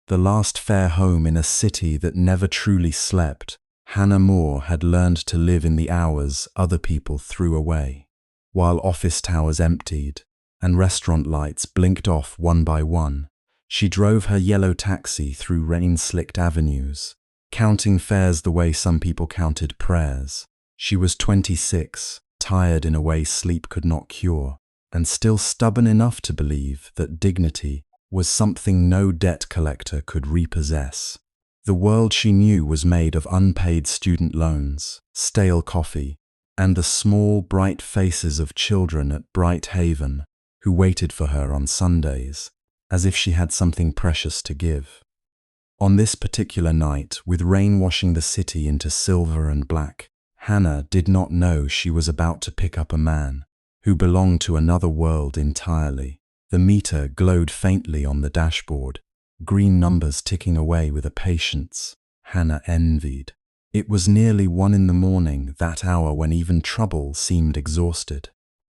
the last fare home in a city that never truly slept, Hannah Moore had learned to live in the hours other people threw away. While office towers emptied and restaurant lights blinked off one by one, she drove her yellow taxi through rain-slicked avenues, counting fares the way some people counted prayers. She was 26, tired in a way sleep could not cure, and still stubborn enough to believe that dignity was something no debt collector could repossess. The world she knew was made of unpaid student loans, stale coffee, and the small, bright faces of children at Bright Haven who waited for her on Sundays, as if she had something precious to give. On this particular night, with rain washing the city into silver and black, Hannah did not know she was about to pick up a man who belonged to another world entirely. The meter glowed faintly on the dashboard, green numbers ticking away with a patience Hannah envied. It was nearly 1 a.m, that hour when even trouble seemed exhausted.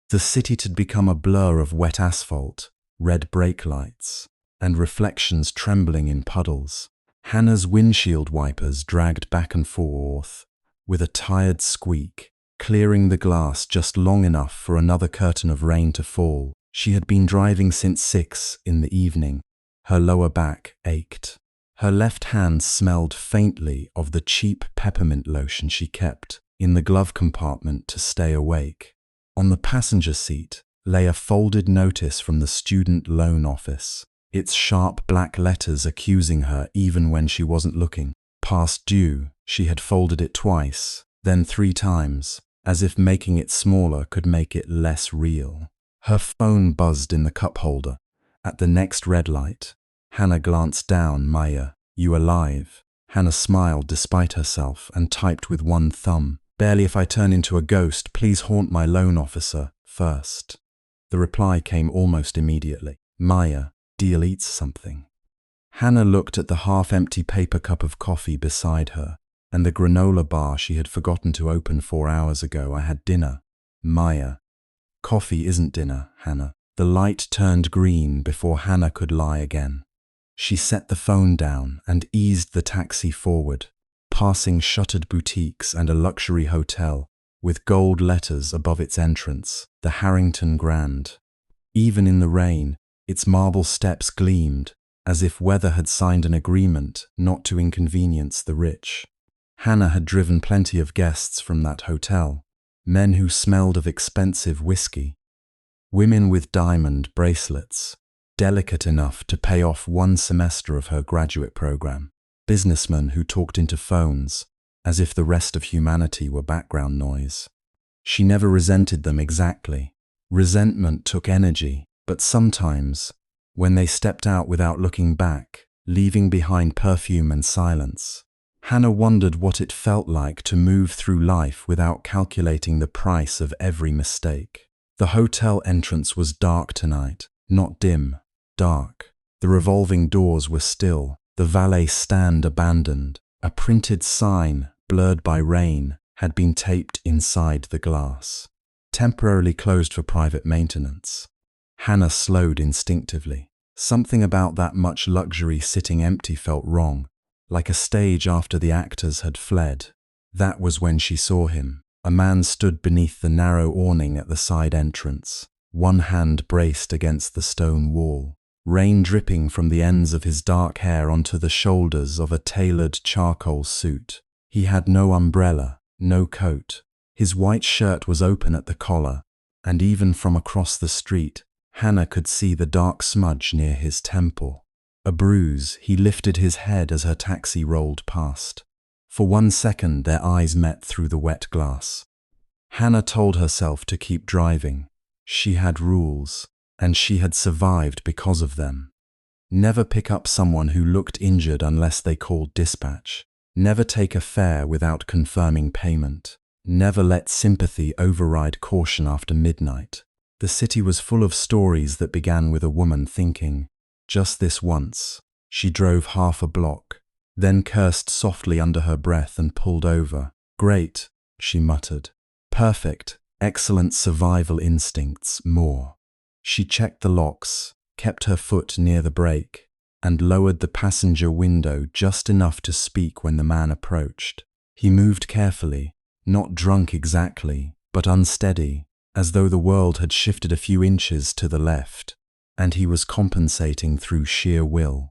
The city had become a blur of wet asphalt, red brake lights, and reflections trembling in puddles. Hannah's windshield wipers dragged back and forth with a tired squeak, clearing the glass just long enough for another curtain of rain to fall. She had been driving since 6 p.m. Her lower back ached. Her left hand smelled faintly of the cheap peppermint lotion she kept in the glove compartment to stay awake. On the passenger seat lay a folded notice from the student loan office, its sharp black letters accusing her even when she wasn't looking. Past due, she had folded it twice, then 3 times, as if making it smaller could make it less real. Her phone buzzed in the cup holder. At the next red light, Hannah glanced down. "Maya, you alive?" Hannah smiled despite herself and typed with one thumb. "Barely. If I turn into a ghost, please haunt my loan officer first." The reply came almost immediately. "Maya, deal eats something." Hannah looked at the half-empty paper cup of coffee beside her and the granola bar she had forgotten to open 4 hours ago. "I had dinner." "Maya, coffee isn't dinner, Hannah." The light turned green before Hannah could lie again. She set the phone down and eased the taxi forward, passing shuttered boutiques and a luxury hotel with gold letters above its entrance, the Harrington Grand. Even in the rain, its marble steps gleamed, as if weather had signed an agreement not to inconvenience the rich. Hannah had driven plenty of guests from that hotel, men who smelled of expensive whiskey, women with diamond bracelets, delicate enough to pay off 1 semester of her graduate program, businessmen who talked into phones as if the rest of humanity were background noise. She never resented them exactly. Resentment took energy, but sometimes, when they stepped out without looking back, leaving behind perfume and silence, Hannah wondered what it felt like to move through life without calculating the price of every mistake. The hotel entrance was dark tonight, not dim, dark. The revolving doors were still, the valet stand abandoned. A printed sign, blurred by rain, had been taped inside the glass. Temporarily closed for private maintenance. Hannah slowed instinctively. Something about that much luxury sitting empty felt wrong, like a stage after the actors had fled. That was when she saw him. A man stood beneath the narrow awning at the side entrance, one hand braced against the stone wall, rain dripping from the ends of his dark hair onto the shoulders of a tailored charcoal suit. He had no umbrella, no coat. His white shirt was open at the collar, and even from across the street, Hannah could see the dark smudge near his temple. A bruise. He lifted his head as her taxi rolled past. For 1 second, their eyes met through the wet glass. Hannah told herself to keep driving. She had rules, and she had survived because of them. Never pick up someone who looked injured unless they called dispatch. Never take a fare without confirming payment. Never let sympathy override caution after midnight. The city was full of stories that began with a woman thinking, "Just this once." She drove half a block, then cursed softly under her breath and pulled over. "Great," she muttered. "Perfect, excellent survival instincts, more." She checked the locks, kept her foot near the brake, and lowered the passenger window just enough to speak when the man approached. He moved carefully, not drunk exactly, but unsteady, as though the world had shifted a few inches to the left, and he was compensating through sheer will.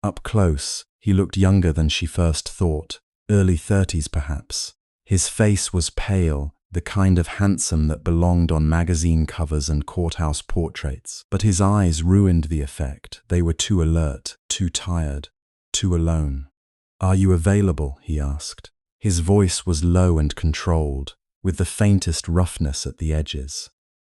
Up close, he looked younger than she first thought, early 30s perhaps. His face was pale, the kind of handsome that belonged on magazine covers and courthouse portraits. But his eyes ruined the effect. They were too alert, too tired, too alone. "Are you available?" he asked. His voice was low and controlled, with the faintest roughness at the edges.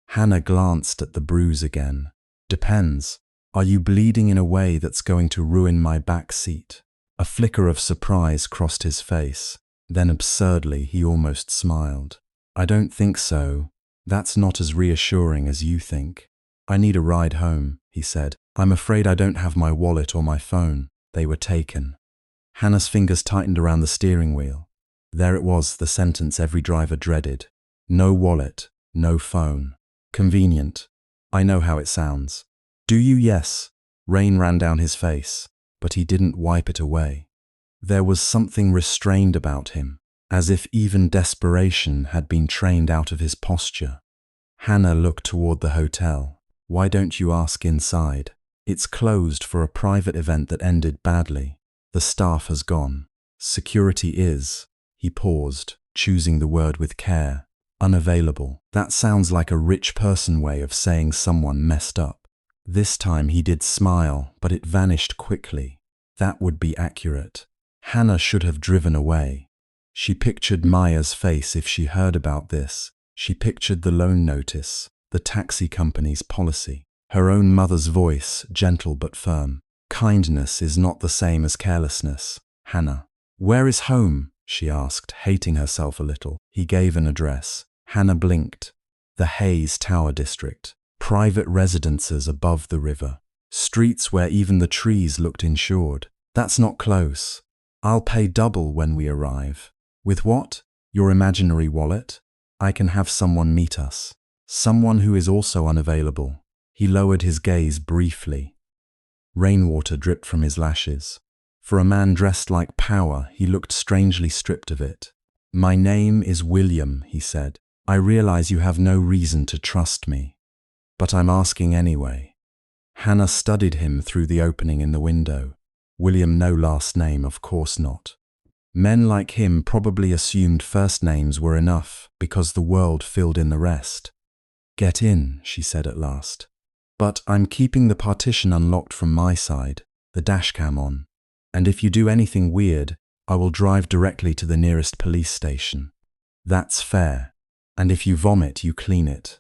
Hannah glanced at the bruise again. "Depends. Are you bleeding in a way that's going to ruin my back seat?" A flicker of surprise crossed his face. Then absurdly, he almost smiled. "I don't think so. That's not as reassuring as you think." "I need a ride home," he said. "I'm afraid I don't have my wallet or my phone. They were taken." Hannah's fingers tightened around the steering wheel. There it was, the sentence every driver dreaded. No wallet, no phone. Convenient. I know how it sounds. "Do you?" "Yes." Rain ran down his face, but he didn't wipe it away. There was something restrained about him, as if even desperation had been trained out of his posture. Hannah looked toward the hotel. "Why don't you ask inside? It's closed for a private event that ended badly. The staff has gone. Security is..." He paused, choosing the word with care. "Unavailable." That sounds like a rich person way of saying someone messed up. This time he did smile, but it vanished quickly. That would be accurate. Hannah should have driven away. She pictured Maya's face if she heard about this. She pictured the loan notice, the taxi company's policy, her own mother's voice, gentle but firm. "Kindness is not the same as carelessness, Hannah." "Where is home?" she asked, hating herself a little. He gave an address. Hannah blinked. The Hayes Tower district. Private residences above the river. Streets where even the trees looked insured. "That's not close. I'll pay double when we arrive." "With what? Your imaginary wallet?" "I can have someone meet us. Someone who is also unavailable." He lowered his gaze briefly. Rainwater dripped from his lashes. For a man dressed like power, he looked strangely stripped of it. "My name is William," he said. "I realize you have no reason to trust me, but I'm asking anyway." Hannah studied him through the opening in the window. William, no last name, of course not. Men like him probably assumed first names were enough because the world filled in the rest. "Get in," she said at last. "But I'm keeping the partition unlocked from my side, the dashcam on. And if you do anything weird, I will drive directly to the nearest police station." "That's fair. And if you vomit, you clean it."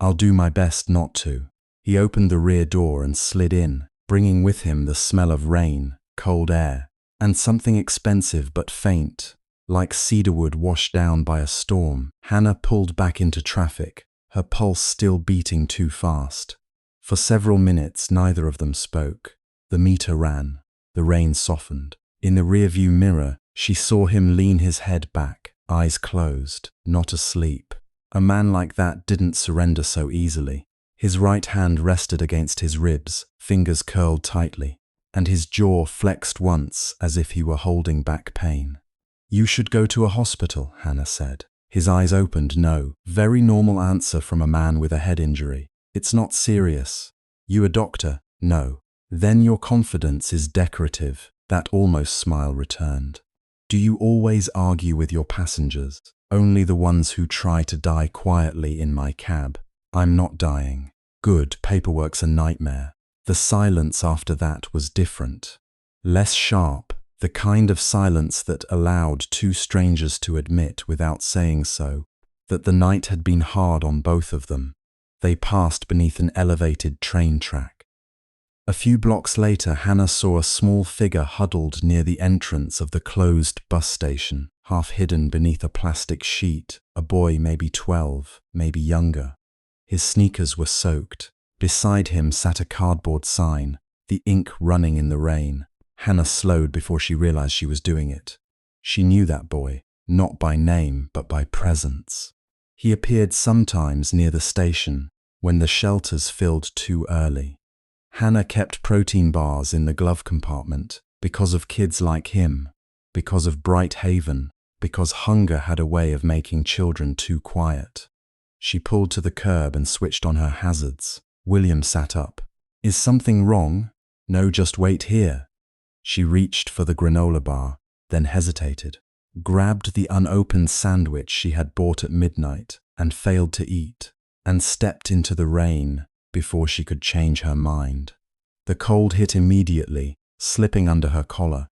"I'll do my best not to." He opened the rear door and slid in, bringing with him the smell of rain, cold air, and something expensive but faint, like cedarwood washed down by a storm. Hannah pulled back into traffic, her pulse still beating too fast. For several minutes, neither of them spoke. The meter ran. The rain softened. In the rearview mirror, she saw him lean his head back, eyes closed, not asleep. A man like that didn't surrender so easily. His right hand rested against his ribs, fingers curled tightly, and his jaw flexed once as if he were holding back pain. "You should go to a hospital," Hannah said. His eyes opened. "No." Very normal answer from a man with a head injury. "It's not serious." "You a doctor?" "No." "Then your confidence is decorative." That almost smile returned. "Do you always argue with your passengers?" "Only the ones who try to die quietly in my cab." "I'm not dying." "Good, paperwork's a nightmare." The silence after that was different. Less sharp, the kind of silence that allowed two strangers to admit without saying so that the night had been hard on both of them. They passed beneath an elevated train track. A few blocks later, Hannah saw a small figure huddled near the entrance of the closed bus station, half hidden beneath a plastic sheet, a boy maybe 12, maybe younger. His sneakers were soaked. Beside him sat a cardboard sign, the ink running in the rain. Hannah slowed before she realized she was doing it. She knew that boy, not by name, but by presence. He appeared sometimes near the station, when the shelters filled too early. Hannah kept protein bars in the glove compartment because of kids like him, because of Bright Haven, because hunger had a way of making children too quiet. She pulled to the curb and switched on her hazards. William sat up. "Is something wrong?" "No, just wait here." She reached for the granola bar, then hesitated, grabbed the unopened sandwich she had bought at midnight and failed to eat, and stepped into the rain before she could change her mind. The cold hit immediately, slipping under her collar.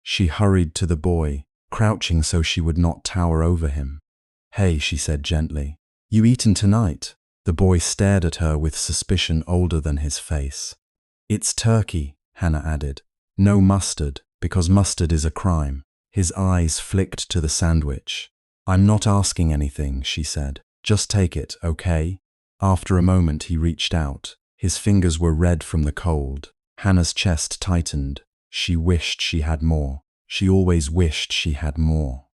She hurried to the boy, crouching so she would not tower over him. "Hey," she said gently. "You eaten tonight?" The boy stared at her with suspicion older than his face. "It's turkey," Hannah added. "No mustard, because mustard is a crime." His eyes flicked to the sandwich. "I'm not asking anything," she said. "Just take it, okay?" After a moment he reached out. His fingers were red from the cold. Hannah's chest tightened. She wished she had more. She always wished she had more.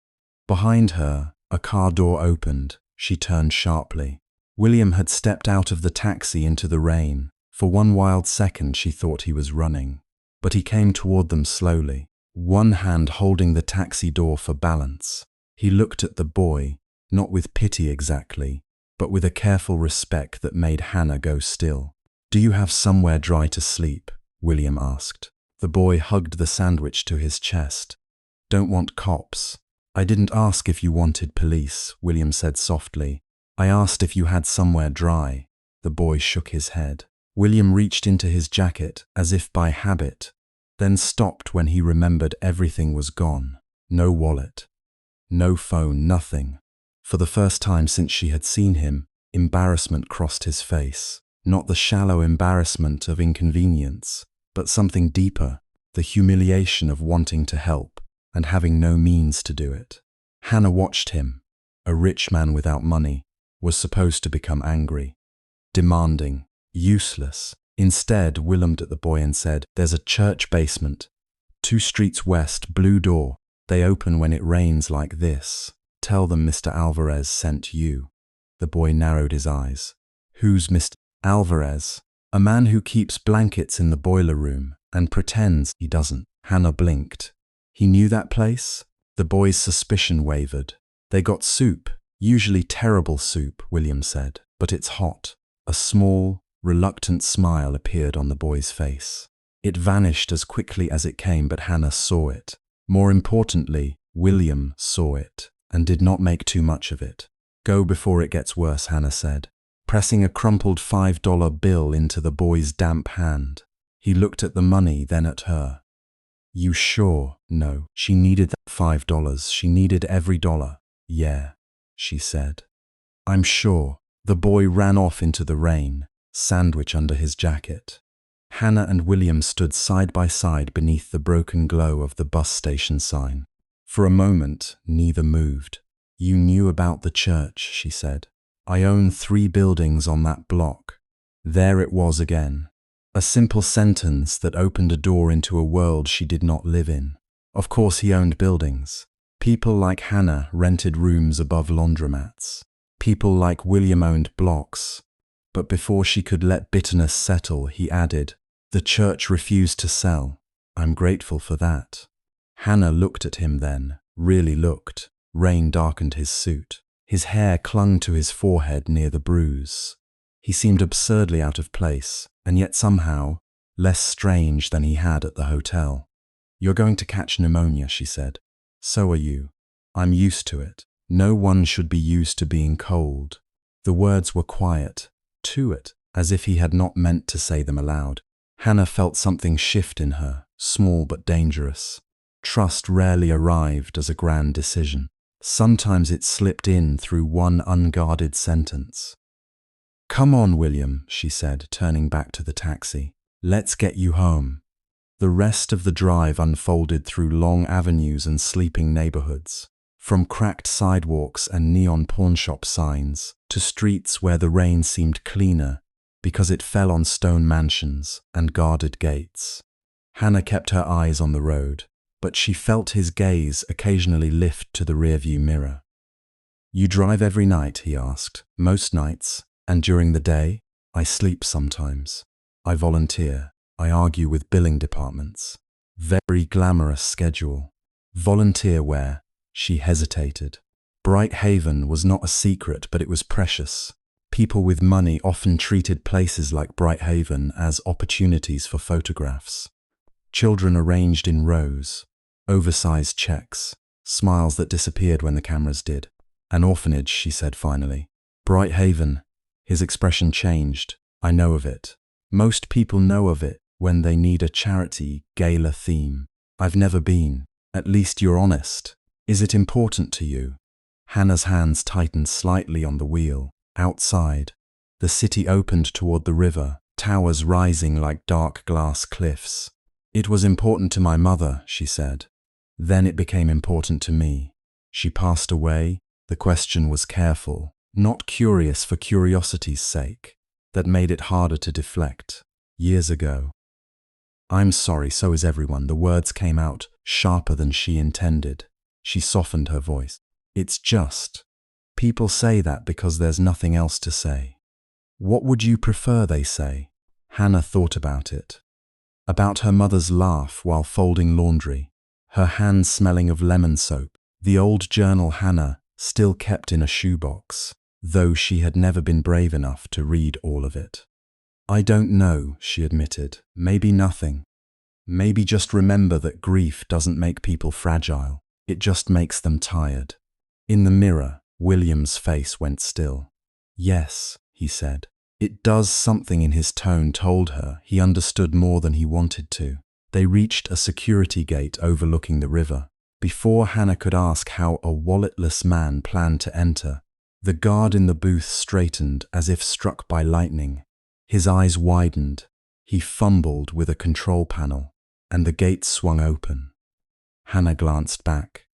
Behind her, a car door opened. She turned sharply. William had stepped out of the taxi into the rain. For one wild second she thought he was running. But he came toward them slowly, one hand holding the taxi door for balance. He looked at the boy, not with pity exactly, but with a careful respect that made Hannah go still. "Do you have somewhere dry to sleep?" William asked. The boy hugged the sandwich to his chest. "Don't want cops." "I didn't ask if you wanted police," William said softly. "I asked if you had somewhere dry." The boy shook his head. William reached into his jacket as if by habit, then stopped when he remembered everything was gone. No wallet, no phone, nothing. For the first time since she had seen him, embarrassment crossed his face. Not the shallow embarrassment of inconvenience, but something deeper, the humiliation of wanting to help and having no means to do it. Hannah watched him. A rich man without money was supposed to become angry, demanding, useless. Instead, William looked at the boy and said, "There's a church basement. 2 streets west, blue door. They open when it rains like this. Tell them Mr. Alvarez sent you." The boy narrowed his eyes. "Who's Mr. Alvarez?" "A man who keeps blankets in the boiler room and pretends he doesn't." Hannah blinked. "He knew that place?" The boy's suspicion wavered. "They got soup, usually terrible soup," William said, "but it's hot." A small, reluctant smile appeared on the boy's face. It vanished as quickly as it came, but Hannah saw it. More importantly, William saw it and did not make too much of it. "Go before it gets worse," Hannah said, pressing a crumpled $5 bill into the boy's damp hand. He looked at the money, then at her. "You sure?" "No." She needed that $5. She needed every dollar. "Yeah," she said. "I'm sure." The boy ran off into the rain, sandwich under his jacket. Hannah and William stood side by side beneath the broken glow of the bus station sign. For a moment, neither moved. "You knew about the church," she said. "I own 3 buildings on that block." There it was again. A simple sentence that opened a door into a world she did not live in. Of course he owned buildings. People like Hannah rented rooms above laundromats. People like William owned blocks. But before she could let bitterness settle, he added, "The church refused to sell. I'm grateful for that." Hannah looked at him then, really looked. Rain darkened his suit. His hair clung to his forehead near the bruise. He seemed absurdly out of place, and yet somehow less strange than he had at the hotel. "You're going to catch pneumonia," she said. "So are you. I'm used to it. No one should be used to being cold." The words were quiet, to it, as if he had not meant to say them aloud. Hannah felt something shift in her, small but dangerous. Trust rarely arrived as a grand decision. Sometimes it slipped in through one unguarded sentence. "Come on, William," she said, turning back to the taxi. "Let's get you home." The rest of the drive unfolded through long avenues and sleeping neighborhoods, from cracked sidewalks and neon pawnshop signs to streets where the rain seemed cleaner because it fell on stone mansions and guarded gates. Hannah kept her eyes on the road, but she felt his gaze occasionally lift to the rearview mirror. "You drive every night?" he asked. "Most nights. And during the day?" "I sleep sometimes." I volunteer. I argue with billing departments. Very glamorous schedule. Volunteer where? She hesitated. Bright Haven was not a secret, but it was precious. People with money often treated places like Bright Haven as opportunities for photographs. Children arranged in rows, oversized checks, smiles that disappeared when the cameras did. An orphanage, she said finally. Bright Haven. His expression changed. I know of it. Most people know of it when they need a charity gala theme. I've never been. At least you're honest. Is it important to you? Hannah's hands tightened slightly on the wheel. Outside, the city opened toward the river, towers rising like dark glass cliffs. It was important to my mother, she said. Then it became important to me. She passed away. The question was careful, not curious for curiosity's sake. That made it harder to deflect. Years ago. I'm sorry, so is everyone. The words came out sharper than she intended. She softened her voice. It's just. People say that because there's nothing else to say. What would you prefer they say? Hannah thought about it. About her mother's laugh while folding laundry, her hands smelling of lemon soap, the old journal Hannah still kept in a shoebox, though she had never been brave enough to read all of it. I don't know, she admitted. Maybe nothing. Maybe just remember that grief doesn't make people fragile. It just makes them tired. In the mirror, William's face went still. Yes, he said. It does. Something in his tone told her he understood more than he wanted to. They reached a security gate overlooking the river. Before Hannah could ask how a walletless man planned to enter, the guard in the booth straightened as if struck by lightning. His eyes widened. He fumbled with a control panel, and the gate swung open. Hannah glanced back.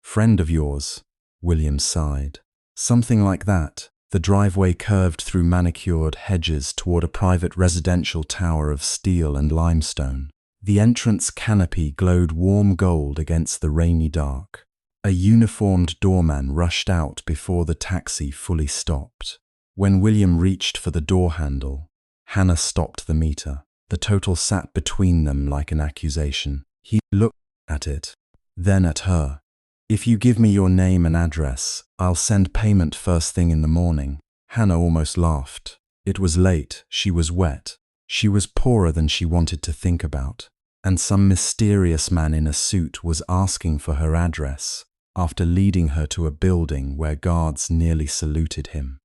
Friend of yours, William sighed. Something like that. The driveway curved through manicured hedges toward a private residential tower of steel and limestone. The entrance canopy glowed warm gold against the rainy dark. A uniformed doorman rushed out before the taxi fully stopped. When William reached for the door handle, Hannah stopped the meter. The total sat between them like an accusation. He looked at it, then at her. If you give me your name and address, I'll send payment first thing in the morning. Hannah almost laughed. It was late, she was wet. She was poorer than she wanted to think about. And some mysterious man in a suit was asking for her address after leading her to a building where guards nearly saluted him.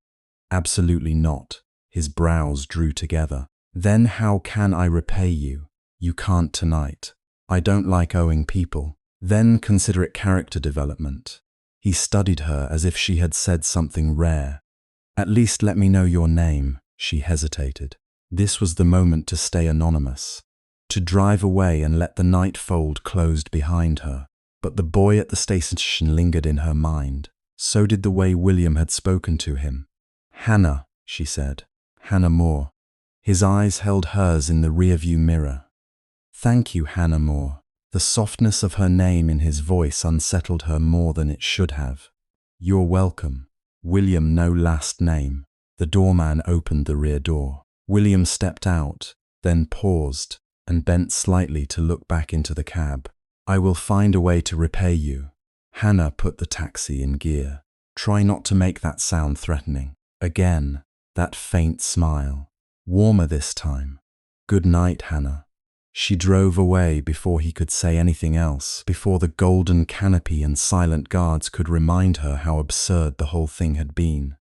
Absolutely not. His brows drew together. Then how can I repay you? You can't tonight. I don't like owing people. Then consider it character development. He studied her as if she had said something rare. At least let me know your name, she hesitated. This was the moment to stay anonymous, to drive away and let the night fold closed behind her. But the boy at the station lingered in her mind. So did the way William had spoken to him. Hannah, she said. Hannah Moore. His eyes held hers in the rearview mirror. Thank you, Hannah Moore. The softness of her name in his voice unsettled her more than it should have. You're welcome. William, no last name. The doorman opened the rear door. William stepped out, then paused and bent slightly to look back into the cab. I will find a way to repay you. Hannah put the taxi in gear. Try not to make that sound threatening. Again, that faint smile. Warmer this time. Good night, Hannah. She drove away before he could say anything else, before the golden canopy and silent guards could remind her how absurd the whole thing had been.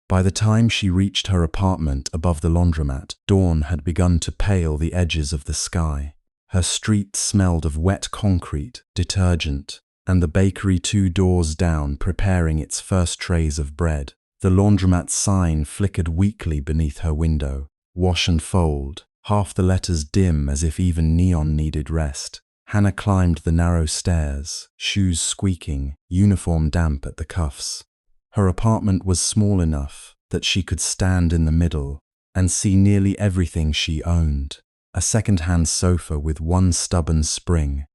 By the time she reached her apartment above the laundromat, dawn had begun to pale the edges of the sky. Her street smelled of wet concrete, detergent, and the bakery 2 doors down preparing its first trays of bread. The laundromat sign flickered weakly beneath her window. Wash and fold. Half the letters dim as if even neon needed rest. Hannah climbed the narrow stairs, shoes squeaking, uniform damp at the cuffs. Her apartment was small enough that she could stand in the middle and see nearly everything she owned. A second-hand sofa with 1 stubborn spring,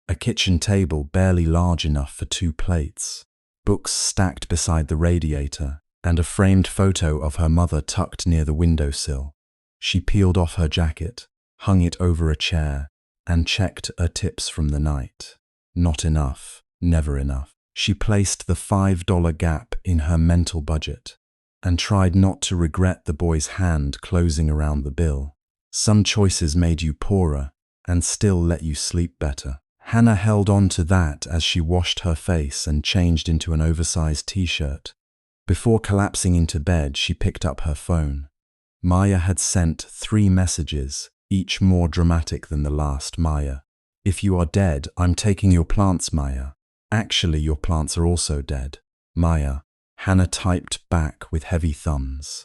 a kitchen table barely large enough for 2 plates, books stacked beside the radiator, and a framed photo of her mother tucked near the windowsill. She peeled off her jacket, hung it over a chair, and checked her tips from the night. Not enough, never enough. She placed the $5 gap in her mental budget and tried not to regret the boy's hand closing around the bill. Some choices made you poorer and still let you sleep better. Hannah held on to that as she washed her face and changed into an oversized t-shirt. Before collapsing into bed, she picked up her phone. Maya had sent 3 messages, each more dramatic than the last. Maya, if you are dead, I'm taking your plants, Maya. Actually, your plants are also dead. Maya, Hannah typed back with heavy thumbs.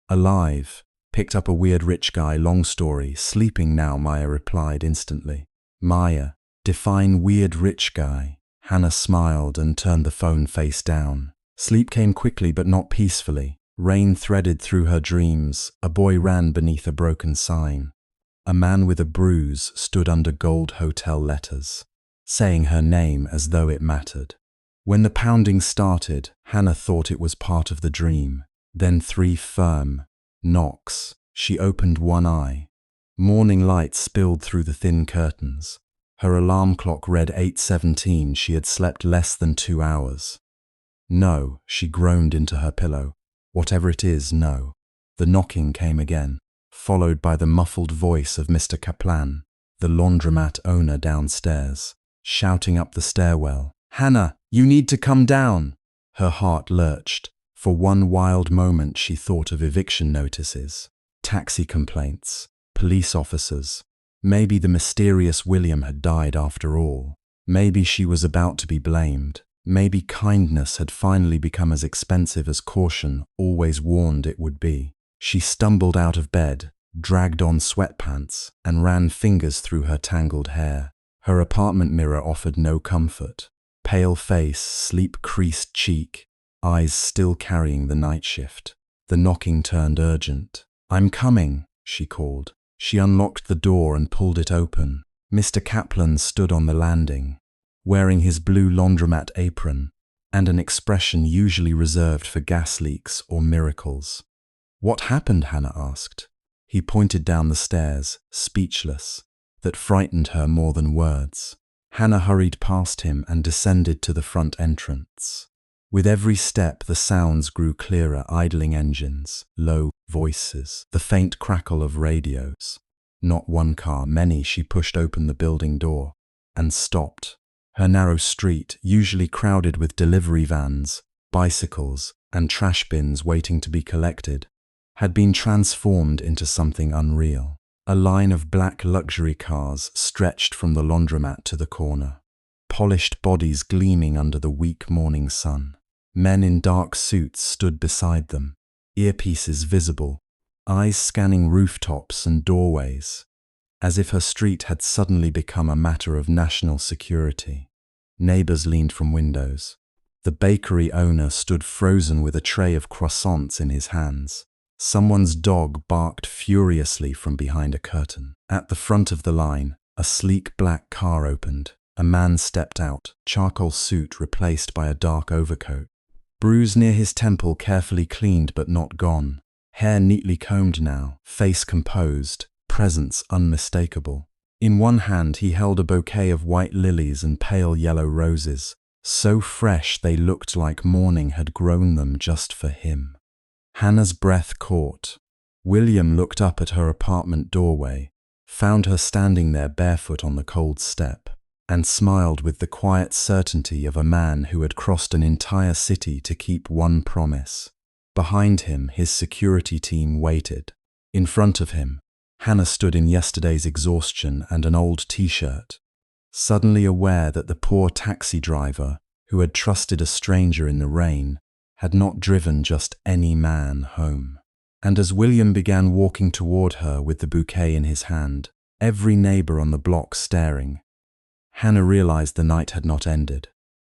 Alive, picked up a weird rich guy, long story, sleeping now, Maya replied instantly. Maya, define weird rich guy. Hannah smiled and turned the phone face down. Sleep came quickly but not peacefully. Rain threaded through her dreams. A boy ran beneath a broken sign. A man with a bruise stood under gold hotel letters, saying her name as though it mattered. When the pounding started, Hannah thought it was part of the dream. Then 3 firm knocks. She opened one eye. Morning light spilled through the thin curtains. Her alarm clock read 8:17. She had slept less than 2 hours. No, she groaned into her pillow. Whatever it is, no. The knocking came again, followed by the muffled voice of Mr. Kaplan, the laundromat owner downstairs, shouting up the stairwell. Hannah, you need to come down. Her heart lurched. For one wild moment she thought of eviction notices, taxi complaints, police officers. Maybe the mysterious William had died after all. Maybe she was about to be blamed. Maybe kindness had finally become as expensive as caution always warned it would be. She stumbled out of bed, dragged on sweatpants, and ran fingers through her tangled hair. Her apartment mirror offered no comfort. Pale face, sleep-creased cheek, eyes still carrying the night shift. The knocking turned urgent. I'm coming, she called. She unlocked the door and pulled it open. Mr. Kaplan stood on the landing, wearing his blue laundromat apron and an expression usually reserved for gas leaks or miracles. What happened? Hannah asked. He pointed down the stairs, speechless. That frightened her more than words. Hannah hurried past him and descended to the front entrance. With every step, the sounds grew clearer, idling engines, low voices, the faint crackle of radios. Not one car, many. She pushed open the building door and stopped. Her narrow street, usually crowded with delivery vans, bicycles, and trash bins waiting to be collected, had been transformed into something unreal. A line of black luxury cars stretched from the laundromat to the corner, polished bodies gleaming under the weak morning sun. Men in dark suits stood beside them, earpieces visible, eyes scanning rooftops and doorways, as if her street had suddenly become a matter of national security. Neighbors leaned from windows. The bakery owner stood frozen with a tray of croissants in his hands. Someone's dog barked furiously from behind a curtain. At the front of the line, a sleek black car opened. A man stepped out, charcoal suit replaced by a dark overcoat. Bruise near his temple carefully cleaned but not gone. Hair neatly combed now, face composed, presence unmistakable. In one hand he held a bouquet of white lilies and pale yellow roses, so fresh they looked like morning had grown them just for him. Hannah's breath caught. William looked up at her apartment doorway, found her standing there barefoot on the cold step, and smiled with the quiet certainty of a man who had crossed an entire city to keep one promise. Behind him, his security team waited. In front of him, Hannah stood in yesterday's exhaustion and an old t-shirt, suddenly aware that the poor taxi driver, who had trusted a stranger in the rain, had not driven just any man home. And as William began walking toward her with the bouquet in his hand, every neighbor on the block staring, Hannah realized the night had not ended.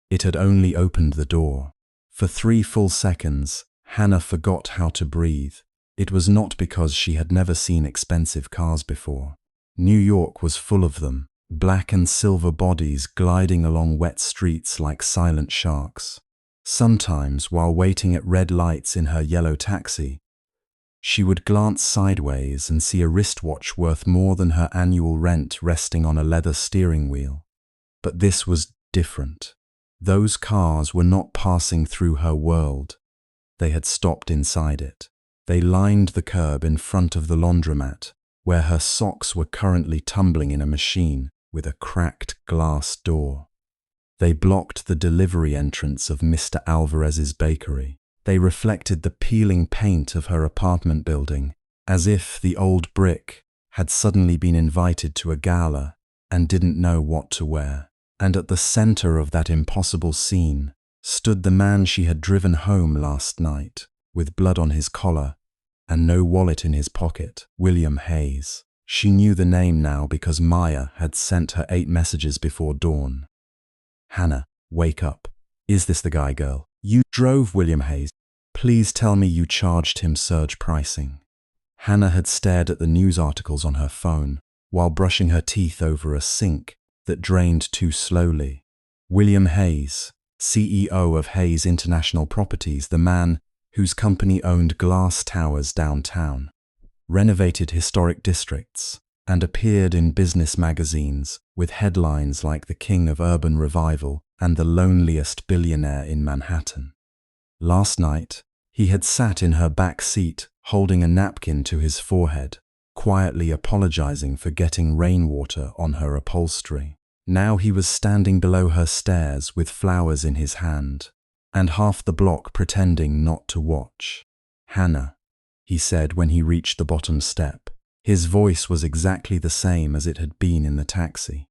It had only opened the door. For 3 full seconds, Hannah forgot how to breathe. It was not because she had never seen expensive cars before. New York was full of them, black and silver bodies gliding along wet streets like silent sharks. Sometimes, while waiting at red lights in her yellow taxi, She would glance sideways and see a wristwatch worth more than her annual rent resting on a leather steering wheel. But this was different. Those cars were not passing through her world. They had stopped inside it. They lined the curb in front of the laundromat, where her socks were currently tumbling in a machine with a cracked glass door. They blocked the delivery entrance of Mr. Alvarez's bakery. They reflected the peeling paint of her apartment building, as if the old brick had suddenly been invited to a gala and didn't know what to wear. And at the center of that impossible scene stood the man she had driven home last night, with blood on his collar and no wallet in his pocket, William Hayes. She knew the name now because Maya had sent her 8 messages before dawn. Hannah, wake up. Is this the guy, girl? You drove William Hayes. Please tell me you charged him surge pricing. Hannah had stared at the news articles on her phone while brushing her teeth over a sink that drained too slowly. William Hayes, CEO of Hayes International Properties, the man whose company owned glass towers downtown, renovated historic districts, and appeared in business magazines with headlines like The King of Urban Revival and The Loneliest Billionaire in Manhattan. Last night, he had sat in her back seat holding a napkin to his forehead, quietly apologizing for getting rainwater on her upholstery. Now he was standing below her stairs with flowers in his hand, and half the block pretending not to watch. Hannah, he said when he reached the bottom step. His voice was exactly the same as it had been in the taxi,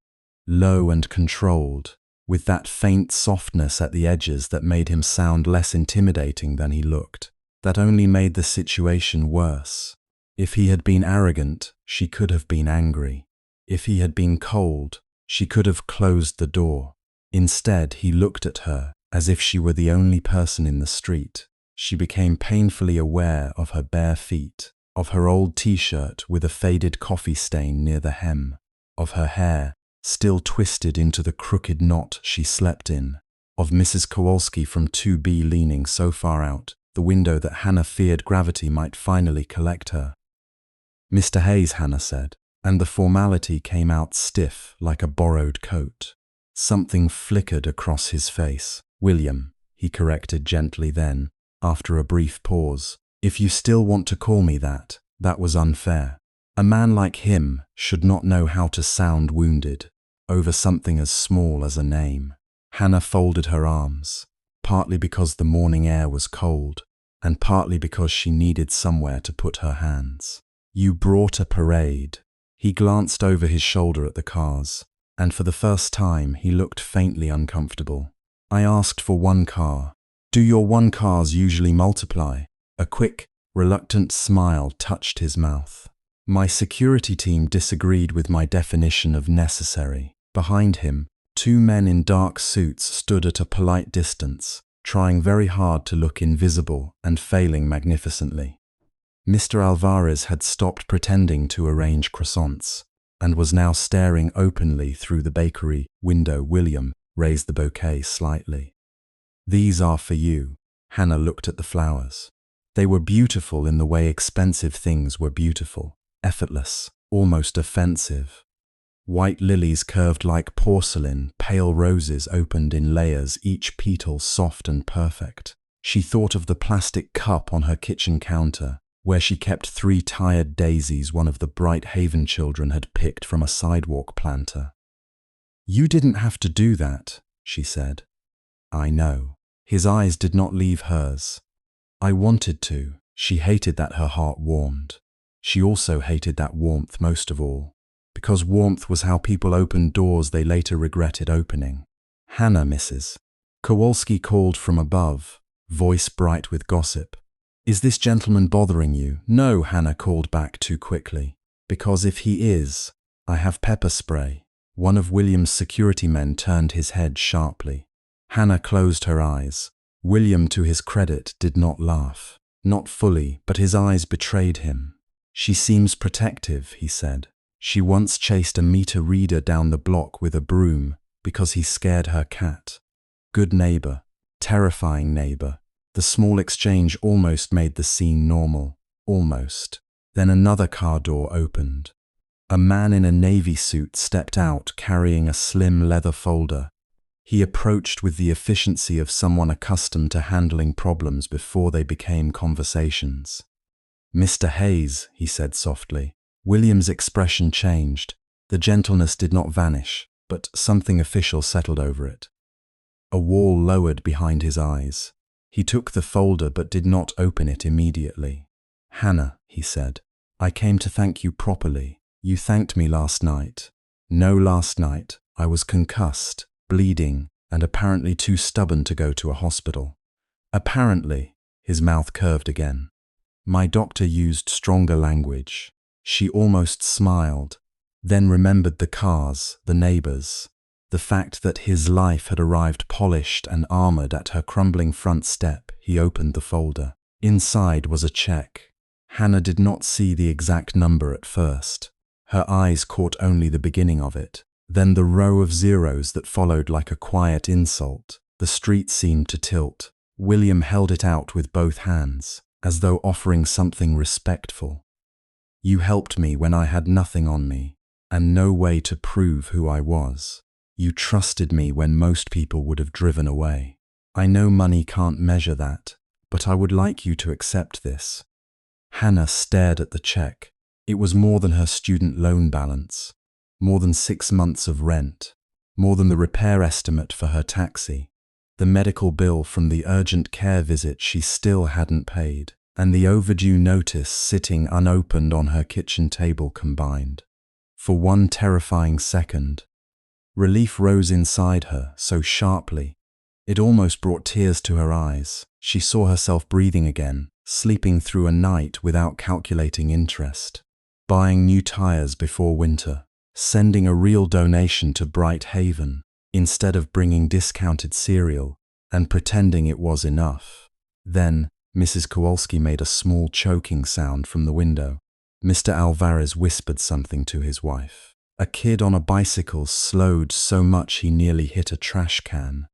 low and controlled, with that faint softness at the edges that made him sound less intimidating than he looked. That only made the situation worse. If he had been arrogant, she could have been angry. If he had been cold, she could have closed the door. Instead, he looked at her as if she were the only person in the street. She became painfully aware of her bare feet, of her old t-shirt with a faded coffee stain near the hem, of her hair still twisted into the crooked knot she slept in, of Mrs. Kowalski from 2B leaning so far out the window that Hannah feared gravity might finally collect her. Mr. Hayes, Hannah said, and the formality came out stiff like a borrowed coat. Something flickered across his face. William, he corrected gently then, after a brief pause. If you still want to call me that, that was unfair. A man like him should not know how to sound wounded over something as small as a name. Hannah folded her arms, partly because the morning air was cold, and partly because she needed somewhere to put her hands. You brought a parade. He glanced over his shoulder at the cars, and for the first time he looked faintly uncomfortable. I asked for 1 car. Do your 1 cars usually multiply? A quick, reluctant smile touched his mouth. My security team disagreed with my definition of necessary. Behind him, 2 men in dark suits stood at a polite distance, trying very hard to look invisible and failing magnificently. Mr. Alvarez had stopped pretending to arrange croissants and was now staring openly through the bakery window. William raised the bouquet slightly. These are for you. Hannah looked at the flowers. They were beautiful in the way expensive things were beautiful, effortless, almost offensive. White lilies curved like porcelain, pale roses opened in layers, each petal soft and perfect. She thought of the plastic cup on her kitchen counter, where she kept 3 tired daisies one of the Bright Haven children had picked from a sidewalk planter. You didn't have to do that, she said. I know. His eyes did not leave hers. I wanted to. She hated that her heart warmed. She also hated that warmth most of all, because warmth was how people opened doors they later regretted opening. Hannah, Mrs. Kowalski called from above, voice bright with gossip. Is this gentleman bothering you? No, Hannah called back too quickly. Because if he is, I have pepper spray. One of William's security men turned his head sharply. Hannah closed her eyes. William, to his credit, did not laugh. Not fully, but his eyes betrayed him. She seems protective, he said. She once chased a meter reader down the block with a broom because he scared her cat. Good neighbor, terrifying neighbor. The small exchange almost made the scene normal, almost. Then another car door opened. A man in a navy suit stepped out carrying a slim leather folder. He approached with the efficiency of someone accustomed to handling problems before they became conversations. "Mr. Hayes," he said softly. William's expression changed. The gentleness did not vanish, but something official settled over it. A wall lowered behind his eyes. He took the folder but did not open it immediately. "Hannah," he said, "I came to thank you properly. You thanked me last night." "No, last night. I was concussed, bleeding, and apparently too stubborn to go to a hospital." "Apparently," his mouth curved again. "My doctor used stronger language." She almost smiled, then remembered the cars, the neighbors, the fact that his life had arrived polished and armored at her crumbling front step. He opened the folder. Inside was a check. Hannah did not see the exact number at first. Her eyes caught only the beginning of it, then the row of zeros that followed like a quiet insult. The street seemed to tilt. William held it out with both hands, as though offering something respectful. "You helped me when I had nothing on me, and no way to prove who I was. You trusted me when most people would have driven away. I know money can't measure that, but I would like you to accept this." Hannah stared at the check. It was more than her student loan balance, more than 6 months of rent, more than the repair estimate for her taxi, the medical bill from the urgent care visit she still hadn't paid, and the overdue notice sitting unopened on her kitchen table combined. For one terrifying second, relief rose inside her so sharply, it almost brought tears to her eyes. She saw herself breathing again, sleeping through a night without calculating interest, buying new tires before winter, sending a real donation to Bright Haven instead of bringing discounted cereal and pretending it was enough. Then Mrs. Kowalski made a small choking sound from the window. Mr. Alvarez whispered something to his wife. A kid on a bicycle slowed so much he nearly hit a trash can,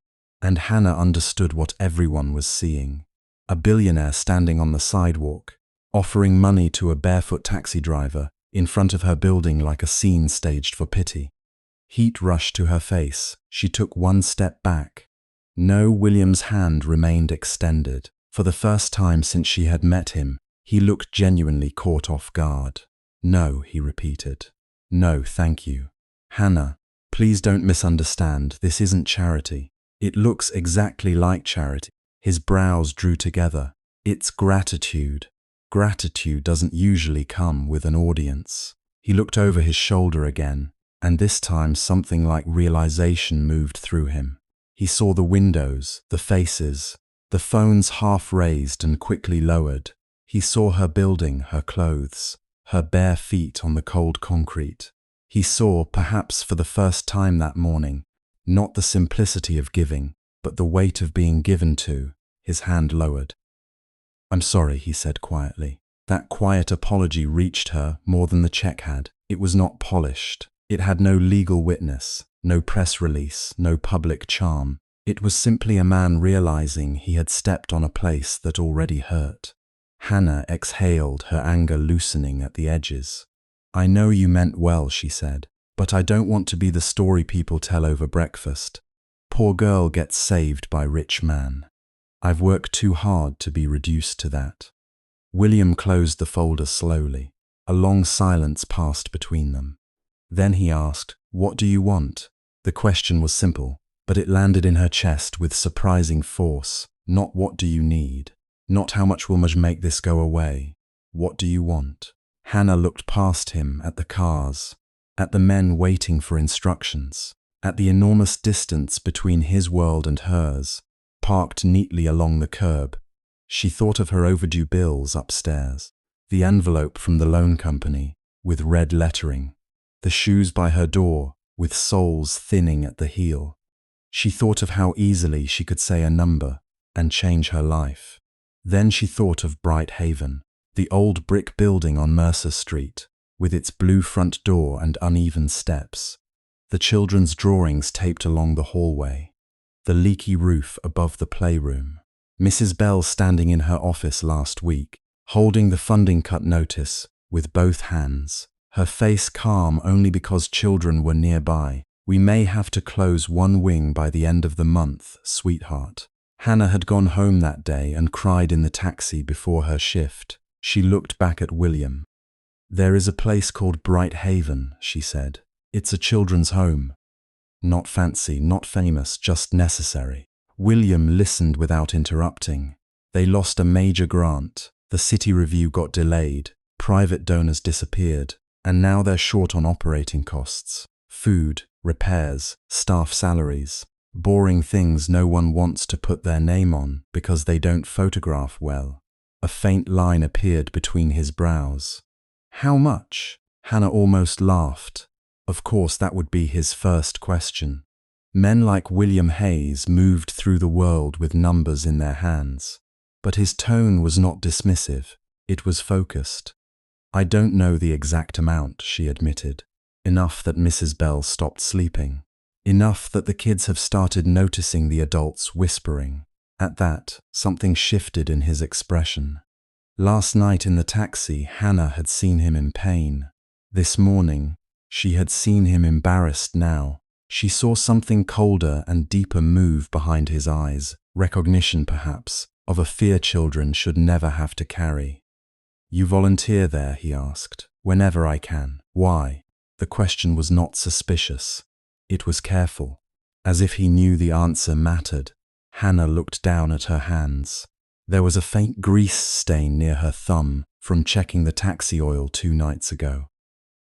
and Hannah understood what everyone was seeing. A billionaire standing on the sidewalk, offering money to a barefoot taxi driver in front of her building like a scene staged for pity. Heat rushed to her face. She took one step back. No, William's hand remained extended. For the first time since she had met him, he looked genuinely caught off guard. "No," he repeated. "No, thank you. Hannah, please don't misunderstand. This isn't charity. It looks exactly like charity." His brows drew together. "It's gratitude. Gratitude doesn't usually come with an audience." He looked over his shoulder again, and this time something like realization moved through him. He saw the windows, the faces, the phones half raised and quickly lowered. He saw her building, her clothes, her bare feet on the cold concrete. He saw, perhaps for the first time that morning, not the simplicity of giving, but the weight of being given to. His hand lowered. "I'm sorry," he said quietly. That quiet apology reached her more than the check had. It was not polished. It had no legal witness, no press release, no public charm. It was simply a man realizing he had stepped on a place that already hurt. Hannah exhaled, her anger loosening at the edges. "I know you meant well," she said, "but I don't want to be the story people tell over breakfast. Poor girl gets saved by rich man. I've worked too hard to be reduced to that." William closed the folder slowly. A long silence passed between them. Then he asked, "What do you want?" The question was simple, but it landed in her chest with surprising force. Not "what do you need?" Not "how much will make this go away?" "What do you want?" Hannah looked past him at the cars, at the men waiting for instructions, at the enormous distance between his world and hers, parked neatly along the curb. She thought of her overdue bills upstairs, the envelope from the loan company with red lettering, the shoes by her door with soles thinning at the heel. She thought of how easily she could say a number and change her life. Then she thought of Bright Haven, the old brick building on Mercer Street, with its blue front door and uneven steps, the children's drawings taped along the hallway, the leaky roof above the playroom. Mrs. Bell standing in her office last week, holding the funding cut notice with both hands, her face calm only because children were nearby. "We may have to close one wing by the end of the month, sweetheart." Hannah had gone home that day and cried in the taxi before her shift. She looked back at William. "There is a place called Bright Haven," she said. "It's a children's home. Not fancy, not famous, just necessary." William listened without interrupting. They lost a major grant, the city review got delayed, private donors disappeared, and now they're short on operating costs. Food, repairs, staff salaries. Boring things no one wants to put their name on because they don't photograph well. A faint line appeared between his brows. "How much?" Hannah almost laughed. Of course, that would be his first question. Men like William Hayes moved through the world with numbers in their hands. But his tone was not dismissive, it was focused. "I don't know the exact amount," she admitted. "Enough that Mrs. Bell stopped sleeping. Enough that the kids have started noticing the adults whispering." At that, something shifted in his expression. Last night in the taxi, Hannah had seen him in pain. This morning, she had seen him embarrassed now. She saw something colder and deeper move behind his eyes, recognition perhaps, of a fear children should never have to carry. "You volunteer there?" he asked. "Whenever I can." "Why?" The question was not suspicious. It was careful, as if he knew the answer mattered. Hannah looked down at her hands. There was a faint grease stain near her thumb from checking the taxi oil 2 nights ago.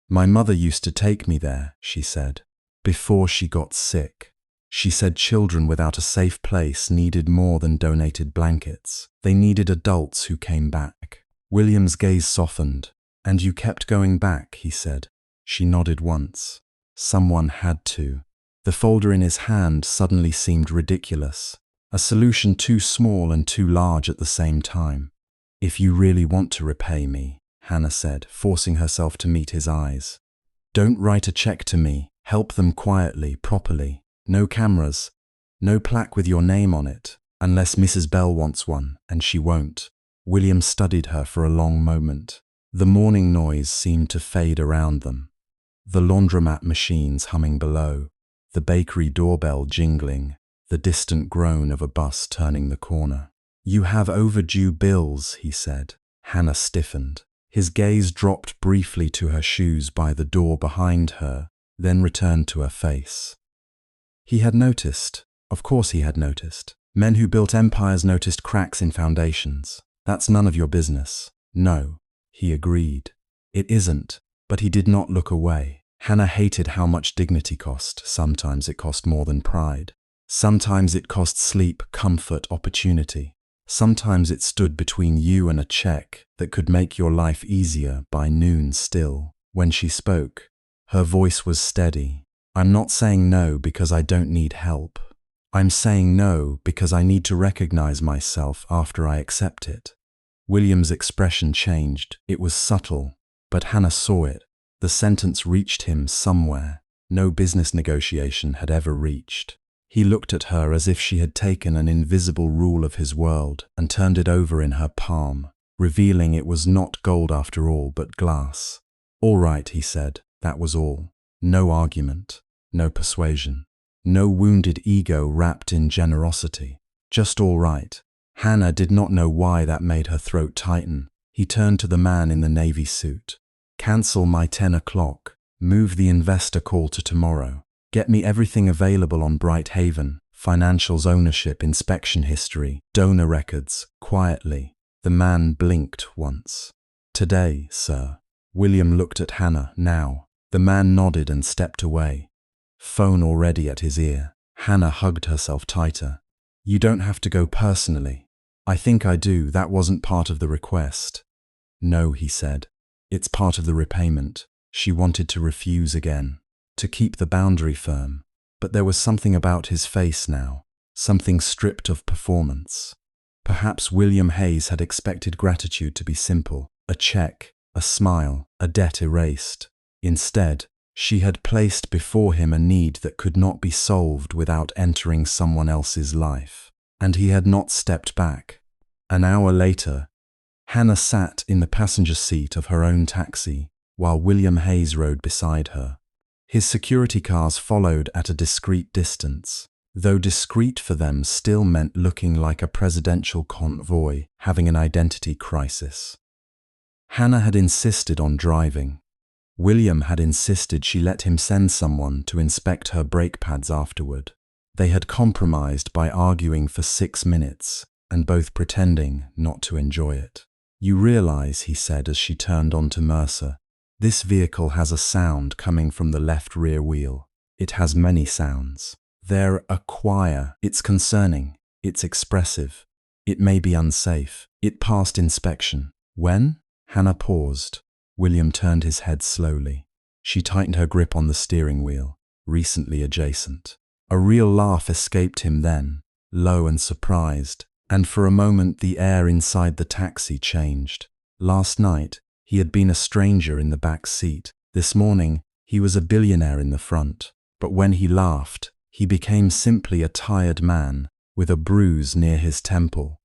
"My mother used to take me there," she said, "before she got sick. She said children without a safe place needed more than donated blankets. They needed adults who came back." William's gaze softened. "And you kept going back," he said. She nodded once. Someone had to. The folder in his hand suddenly seemed ridiculous. A solution too small and too large at the same time. "If you really want to repay me," Hannah said, forcing herself to meet his eyes, "don't write a check to me. Help them quietly, properly. No cameras. No plaque with your name on it. Unless Mrs. Bell wants one, and she won't." William studied her for a long moment. The morning noise seemed to fade around them. The laundromat machines humming below, the bakery doorbell jingling, the distant groan of a bus turning the corner. "You have overdue bills," he said. Hannah stiffened. His gaze dropped briefly to her shoes by the door behind her, then returned to her face. He had noticed. Of course he had noticed. Men who built empires noticed cracks in foundations. "That's none of your business." "No," he agreed. "It isn't," but he did not look away. Hannah hated how much dignity cost. Sometimes it cost more than pride. Sometimes it cost sleep, comfort, opportunity. Sometimes it stood between you and a check that could make your life easier by noon still. When she spoke, her voice was steady. "I'm not saying no because I don't need help. I'm saying no because I need to recognize myself after I accept it." William's expression changed. It was subtle, but Hannah saw it. The sentence reached him somewhere no business negotiation had ever reached. He looked at her as if she had taken an invisible rule of his world and turned it over in her palm, revealing it was not gold after all, but glass. "All right," he said. That was all. No argument, no persuasion, no wounded ego wrapped in generosity. Just all right. Hannah did not know why that made her throat tighten. He turned to the man in the navy suit. "Cancel my 10 o'clock. Move the investor call to tomorrow. Get me everything available on Bright Haven, financials, ownership, inspection history, donor records, quietly." The man blinked once. "Today, sir." William looked at Hannah now. The man nodded and stepped away, phone already at his ear. Hannah hugged herself tighter. "You don't have to go personally." "I think I do. That wasn't part of the request." "No," he said. "It's part of the repayment." She wanted to refuse again, to keep the boundary firm, but there was something about his face now, something stripped of performance. Perhaps William Hayes had expected gratitude to be simple, a check, a smile, a debt erased. Instead, she had placed before him a need that could not be solved without entering someone else's life. And he had not stepped back. An hour later, Hannah sat in the passenger seat of her own taxi, while William Hayes rode beside her. His security cars followed at a discreet distance, though discreet for them still meant looking like a presidential convoy having an identity crisis. Hannah had insisted on driving. William had insisted she let him send someone to inspect her brake pads afterward. They had compromised by arguing for 6 minutes and both pretending not to enjoy it. "You realize," he said as she turned onto Mercer, "this vehicle has a sound coming from the left rear wheel. It has many sounds. They're a choir. It's concerning. It's expressive. It may be unsafe. It passed inspection." "When?" Hannah paused. William turned his head slowly. She tightened her grip on the steering wheel, recently adjacent. A real laugh escaped him then, low and surprised, and for a moment the air inside the taxi changed. Last night, he had been a stranger in the back seat. This morning, he was a billionaire in the front. But when he laughed, he became simply a tired man with a bruise near his temple,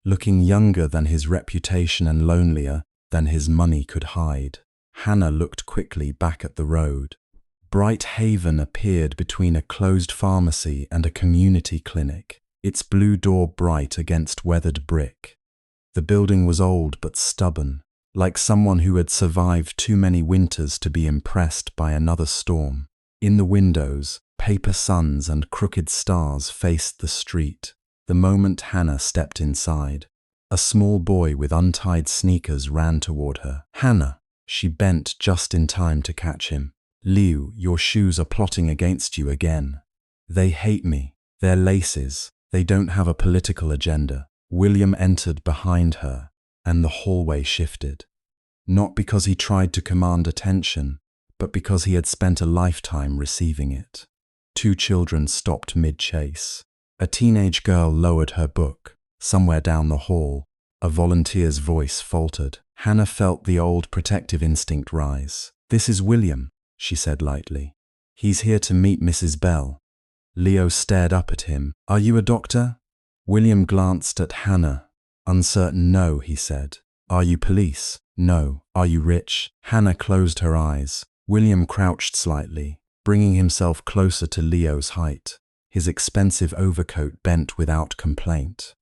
looking younger than his reputation and lonelier than his money could hide. Hannah looked quickly back at the road. Bright Haven appeared between a closed pharmacy and a community clinic, its blue door bright against weathered brick. The building was old but stubborn, like someone who had survived too many winters to be impressed by another storm. In the windows, paper suns and crooked stars faced the street. The moment Hannah stepped inside, a small boy with untied sneakers ran toward her. "Hannah!" She bent just in time to catch him. "Liu, your shoes are plotting against you again. They hate me. They're laces. They don't have a political agenda." William entered behind her, and the hallway shifted. Not because he tried to command attention, but because he had spent a lifetime receiving it. 2 children stopped mid-chase. A teenage girl lowered her book. Somewhere down the hall, a volunteer's voice faltered. Hannah felt the old protective instinct rise. "This is William," she said lightly. "He's here to meet Mrs. Bell." Leo stared up at him. "Are you a doctor?" William glanced at Hannah. "Uncertain, no," he said. "Are you police?" "No." "Are you rich?" Hannah closed her eyes. William crouched slightly, bringing himself closer to Leo's height. His expensive overcoat bent without complaint.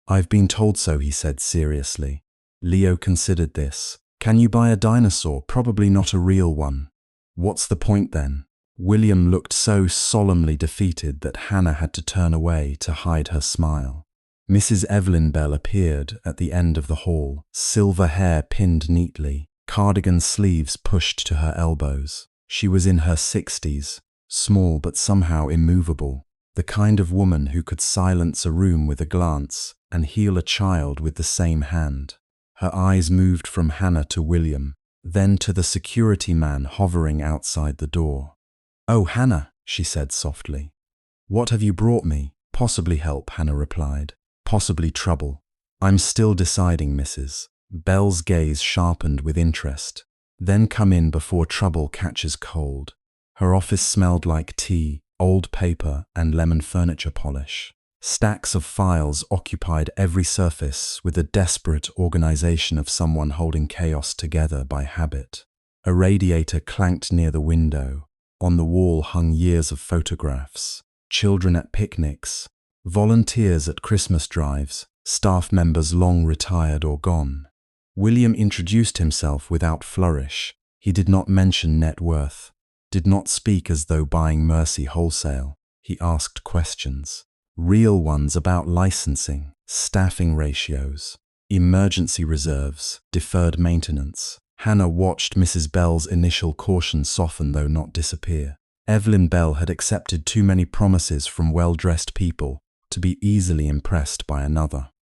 "I've been told so," he said seriously. Leo considered this. "Can you buy a dinosaur? Probably not a real one." "What's the point then?" William looked so solemnly defeated that Hannah had to turn away to hide her smile. Mrs. Evelyn Bell appeared at the end of the hall, silver hair pinned neatly, cardigan sleeves pushed to her elbows. She was in her 60s, small but somehow immovable, the kind of woman who could silence a room with a glance and heal a child with the same hand. Her eyes moved from Hannah to William, then to the security man hovering outside the door. "Oh, Hannah," she said softly. "What have you brought me?" "Possibly help," Hannah replied. "Possibly trouble." "I'm still deciding, Mrs." Bell's gaze sharpened with interest. "Then come in before trouble catches cold." Her office smelled like tea, old paper, and lemon furniture polish. Stacks of files occupied every surface with the desperate organization of someone holding chaos together by habit. A radiator clanked near the window. On the wall hung years of photographs. Children at picnics, volunteers at Christmas drives, staff members long retired or gone. William introduced himself without flourish. He did not mention net worth, did not speak as though buying mercy wholesale. He asked questions. Real ones about licensing, staffing ratios, emergency reserves, deferred maintenance. Hannah watched Mrs. Bell's initial caution soften though not disappear. Evelyn Bell had accepted too many promises from well-dressed people to be easily impressed by another.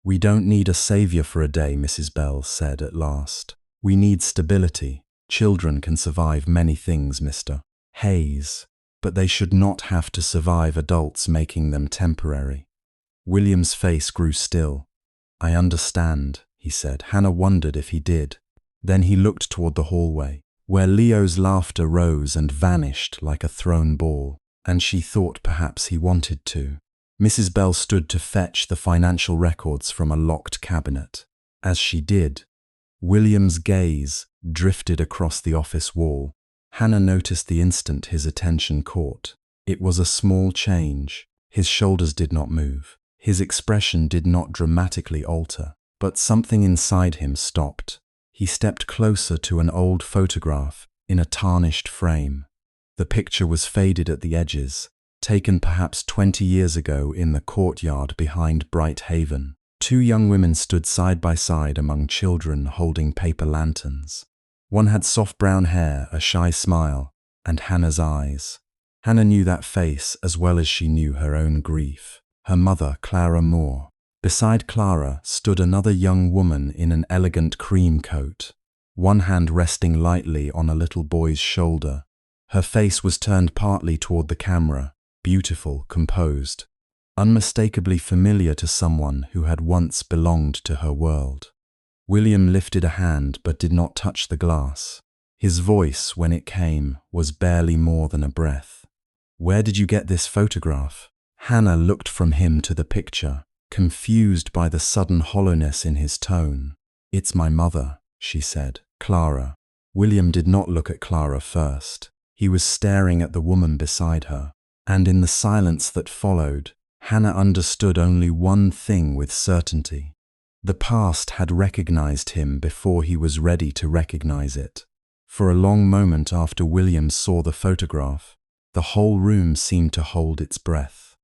"We don't need a savior for a day," Mrs. Bell said at last. "We need stability. Children can survive many things, Mr. Hayes, but they should not have to survive adults making them temporary." William's face grew still. "I understand," he said. Hannah wondered if he did. Then he looked toward the hallway, where Leo's laughter rose and vanished like a thrown ball, and she thought perhaps he wanted to. Mrs. Bell stood to fetch the financial records from a locked cabinet. As she did, William's gaze drifted across the office wall. Hannah noticed the instant his attention caught. It was a small change. His shoulders did not move. His expression did not dramatically alter. But something inside him stopped. He stepped closer to an old photograph in a tarnished frame. The picture was faded at the edges, taken perhaps 20 years ago in the courtyard behind Bright Haven. Two young women stood side by side among children holding paper lanterns. One had soft brown hair, a shy smile, and Hannah's eyes. Hannah knew that face as well as she knew her own grief. Her mother, Clara Moore. Beside Clara stood another young woman in an elegant cream coat, one hand resting lightly on a little boy's shoulder. Her face was turned partly toward the camera, beautiful, composed, unmistakably familiar to someone who had once belonged to her world. William lifted a hand but did not touch the glass. His voice, when it came, was barely more than a breath. "Where did you get this photograph?" Hannah looked from him to the picture, confused by the sudden hollowness in his tone. "It's my mother," she said. "Clara." William did not look at Clara first. He was staring at the woman beside her, and in the silence that followed, Hannah understood only one thing with certainty. The past had recognized him before he was ready to recognize it. For a long moment after William saw the photograph, the whole room seemed to hold its breath.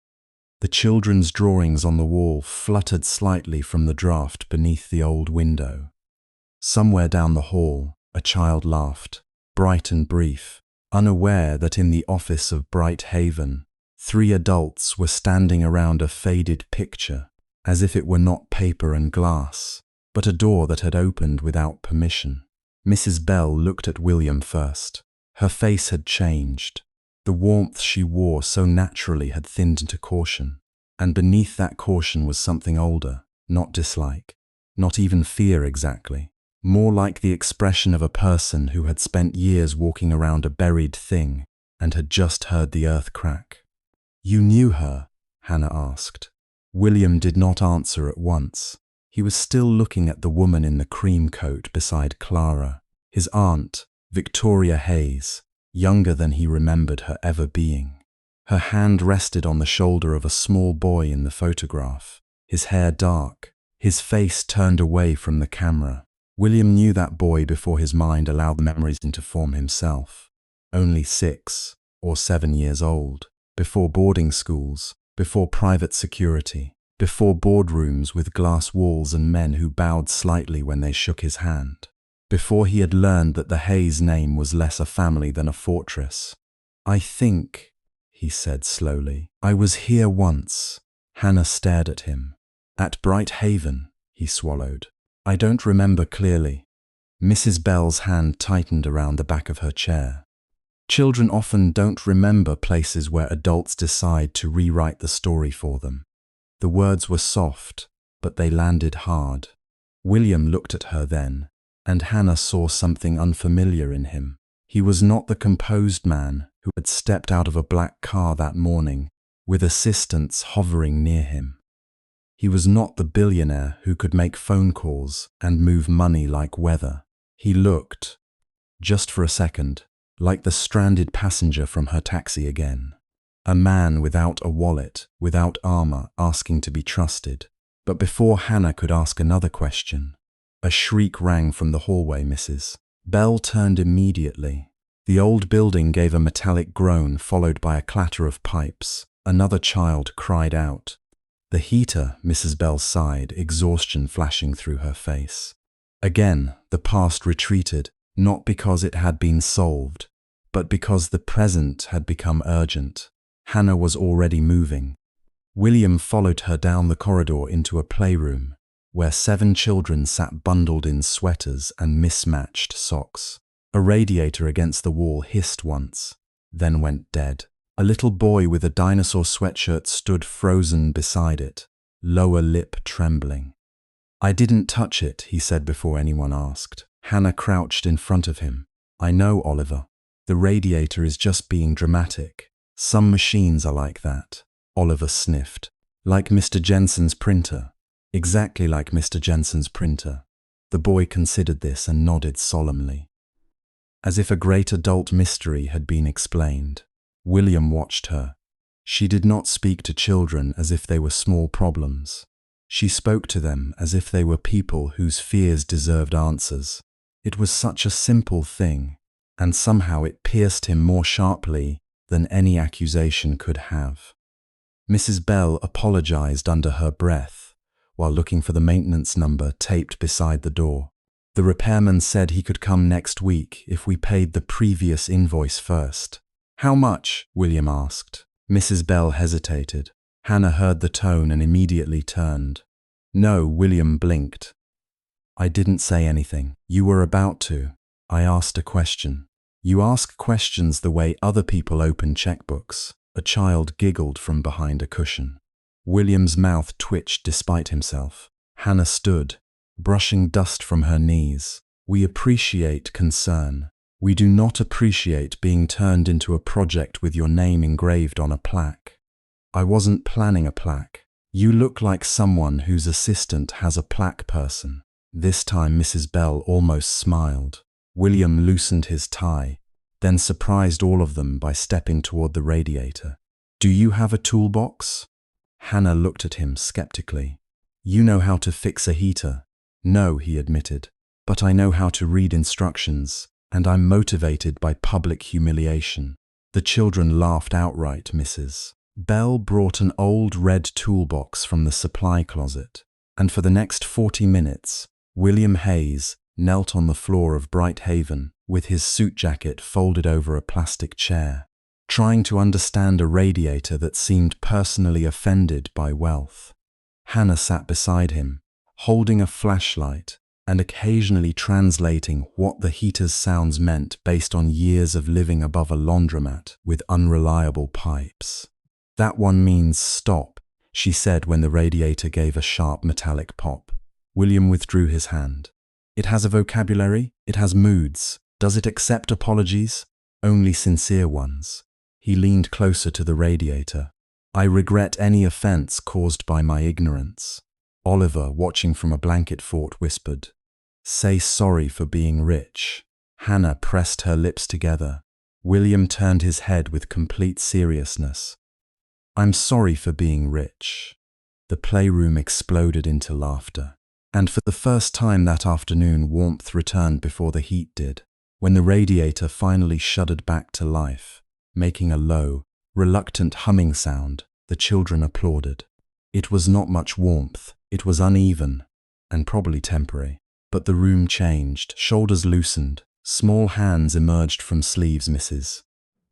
The children's drawings on the wall fluttered slightly from the draft beneath the old window. Somewhere down the hall, a child laughed, bright and brief, unaware that in the office of Bright Haven, 3 adults were standing around a faded picture, as if it were not paper and glass, but a door that had opened without permission. Mrs. Bell looked at William first. Her face had changed. The warmth she wore so naturally had thinned into caution, and beneath that caution was something older, not dislike, not even fear exactly, more like the expression of a person who had spent years walking around a buried thing and had just heard the earth crack. "You knew her?" Hannah asked. William did not answer at once. He was still looking at the woman in the cream coat beside Clara, his aunt, Victoria Hayes, younger than he remembered her ever being. Her hand rested on the shoulder of a small boy in the photograph, his hair dark, his face turned away from the camera. William knew that boy before his mind allowed the memories to form himself. Only 6 or 7 years old, before boarding schools, before private security, before boardrooms with glass walls and men who bowed slightly when they shook his hand. Before he had learned that the Hayes name was less a family than a fortress. "I think," he said slowly, "I was here once." Hannah stared at him. "At Bright Haven," he swallowed. "I don't remember clearly." Mrs. Bell's hand tightened around the back of her chair. Children often don't remember places where adults decide to rewrite the story for them. The words were soft, but they landed hard. William looked at her then, and Hannah saw something unfamiliar in him. He was not the composed man who had stepped out of a black car that morning, with assistants hovering near him. He was not the billionaire who could make phone calls and move money like weather. He looked, just for a second, like the stranded passenger from her taxi again. A man without a wallet, without armor, asking to be trusted. But before Hannah could ask another question, a shriek rang from the hallway. Mrs. Bell turned immediately. The old building gave a metallic groan followed by a clatter of pipes. Another child cried out. "The heater," Mrs. Bell sighed, exhaustion flashing through her face. Again, the past retreated, not because it had been solved, but because the present had become urgent. Hannah was already moving. William followed her down the corridor into a playroom, where 7 children sat bundled in sweaters and mismatched socks. A radiator against the wall hissed once, then went dead. A little boy with a dinosaur sweatshirt stood frozen beside it, lower lip trembling. "I didn't touch it," he said before anyone asked. Hannah crouched in front of him. "I know, Oliver. The radiator is just being dramatic. Some machines are like that." Oliver sniffed. "Like Mr. Jensen's printer." "Exactly like Mr. Jensen's printer." The boy considered this and nodded solemnly. As if a great adult mystery had been explained, William watched her. She did not speak to children as if they were small problems. She spoke to them as if they were people whose fears deserved answers. It was such a simple thing, and somehow it pierced him more sharply than any accusation could have. Mrs. Bell apologized under her breath, while looking for the maintenance number taped beside the door. The repairman said he could come next week if we paid the previous invoice first. How much? William asked. Mrs. Bell hesitated. Hannah heard the tone and immediately turned. No, William blinked. I didn't say anything. You were about to. I asked a question. You ask questions the way other people open checkbooks. A child giggled from behind a cushion. William's mouth twitched despite himself. Hannah stood, brushing dust from her knees. We appreciate concern. We do not appreciate being turned into a project with your name engraved on a plaque. I wasn't planning a plaque. You look like someone whose assistant has a plaque person. This time Mrs. Bell almost smiled. William loosened his tie, then surprised all of them by stepping toward the radiator. Do you have a toolbox? Hannah looked at him skeptically. You know how to fix a heater. No, he admitted, but I know how to read instructions, and I'm motivated by public humiliation. The children laughed outright. Mrs. Bell brought an old red toolbox from the supply closet, and for the next 40 minutes, William Hayes knelt on the floor of Bright Haven with his suit jacket folded over a plastic chair, trying to understand a radiator that seemed personally offended by wealth. Hannah sat beside him, holding a flashlight and occasionally translating what the heater's sounds meant based on years of living above a laundromat with unreliable pipes. That one means stop, she said when the radiator gave a sharp metallic pop. William withdrew his hand. It has a vocabulary, it has moods. Does it accept apologies? Only sincere ones. He leaned closer to the radiator. I regret any offense caused by my ignorance. Oliver, watching from a blanket fort, whispered, Say sorry for being rich. Hannah pressed her lips together. William turned his head with complete seriousness. I'm sorry for being rich. The playroom exploded into laughter. And for the first time that afternoon, warmth returned before the heat did. When the radiator finally shuddered back to life, making a low, reluctant humming sound, the children applauded. It was not much warmth, it was uneven, and probably temporary. But the room changed, shoulders loosened, small hands emerged from sleeves. Mrs.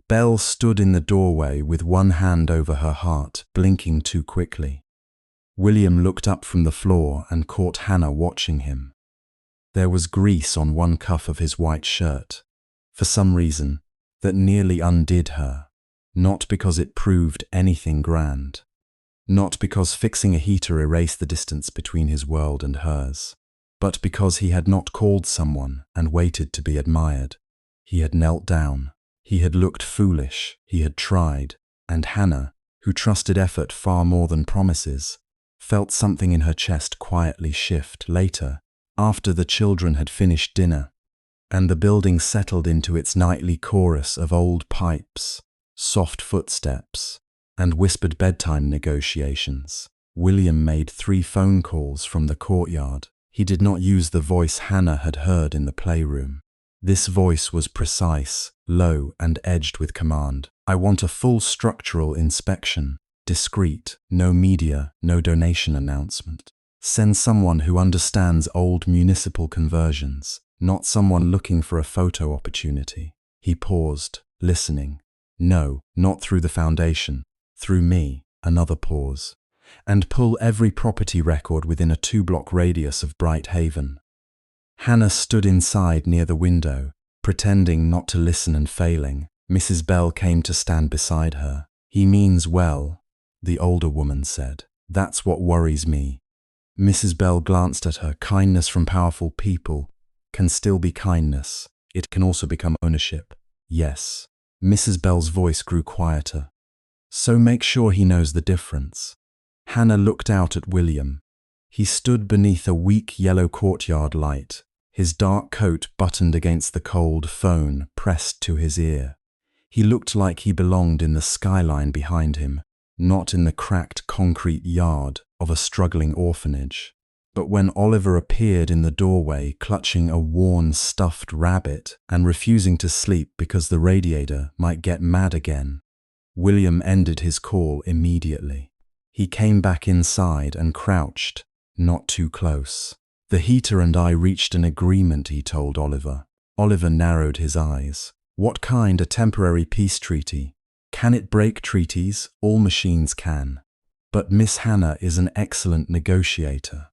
Bell stood in the doorway with one hand over her heart, blinking too quickly. William looked up from the floor and caught Hannah watching him. There was grease on one cuff of his white shirt, for some reason, that nearly undid her, not because it proved anything grand, not because fixing a heater erased the distance between his world and hers, but because he had not called someone and waited to be admired. He had knelt down, he had looked foolish, he had tried, and Hannah, who trusted effort far more than promises, felt something in her chest quietly shift. Later, after the children had finished dinner, and the building settled into its nightly chorus of old pipes, soft footsteps, and whispered bedtime negotiations, William made 3 phone calls from the courtyard. He did not use the voice Hannah had heard in the playroom. This voice was precise, low, and edged with command. I want a full structural inspection. Discreet, no media, no donation announcement. Send someone who understands old municipal conversions, not someone looking for a photo opportunity. He paused, listening. No, not through the foundation, through me. Another pause. And pull every property record within a 2-block radius of Bright Haven. Hannah stood inside near the window, pretending not to listen and failing. Mrs. Bell came to stand beside her. He means well, the older woman said. That's what worries me. Mrs. Bell glanced at her. Kindness from powerful people can still be kindness. It can also become ownership. Yes. Mrs. Bell's voice grew quieter. So make sure he knows the difference. Hannah looked out at William. He stood beneath a weak yellow courtyard light, his dark coat buttoned against the cold phone pressed to his ear. He looked like he belonged in the skyline behind him, not in the cracked concrete yard of a struggling orphanage. But when Oliver appeared in the doorway clutching a worn stuffed rabbit and refusing to sleep because the radiator might get mad again, William ended his call immediately. He came back inside and crouched, not too close. "The heater and I reached an agreement," he told Oliver. Oliver narrowed his eyes. "What kind? A temporary peace treaty? Can it break treaties? All machines can. But Miss Hannah is an excellent negotiator."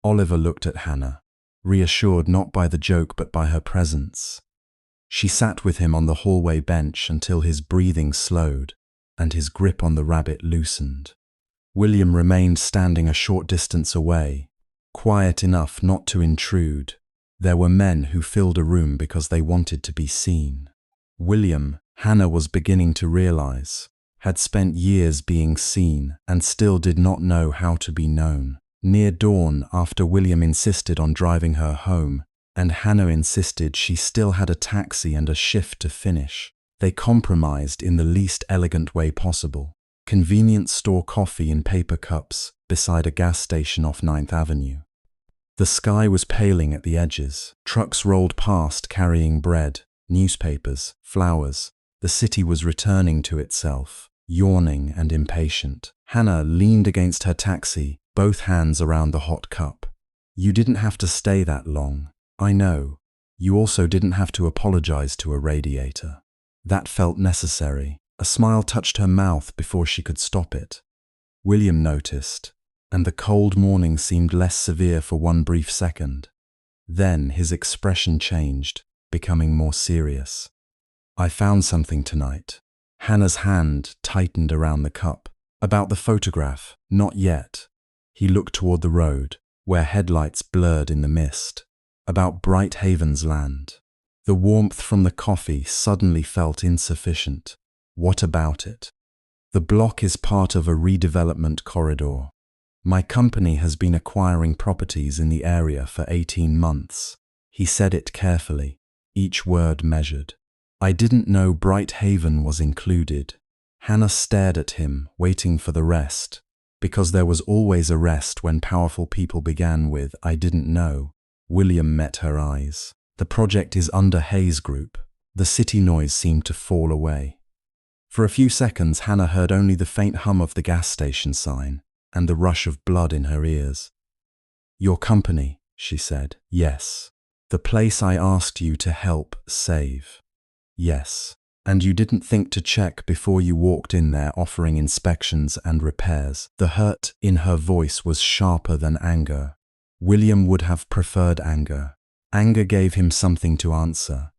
Oliver looked at Hannah, reassured not by the joke but by her presence. She sat with him on the hallway bench until his breathing slowed and his grip on the rabbit loosened. William remained standing a short distance away, quiet enough not to intrude. There were men who filled a room because they wanted to be seen. William, Hannah was beginning to realize, had spent years being seen and still did not know how to be known. Near dawn, after William insisted on driving her home, and Hannah insisted she still had a taxi and a shift to finish, they compromised in the least elegant way possible. Convenience store coffee in paper cups beside a gas station off 9th Avenue. The sky was paling at the edges. Trucks rolled past carrying bread, newspapers, flowers. The city was returning to itself, yawning and impatient. Hannah leaned against her taxi, both hands around the hot cup. "You didn't have to stay that long. I know. You also didn't have to apologize to a radiator. That felt necessary." A smile touched her mouth before she could stop it. William noticed, and the cold morning seemed less severe for one brief second. Then his expression changed, becoming more serious. "I found something tonight." Hannah's hand tightened around the cup. "About the photograph?" "Not yet." He looked toward the road, where headlights blurred in the mist. "About Bright Haven's land." The warmth from the coffee suddenly felt insufficient. "What about it?" "The block is part of a redevelopment corridor. My company has been acquiring properties in the area for 18 months. He said it carefully, each word measured. "I didn't know Bright Haven was included." Hannah stared at him, waiting for the rest, because there was always a rest when powerful people began with, "I didn't know." William met her eyes. "The project is under Hayes Group." The city noise seemed to fall away. For a few seconds, Hannah heard only the faint hum of the gas station sign and the rush of blood in her ears. "Your company," she said. "Yes." "The place I asked you to help save." "Yes." "And you didn't think to check before you walked in there offering inspections and repairs." The hurt in her voice was sharper than anger. William would have preferred anger. Anger gave him something to answer.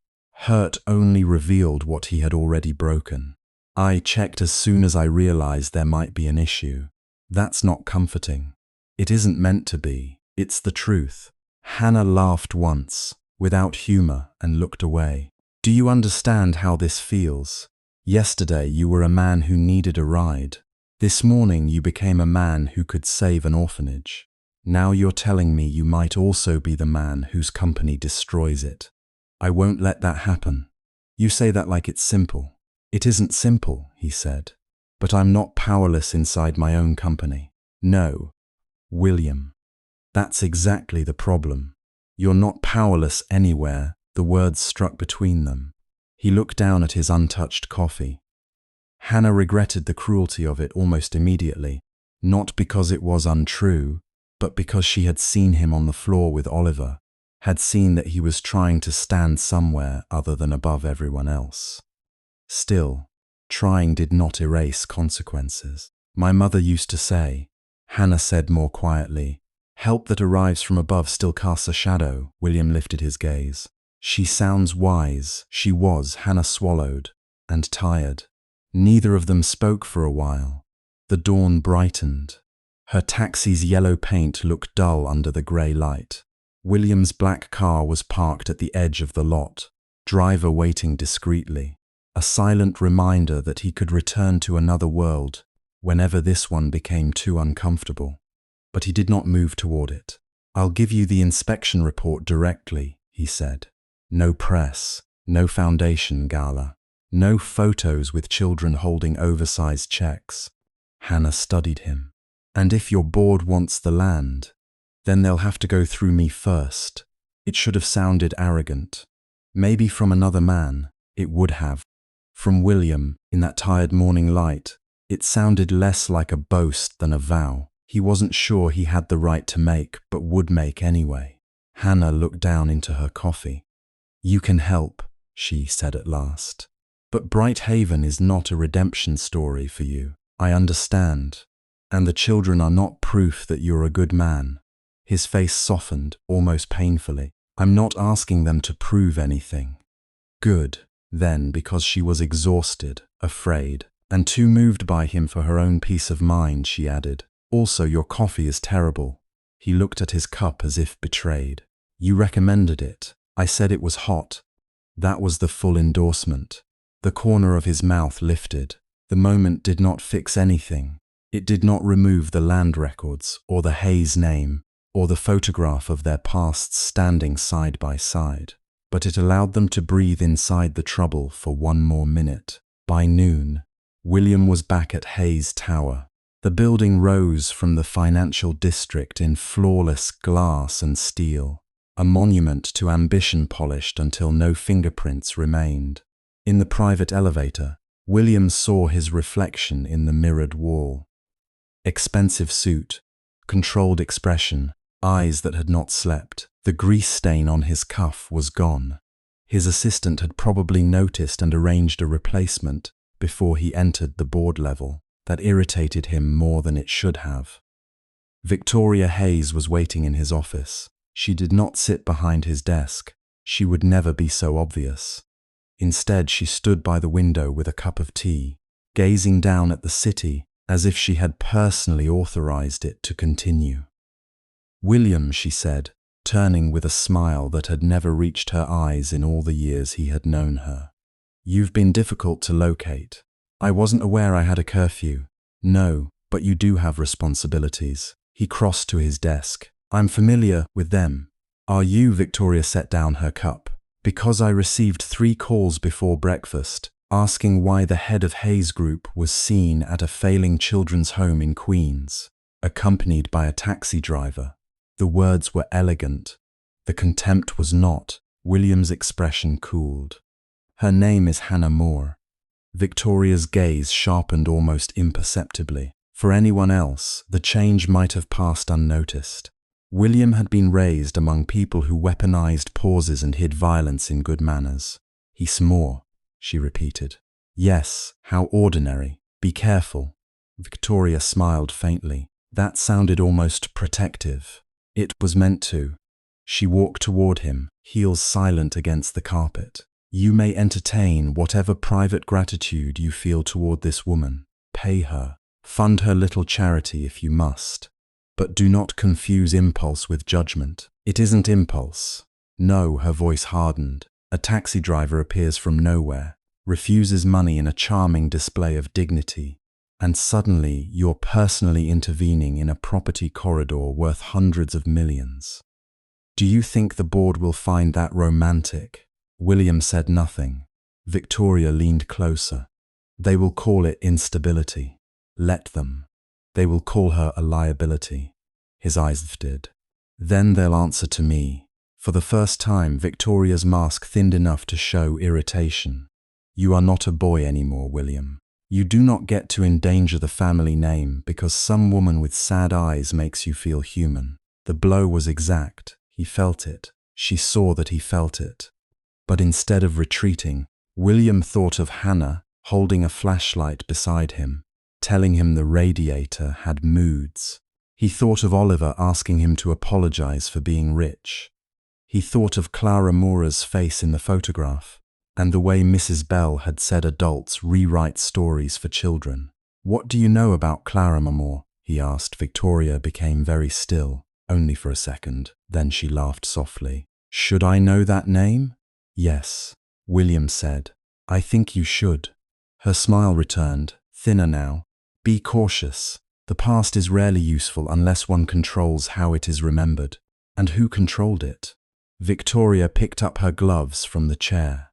Hurt only revealed what he had already broken. "I checked as soon as I realized there might be an issue." "That's not comforting." "It isn't meant to be. It's the truth." Hannah laughed once, without humor, and looked away. "Do you understand how this feels? Yesterday you were a man who needed a ride. This morning you became a man who could save an orphanage. Now you're telling me you might also be the man whose company destroys it. I won't let that happen." "You say that like it's simple." "It isn't simple," he said. "But I'm not powerless inside my own company." "No, William. That's exactly the problem. You're not powerless anywhere." The words struck between them. He looked down at his untouched coffee. Hannah regretted the cruelty of it almost immediately, not because it was untrue, but because she had seen him on the floor with Oliver, had seen that he was trying to stand somewhere other than above everyone else. Still, trying did not erase consequences. "My mother used to say," Hannah said more quietly, "help that arrives from above still casts a shadow." William lifted his gaze. "She sounds wise." She was. Hannah swallowed, and tired. Neither of them spoke for a while. The dawn brightened. Her taxi's yellow paint looked dull under the grey light. William's black car was parked at the edge of the lot, driver waiting discreetly, a silent reminder that he could return to another world whenever this one became too uncomfortable. but he did not move toward it. "I'll give you the inspection report directly," he said. "No press, no foundation gala, no photos with children holding oversized checks." Hannah studied him. "And if your board wants the land, then they'll have to go through me first." It should have sounded arrogant. Maybe from another man, it would have. From William, in that tired morning light, it sounded less like a boast than a vow. He wasn't sure he had the right to make, but would make anyway. Hannah looked down into her coffee. "You can help," she said at last. "But Bright Haven is not a redemption story for you. I understand. And the children are not proof that you're a good man." His face softened, almost painfully. "I'm not asking them to prove anything." Good. Then, because she was exhausted, afraid, and too moved by him for her own peace of mind, she added, "Also, your coffee is terrible." He looked at his cup as if betrayed. "You recommended it. I said it was hot." That was the full endorsement. The corner of his mouth lifted. The moment did not fix anything. It did not remove the land records, or the Hayes name, or the photograph of their pasts standing side by side. But it allowed them to breathe inside the trouble for one more minute. By noon, William was back at Hayes Tower. The building rose from the financial district in flawless glass and steel, a monument to ambition polished until no fingerprints remained. In the private elevator, William saw his reflection in the mirrored wall. Expensive suit, controlled expression, eyes that had not slept. The grease stain on his cuff was gone. His assistant had probably noticed and arranged a replacement before he entered the board level. That irritated him more than it should have. Victoria Hayes was waiting in his office. She did not sit behind his desk. She would never be so obvious. Instead, she stood by the window with a cup of tea, gazing down at the city as if she had personally authorized it to continue. "William," she said, turning with a smile that had never reached her eyes in all the years he had known her. "You've been difficult to locate. I wasn't aware I had a curfew." "No, but you do have responsibilities." He crossed to his desk. "I'm familiar with them." "Are you?" Victoria set down her cup. "Because I received 3 calls before breakfast, asking why the head of Hayes Group was seen at a failing children's home in Queens, accompanied by a taxi driver." The words were elegant. The contempt was not. William's expression cooled. "Her name is Hannah Moore." Victoria's gaze sharpened almost imperceptibly. For anyone else, the change might have passed unnoticed. William had been raised among people who weaponized pauses and hid violence in good manners. "He's Moore," she repeated. "Yes, how ordinary. Be careful." Victoria smiled faintly. That sounded almost protective. It was meant to. She walked toward him, heels silent against the carpet. "You may entertain whatever private gratitude you feel toward this woman. Pay her. Fund her little charity if you must. But do not confuse impulse with judgment. It isn't impulse." "No," her voice hardened. "A taxi driver appears from nowhere, refuses money in a charming display of dignity, and suddenly you're personally intervening in a property corridor worth hundreds of millions. Do you think the board will find that romantic?" William said nothing. Victoria leaned closer. "They will call it instability. Let them. They will call her a liability." His eyes lifted. "Then they'll answer to me." For the first time, Victoria's mask thinned enough to show irritation. "You are not a boy anymore, William. You do not get to endanger the family name because some woman with sad eyes makes you feel human." The blow was exact. He felt it. She saw that he felt it. But instead of retreating, William thought of Hannah holding a flashlight beside him, telling him the radiator had moods. He thought of Oliver asking him to apologize for being rich. He thought of Clara Moore's face in the photograph, and the way Mrs. Bell had said adults rewrite stories for children. "What do you know about Clara Moore?" he asked. Victoria became very still, only for a second. Then she laughed softly. "Should I know that name?" "Yes," William said. "I think you should." Her smile returned, thinner now. "Be cautious. The past is rarely useful unless one controls how it is remembered. And who controlled it? Victoria picked up her gloves from the chair.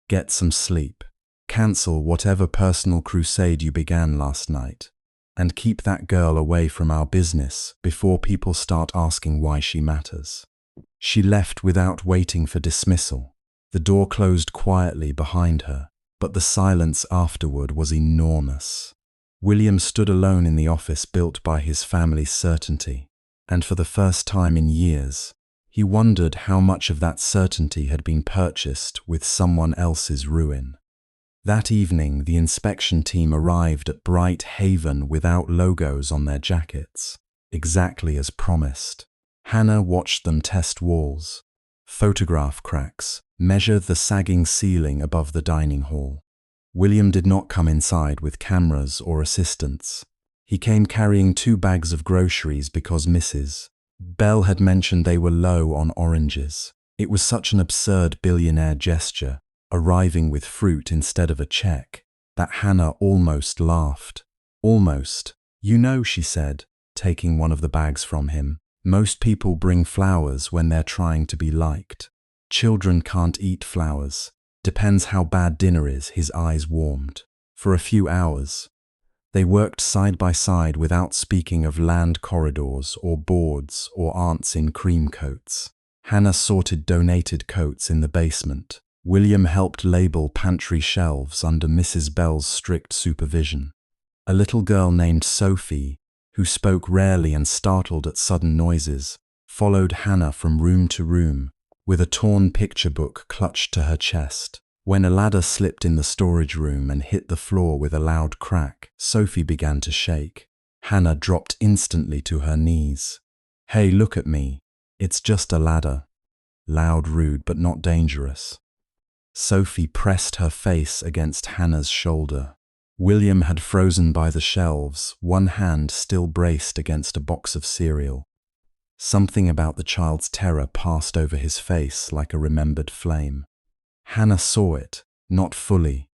Get some sleep. Cancel whatever personal crusade you began last night. And keep that girl away from our business before people start asking why she matters. She left without waiting for dismissal. The door closed quietly behind her, but the silence afterward was enormous. William stood alone in the office built by his family's certainty, and for the first time in years, he wondered how much of that certainty had been purchased with someone else's ruin. That evening, the inspection team arrived at Bright Haven without logos on their jackets, exactly as promised. Hannah watched them test walls, photograph cracks, measure the sagging ceiling above the dining hall. William did not come inside with cameras or assistants. He came carrying 2 bags of groceries because Mrs. Bell had mentioned they were low on oranges. It was such an absurd billionaire gesture, arriving with fruit instead of a check, that Hannah almost laughed. Almost. You know, she said, taking one of the bags from him. Most people bring flowers when they're trying to be liked. Children can't eat flowers. Depends how bad dinner is. His eyes warmed. For a few hours, they worked side by side without speaking of land corridors or boards or aunts in cream coats. Hannah sorted donated coats in the basement. William helped label pantry shelves under Mrs. Bell's strict supervision. A little girl named Sophie, who spoke rarely and startled at sudden noises, followed Hannah from room to room, with a torn picture book clutched to her chest. When a ladder slipped in the storage room and hit the floor with a loud crack, Sophie began to shake. Hannah dropped instantly to her knees. Hey, look at me. It's just a ladder. Loud, rude, but not dangerous. Sophie pressed her face against Hannah's shoulder. William had frozen by the shelves, one hand still braced against a box of cereal. Something about the child's terror passed over his face like a remembered flame. Hannah saw it, not fully,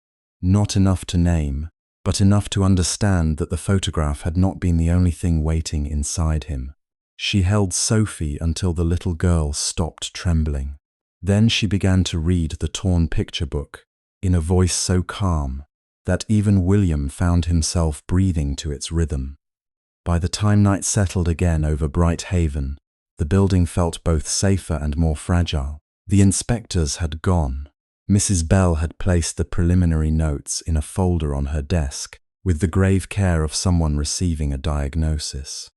not enough to name, but enough to understand that the photograph had not been the only thing waiting inside him. She held Sophie until the little girl stopped trembling. Then she began to read the torn picture book, in a voice so calm that even William found himself breathing to its rhythm. By the time night settled again over Bright Haven, the building felt both safer and more fragile. The inspectors had gone. Mrs. Bell had placed the preliminary notes in a folder on her desk, with the grave care of someone receiving a diagnosis.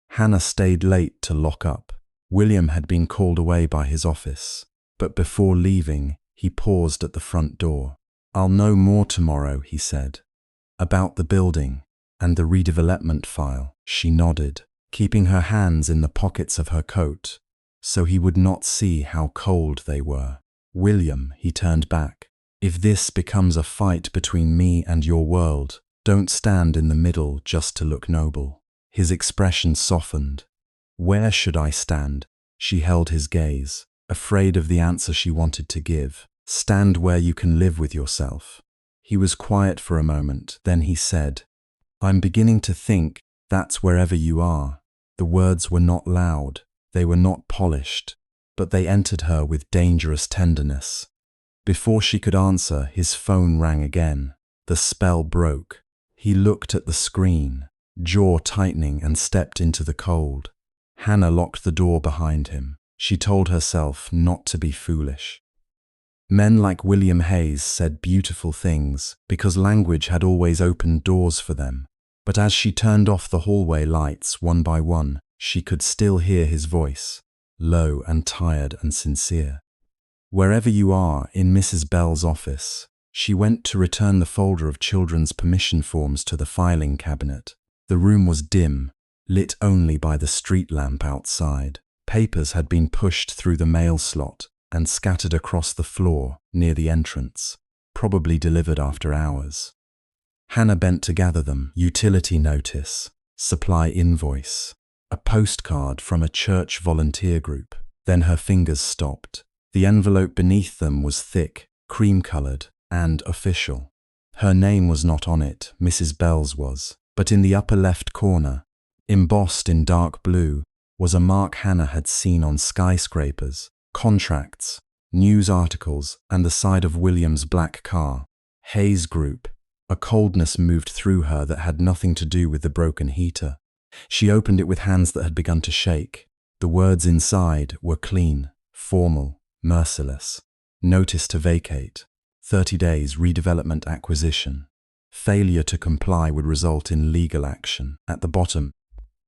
Hannah stayed late to lock up. William had been called away by his office, but before leaving, he paused at the front door. I'll know more tomorrow, he said. About the building and the redevelopment file. She nodded, keeping her hands in the pockets of her coat, so he would not see how cold they were. William, he turned back. If this becomes a fight between me and your world, don't stand in the middle just to look noble. His expression softened. Where should I stand? She held his gaze, afraid of the answer she wanted to give. Stand where you can live with yourself. He was quiet for a moment, then he said, I'm beginning to think that's wherever you are. The words were not loud, they were not polished, but they entered her with dangerous tenderness. Before she could answer, his phone rang again. The spell broke. He looked at the screen, jaw tightening, and stepped into the cold. Hannah locked the door behind him. She told herself not to be foolish. Men like William Hayes said beautiful things because language had always opened doors for them. But as she turned off the hallway lights one by one, she could still hear his voice, low and tired and sincere. Wherever you are, in Mrs. Bell's office, she went to return the folder of children's permission forms to the filing cabinet. The room was dim, lit only by the street lamp outside. Papers had been pushed through the mail slot and scattered across the floor near the entrance, probably delivered after hours. Hannah bent to gather them. Utility notice, supply invoice, a postcard from a church volunteer group. Then her fingers stopped. The envelope beneath them was thick, cream-colored, and official. Her name was not on it, Mrs. Bell's was, but in the upper left corner, Embossed in dark blue was a mark Hannah had seen on skyscrapers, contracts, news articles, and the side of William's black car. Hayes Group. A coldness moved through her that had nothing to do with the broken heater. She opened it with hands that had begun to shake. The words inside were clean, formal, merciless. Notice to vacate. 30 days redevelopment acquisition. Failure to comply would result in legal action. At the bottom,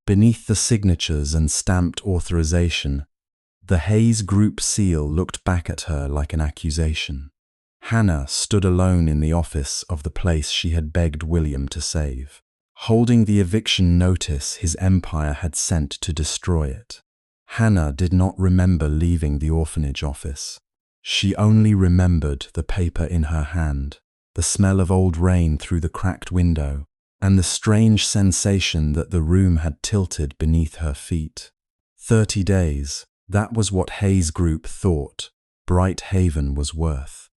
beneath the signatures and stamped authorization, the Hayes Group seal looked back at her like an accusation. Hannah stood alone in the office of the place she had begged William to save, holding the eviction notice his empire had sent to destroy it. Hannah did not remember leaving the orphanage office. She only remembered the paper in her hand, the smell of old rain through the cracked window, and the strange sensation that the room had tilted beneath her feet. 30 days, that was what Hayes Group thought Bright Haven was worth.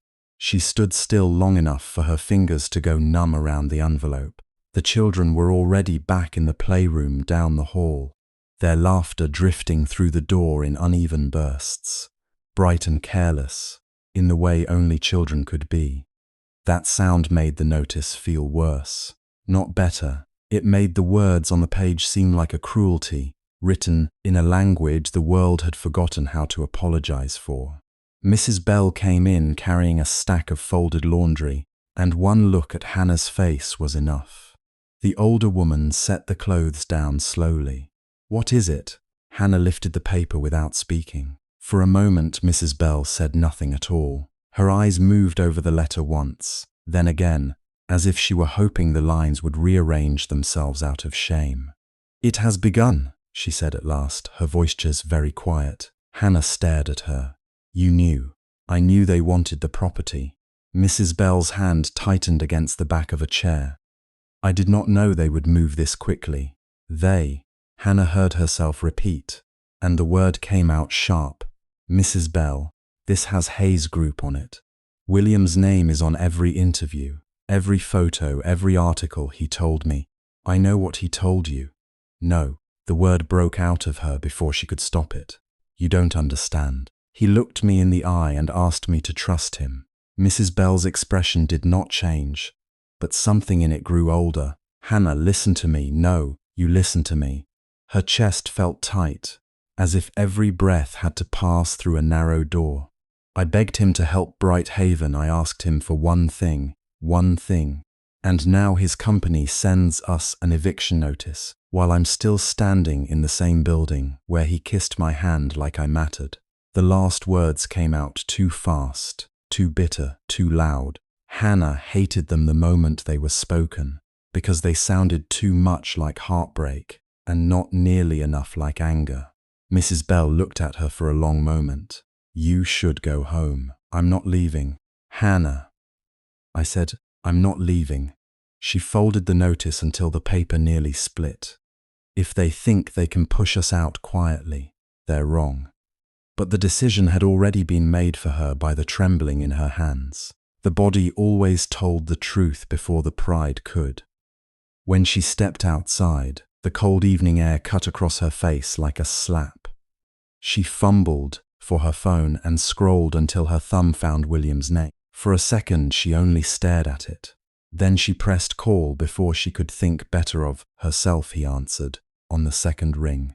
She stood still long enough for her fingers to go numb around the envelope. The children were already back in the playroom down the hall, their laughter drifting through the door in uneven bursts, bright and careless, in the way only children could be. That sound made the notice feel worse, not better. It made the words on the page seem like a cruelty, written in a language the world had forgotten how to apologize for. Mrs. Bell came in carrying a stack of folded laundry, and one look at Hannah's face was enough. The older woman set the clothes down slowly. "What is it?" Hannah lifted the paper without speaking. For a moment, Mrs. Bell said nothing at all. Her eyes moved over the letter once, then again, as if she were hoping the lines would rearrange themselves out of shame. "It has begun," she said at last, her voice just very quiet. Hannah stared at her. "You knew. I knew they wanted the property." Mrs. Bell's hand tightened against the back of a chair. "I did not know they would move this quickly." They, Hannah heard herself repeat, and the word came out sharp. "Mrs. Bell, this has Hayes Group on it. William's name is on every interview, every photo, every article, he told me. I know what he told you." "No," the word broke out of her before she could stop it. "You don't understand. He looked me in the eye and asked me to trust him." Mrs. Bell's expression did not change, but something in it grew older. "Hannah, listen to me. No, you listen to me." Her chest felt tight, as if every breath had to pass through a narrow door. "I begged him to help Bright Haven. I asked him for one thing. And now his company sends us an eviction notice, while I'm still standing in the same building where he kissed my hand like I mattered." The last words came out too fast, too bitter, too loud. Hannah hated them the moment they were spoken, because they sounded too much like heartbreak and not nearly enough like anger. Mrs. Bell looked at her for a long moment. "You should go home. I'm not leaving." "Hannah," I said, "I'm not leaving." She folded the notice until the paper nearly split. "If they think they can push us out quietly, they're wrong." But the decision had already been made for her by the trembling in her hands. The body always told the truth before the pride could. When she stepped outside, the cold evening air cut across her face like a slap. She fumbled for her phone and scrolled until her thumb found William's name. For a second, she only stared at it. Then she pressed call before she could think better of herself. He answered on the second ring.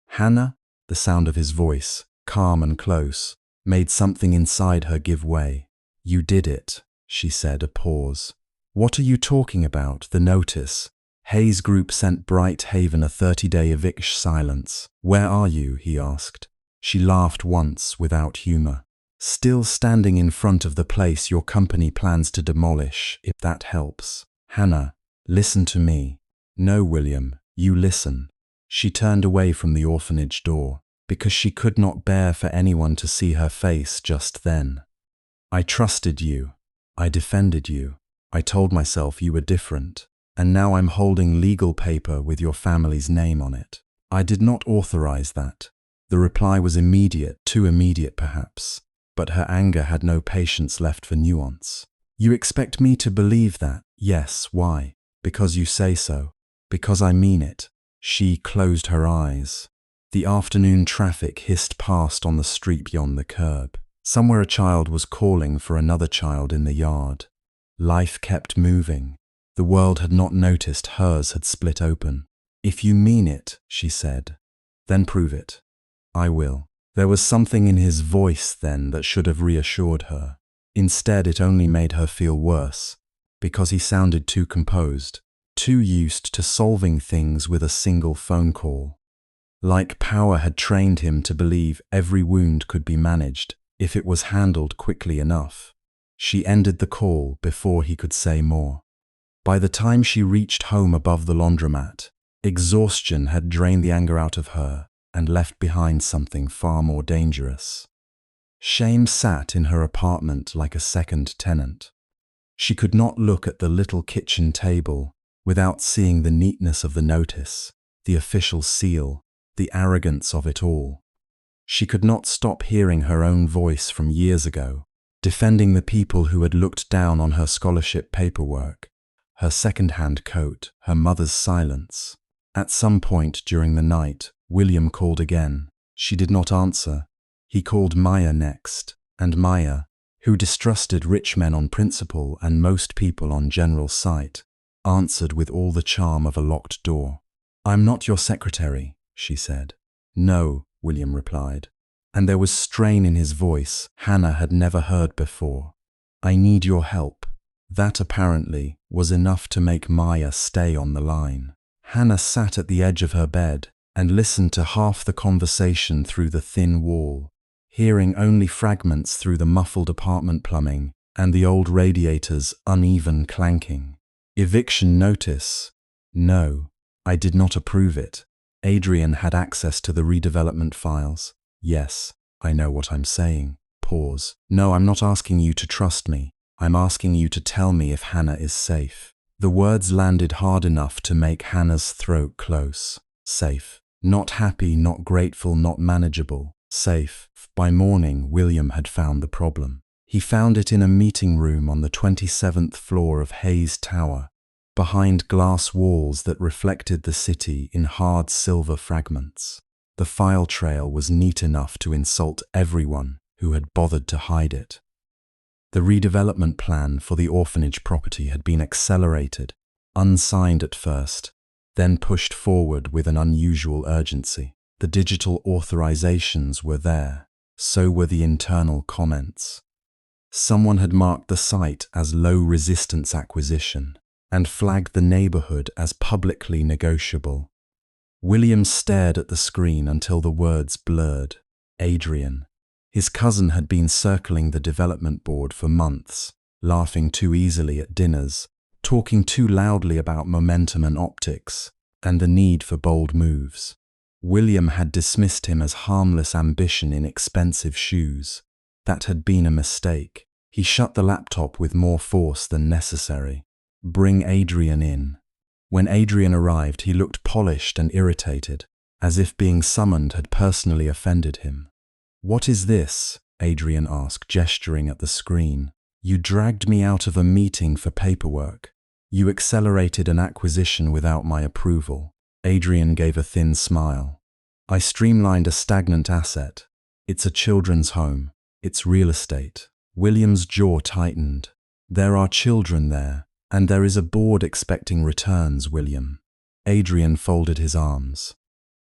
"Hannah?" The sound of his voice, calm and close, made something inside her give way. "You did it," she said, a pause. "What are you talking about? The notice." Hayes Group sent Bright Haven a 30-day eviction silence. "Where are you?" he asked. She laughed once without humor. "Still standing in front of the place your company plans to demolish, if that helps." "Hannah, listen to me." "No, William, you listen." She turned away from the orphanage door, because she could not bear for anyone to see her face just then. "I trusted you. I defended you. I told myself you were different. And now I'm holding legal paper with your family's name on it. I did not authorize that." The reply was immediate, too immediate perhaps, but her anger had no patience left for nuance. "You expect me to believe that?" "Yes, why?" "Because you say so. Because I mean it." She closed her eyes. The afternoon traffic hissed past on the street beyond the curb. Somewhere a child was calling for another child in the yard. Life kept moving. The world had not noticed hers had split open. "If you mean it," she said, "then prove it." "I will." There was something in his voice then that should have reassured her. Instead, it only made her feel worse, because he sounded too composed, too used to solving things with a single phone call. Like power had trained him to believe every wound could be managed if it was handled quickly enough. She ended the call before he could say more. By the time she reached home above the laundromat, exhaustion had drained the anger out of her and left behind something far more dangerous. Shame sat in her apartment like a second tenant. She could not look at the little kitchen table without seeing the neatness of the notice, the official seal, the arrogance of it all. She could not stop hearing her own voice from years ago, defending the people who had looked down on her scholarship paperwork, her second-hand coat, her mother's silence. At some point during the night, William called again. She did not answer. He called Maya next, and Maya, who distrusted rich men on principle and most people on general sight, answered with all the charm of a locked door. "I'm not your secretary," she said. "No," William replied, and there was strain in his voice Hannah had never heard before. "I need your help." That apparently was enough to make Maya stay on the line. Hannah sat at the edge of her bed and listened to half the conversation through the thin wall, hearing only fragments through the muffled apartment plumbing and the old radiator's uneven clanking. "Eviction notice? No, I did not approve it. Adrian had access to the redevelopment files. Yes, I know what I'm saying." Pause. "No, I'm not asking you to trust me. I'm asking you to tell me if Hannah is safe." The words landed hard enough to make Hannah's throat close. Safe. Not happy, not grateful, not manageable. Safe. By morning, William had found the problem. He found it in a meeting room on the 27th floor of Hayes Tower, behind glass walls that reflected the city in hard silver fragments. The file trail was neat enough to insult everyone who had bothered to hide it. The redevelopment plan for the orphanage property had been accelerated, unsigned at first, then pushed forward with an unusual urgency. The digital authorizations were there, so were the internal comments. Someone had marked the site as low-resistance acquisition and flagged the neighborhood as publicly negotiable. William stared at the screen until the words blurred. Adrian. His cousin had been circling the development board for months, laughing too easily at dinners, talking too loudly about momentum and optics, and the need for bold moves. William had dismissed him as harmless ambition in expensive shoes. That had been a mistake. He shut the laptop with more force than necessary. "Bring Adrian in." When Adrian arrived, he looked polished and irritated, as if being summoned had personally offended him. "What is this?" Adrian asked, gesturing at the screen. "You dragged me out of a meeting for paperwork. You accelerated an acquisition without my approval." Adrian gave a thin smile. "I streamlined a stagnant asset. It's a children's home. It's real estate." William's jaw tightened. "There are children there, and there is a board expecting returns, William." Adrian folded his arms.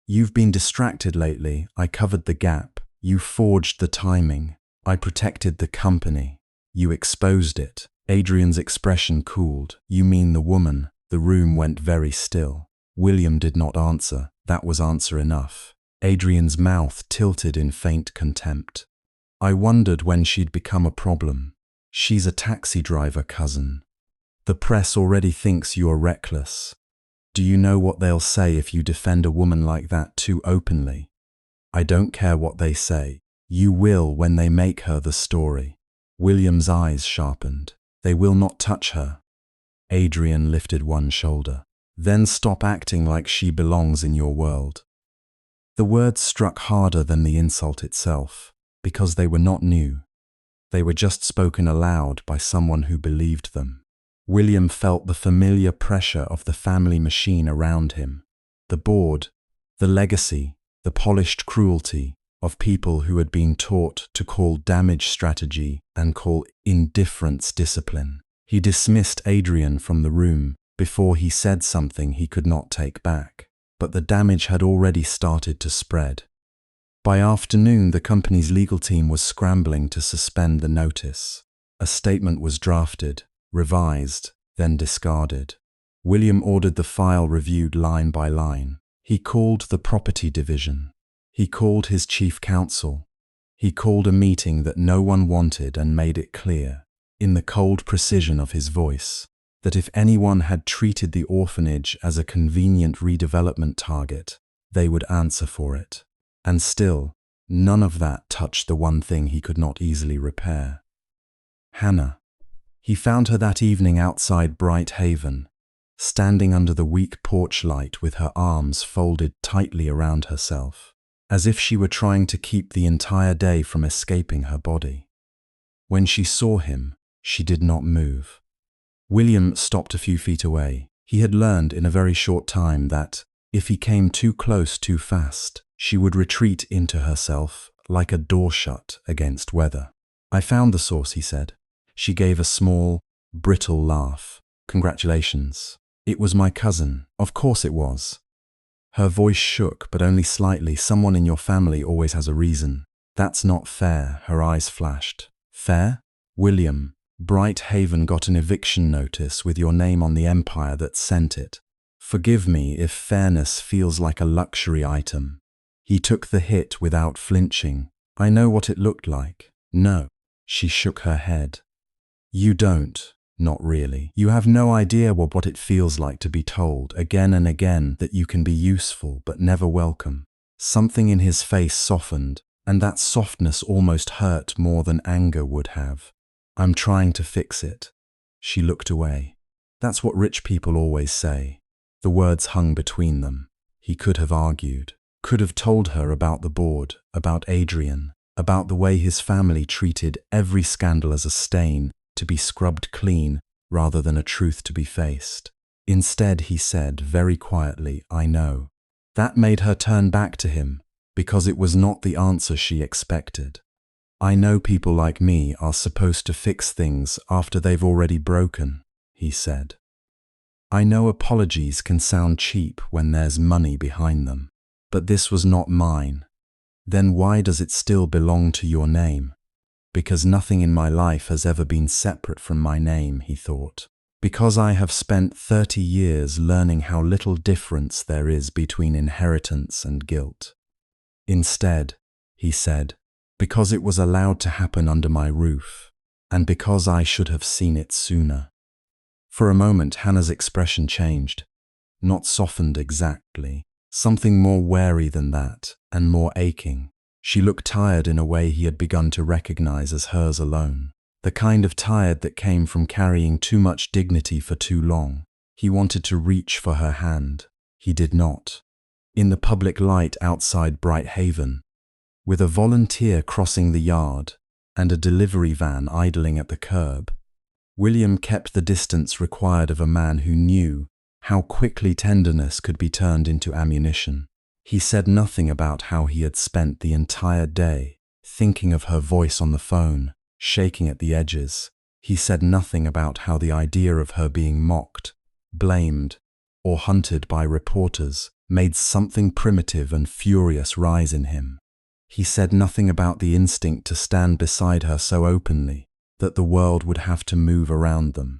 "You've been distracted lately. I covered the gap. You forged the timing. I protected the company. You exposed it." Adrian's expression cooled. "You mean the woman?" The room went very still. William did not answer. That was answer enough. Adrian's mouth tilted in faint contempt. "I wondered when she'd become a problem. She's a taxi driver, cousin. The press already thinks you're reckless. Do you know what they'll say if you defend a woman like that too openly? I don't care what they say. You will when they make her the story." William's eyes sharpened. "They will not touch her." Adrian lifted one shoulder. "Then stop acting like she belongs in your world." The words struck harder than the insult itself, because they were not new. They were just spoken aloud by someone who believed them. William felt the familiar pressure of the family machine around him, The board, the legacy, the polished cruelty of people who had been taught to call damage strategy and call indifference discipline. He dismissed Adrian from the room before he said something he could not take back. But the damage had already started to spread. By afternoon, the company's legal team was scrambling to suspend the notice. A statement was drafted, revised, then discarded. William ordered the file reviewed line by line. He called the property division. He called his chief counsel. He called a meeting that no one wanted and made it clear, in the cold precision of his voice, that if anyone had treated the orphanage as a convenient redevelopment target, they would answer for it. And still, none of that touched the one thing he could not easily repair. Hannah. He found her that evening outside Bright Haven, standing under the weak porch light with her arms folded tightly around herself, as if she were trying to keep the entire day from escaping her body. When she saw him, she did not move. William stopped a few feet away. He had learned in a very short time that, if he came too close too fast, she would retreat into herself like a door shut against weather. "I found the source," he said. She gave a small, brittle laugh. "Congratulations. It was my cousin." "Of course it was." Her voice shook, but only slightly. "Someone in your family always has a reason." "That's not fair," her eyes flashed. "Fair? William, Bright Haven got an eviction notice with your name on the empire that sent it. Forgive me if fairness feels like a luxury item." He took the hit without flinching. "I know what it looked like." "No." She shook her head. "You don't. Not really. You have no idea what it feels like to be told again and again that you can be useful but never welcome." Something in his face softened, and that softness almost hurt more than anger would have. "I'm trying to fix it." She looked away. "That's what rich people always say." The words hung between them. He could have argued, could have told her about the board, about Adrian, about the way his family treated every scandal as a stain to be scrubbed clean rather than a truth to be faced. Instead, he said very quietly, "I know." That made her turn back to him, because it was not the answer she expected. "I know people like me are supposed to fix things after they've already broken," he said. "I know apologies can sound cheap when there's money behind them, but this was not mine." "Then why does it still belong to your name?" "Because nothing in my life has ever been separate from my name," he thought. "Because I have spent 30 years learning how little difference there is between inheritance and guilt." "Instead," he said, "because it was allowed to happen under my roof, and because I should have seen it sooner." For a moment, Hannah's expression changed. Not softened exactly, something more wary than that, and more aching. She looked tired in a way he had begun to recognize as hers alone. The kind of tired that came from carrying too much dignity for too long. He wanted to reach for her hand. He did not. In the public light outside Bright Haven, with a volunteer crossing the yard and a delivery van idling at the curb, William kept the distance required of a man who knew how quickly tenderness could be turned into ammunition. He said nothing about how he had spent the entire day thinking of her voice on the phone, shaking at the edges. He said nothing about how the idea of her being mocked, blamed, or hunted by reporters made something primitive and furious rise in him. He said nothing about the instinct to stand beside her so openly that the world would have to move around them.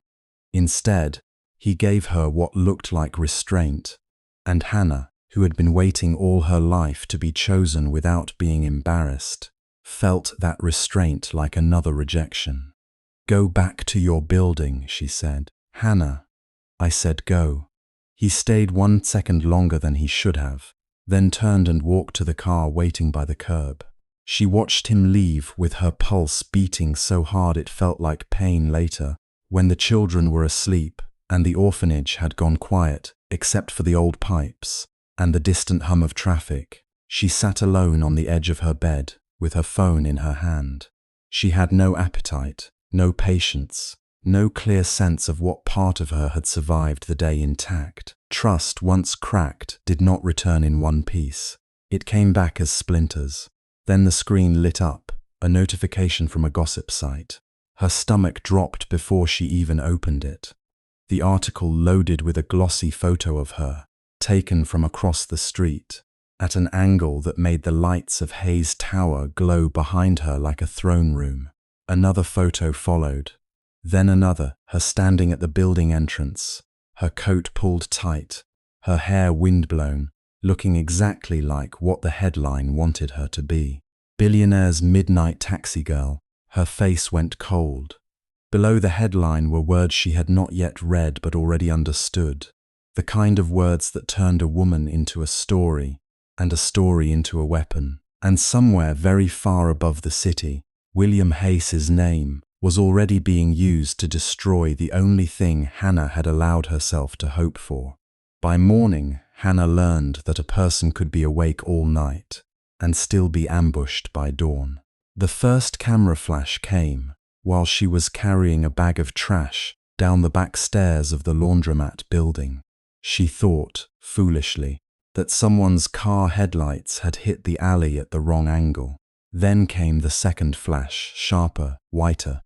Instead, he gave her what looked like restraint, and Hannah, who had been waiting all her life to be chosen without being embarrassed, felt that restraint like another rejection. "Go back to your building," she said. "Hannah." "I said go." He stayed 1 second longer than he should have, then turned and walked to the car waiting by the curb. She watched him leave with her pulse beating so hard it felt like pain later, when the children were asleep and the orphanage had gone quiet except for the old pipes and the distant hum of traffic. She sat alone on the edge of her bed with her phone in her hand. She had no appetite, no patience, No clear sense of what part of her had survived the day intact. Trust, once cracked, did not return in one piece. It came back as splinters. Then the screen lit up, a notification from a gossip site. Her stomach dropped before she even opened it. The article loaded with a glossy photo of her, taken from across the street, at an angle that made the lights of Hayes Tower glow behind her like a throne room. Another photo followed, then another, her standing at the building entrance, her coat pulled tight, her hair windblown, looking exactly like what the headline wanted her to be. Billionaire's midnight taxi girl. Her face went cold. Below the headline were words she had not yet read but already understood, the kind of words that turned a woman into a story, and a story into a weapon. And somewhere very far above the city, William Hayes's name was already being used to destroy the only thing Hannah had allowed herself to hope for. By morning, Hannah learned that a person could be awake all night and still be ambushed by dawn. The first camera flash came while she was carrying a bag of trash down the back stairs of the laundromat building. She thought, foolishly, that someone's car headlights had hit the alley at the wrong angle. Then came the second flash, sharper, whiter,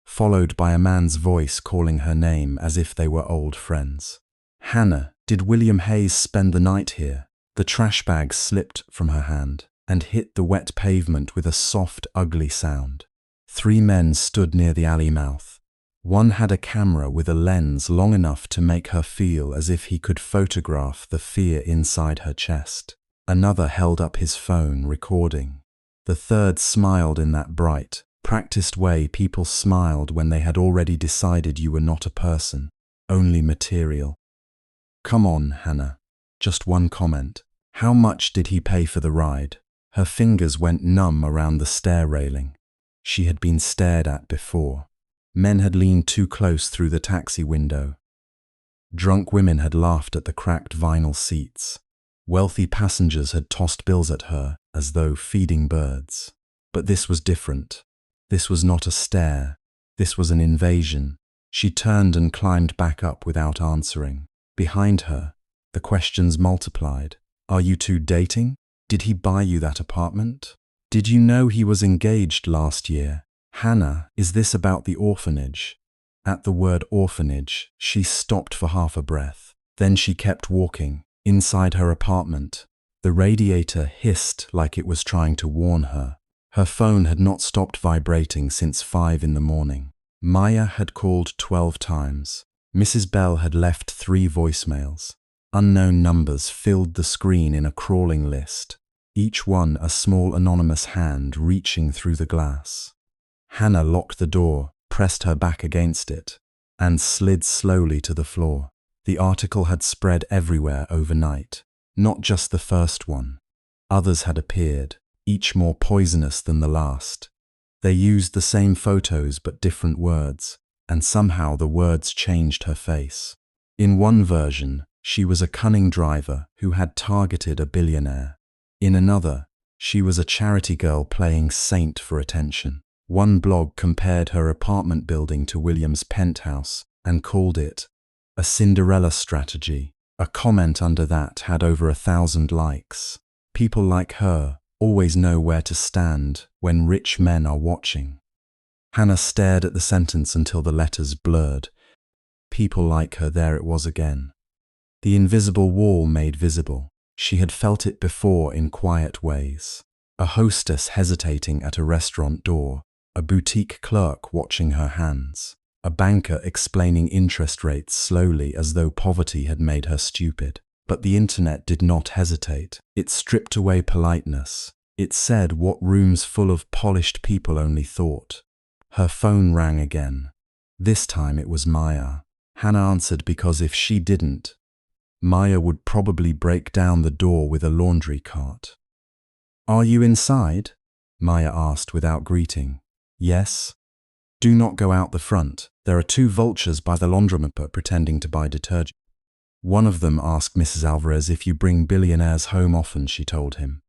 followed by a man's voice calling her name as if they were old friends. Hannah, did William Hayes spend the night here? The trash bag slipped from her hand and hit the wet pavement with a soft, ugly sound. 3 men stood near the alley mouth. One had a camera with a lens long enough to make her feel as if he could photograph the fear inside her chest. Another held up his phone, recording. The third smiled in that bright, practiced way people smiled when they had already decided you were not a person, only material. Come on, Hannah. Just one comment. How much did he pay for the ride? Her fingers went numb around the stair railing. She had been stared at before. Men had leaned too close through the taxi window. Drunk women had laughed at the cracked vinyl seats. Wealthy passengers had tossed bills at her as though feeding birds. But this was different. This was not a stare. This was an invasion. She turned and climbed back up without answering. Behind her, the questions multiplied. Are you two dating? Did he buy you that apartment? Did you know he was engaged last year? Hannah, is this about the orphanage? At the word orphanage, she stopped for half a breath. Then she kept walking. Inside her apartment, the radiator hissed like it was trying to warn her. Her phone had not stopped vibrating since 5 in the morning. Maya had called 12 times. Mrs. Bell had left 3 voicemails. Unknown numbers filled the screen in a crawling list, each one a small anonymous hand reaching through the glass. Hannah locked the door, pressed her back against it, and slid slowly to the floor. The article had spread everywhere overnight, not just the first one. Others had appeared, each more poisonous than the last. They used the same photos but different words, and somehow the words changed her face. In one version, she was a cunning driver who had targeted a billionaire. In another, she was a charity girl playing saint for attention. One blog compared her apartment building to William's penthouse and called it a Cinderella strategy. A comment under that had over 1,000 likes. People like her always know where to stand when rich men are watching. Hannah stared at the sentence until the letters blurred. People like her, there it was again. The invisible wall made visible. She had felt it before in quiet ways. A hostess hesitating at a restaurant door, a boutique clerk watching her hands, a banker explaining interest rates slowly as though poverty had made her stupid. But the internet did not hesitate. It stripped away politeness. It said what rooms full of polished people only thought. Her phone rang again. This time it was Maya. Hannah answered because if she didn't, Maya would probably break down the door with a laundry cart. Are you inside? Maya asked without greeting. Yes. Do not go out the front. There are 2 vultures by the laundromat pretending to buy detergent. One of them asked Mrs. Alvarez if you bring billionaires home often, she told him.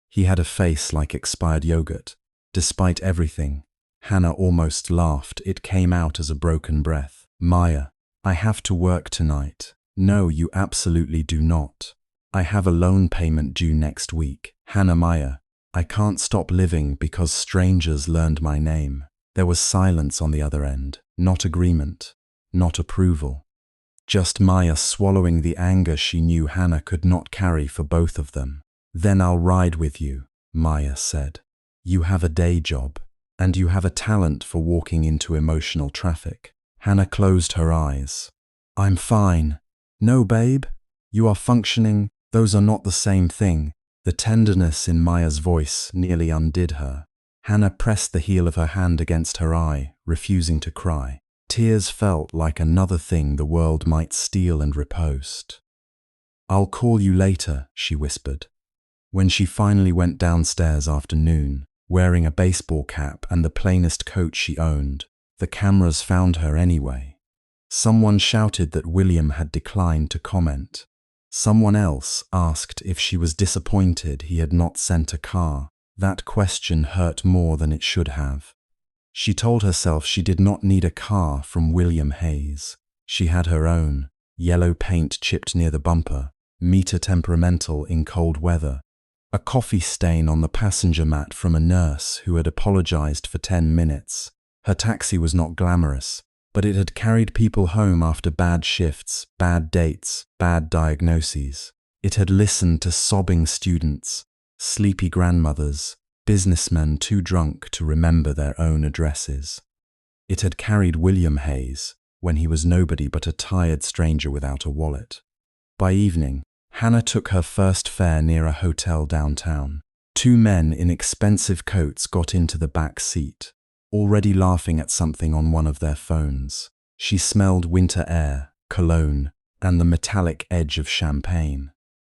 He had a face like expired yogurt. Despite everything, Hannah almost laughed. It came out as a broken breath. Maya, I have to work tonight. No, you absolutely do not. I have a loan payment due next week. Hannah, Maya, I can't stop living because strangers learned my name. There was silence on the other end. Not agreement, not approval. Just Maya swallowing the anger she knew Hannah could not carry for both of them. Then I'll ride with you, Maya said. You have a day job, and you have a talent for walking into emotional traffic. Hannah closed her eyes. I'm fine. No, babe, you are functioning. Those are not the same thing. The tenderness in Maya's voice nearly undid her. Hannah pressed the heel of her hand against her eye, refusing to cry. Tears felt like another thing the world might steal and repost. I'll call you later, she whispered. When she finally went downstairs after noon, wearing a baseball cap and the plainest coat she owned, the cameras found her anyway. Someone shouted that William had declined to comment. Someone else asked if she was disappointed he had not sent a car. That question hurt more than it should have. She told herself she did not need a car from William Hayes. She had her own, yellow paint chipped near the bumper, meter temperamental in cold weather, a coffee stain on the passenger mat from a nurse who had apologized for 10 minutes. Her taxi was not glamorous, but it had carried people home after bad shifts, bad dates, bad diagnoses. It had listened to sobbing students, sleepy grandmothers, businessmen too drunk to remember their own addresses. It had carried William Hayes when he was nobody but a tired stranger without a wallet. By evening, Hannah took her first fare near a hotel downtown. 2 men in expensive coats got into the back seat, already laughing at something on one of their phones. She smelled winter air, cologne, and the metallic edge of champagne.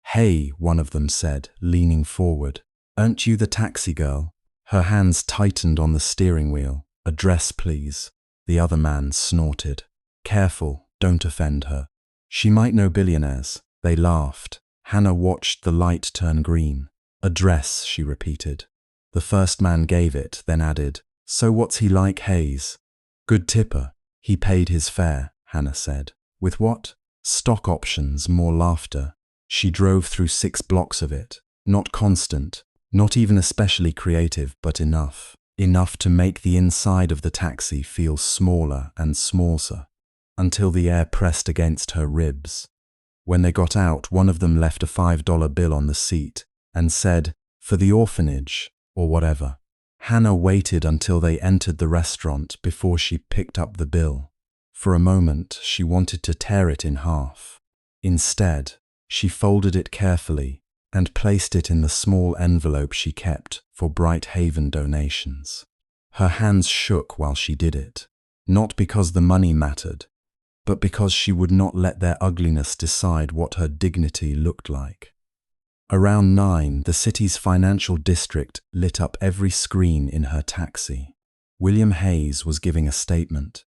Hey, one of them said, leaning forward. Aren't you the taxi girl? Her hands tightened on the steering wheel. Address, please. The other man snorted. Careful, don't offend her. She might know billionaires. They laughed. Hannah watched the light turn green. Address, she repeated. The first man gave it, then added, So what's he like, Hayes? Good tipper. He paid his fare, Hannah said. With what? Stock options, more laughter. She drove through 6 blocks of it. Not constant. Not even especially creative, but enough. Enough to make the inside of the taxi feel smaller and smalser, until the air pressed against her ribs. When they got out, one of them left a $5 bill on the seat and said, For the orphanage, or whatever. Hannah waited until they entered the restaurant before she picked up the bill. For a moment, she wanted to tear it in half. Instead, she folded it carefully and placed it in the small envelope she kept for Bright Haven donations. Her hands shook while she did it, not because the money mattered, but because she would not let their ugliness decide what her dignity looked like. Around 9, the city's financial district lit up every screen in her taxi. William Hayes was giving a statement.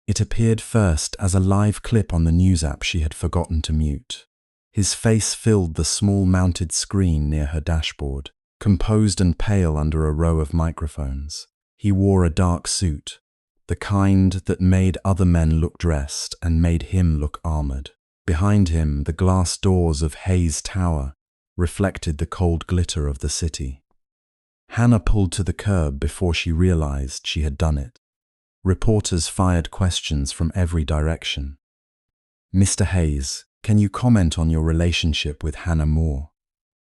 It appeared first as a live clip on the news app she had forgotten to mute. His face filled the small mounted screen near her dashboard, composed and pale under a row of microphones. He wore a dark suit, the kind that made other men look dressed and made him look armored. Behind him, the glass doors of Hayes Tower reflected the cold glitter of the city. Hannah pulled to the curb before she realized she had done it. Reporters fired questions from every direction. Mr. Hayes, can you comment on your relationship with Hannah Moore?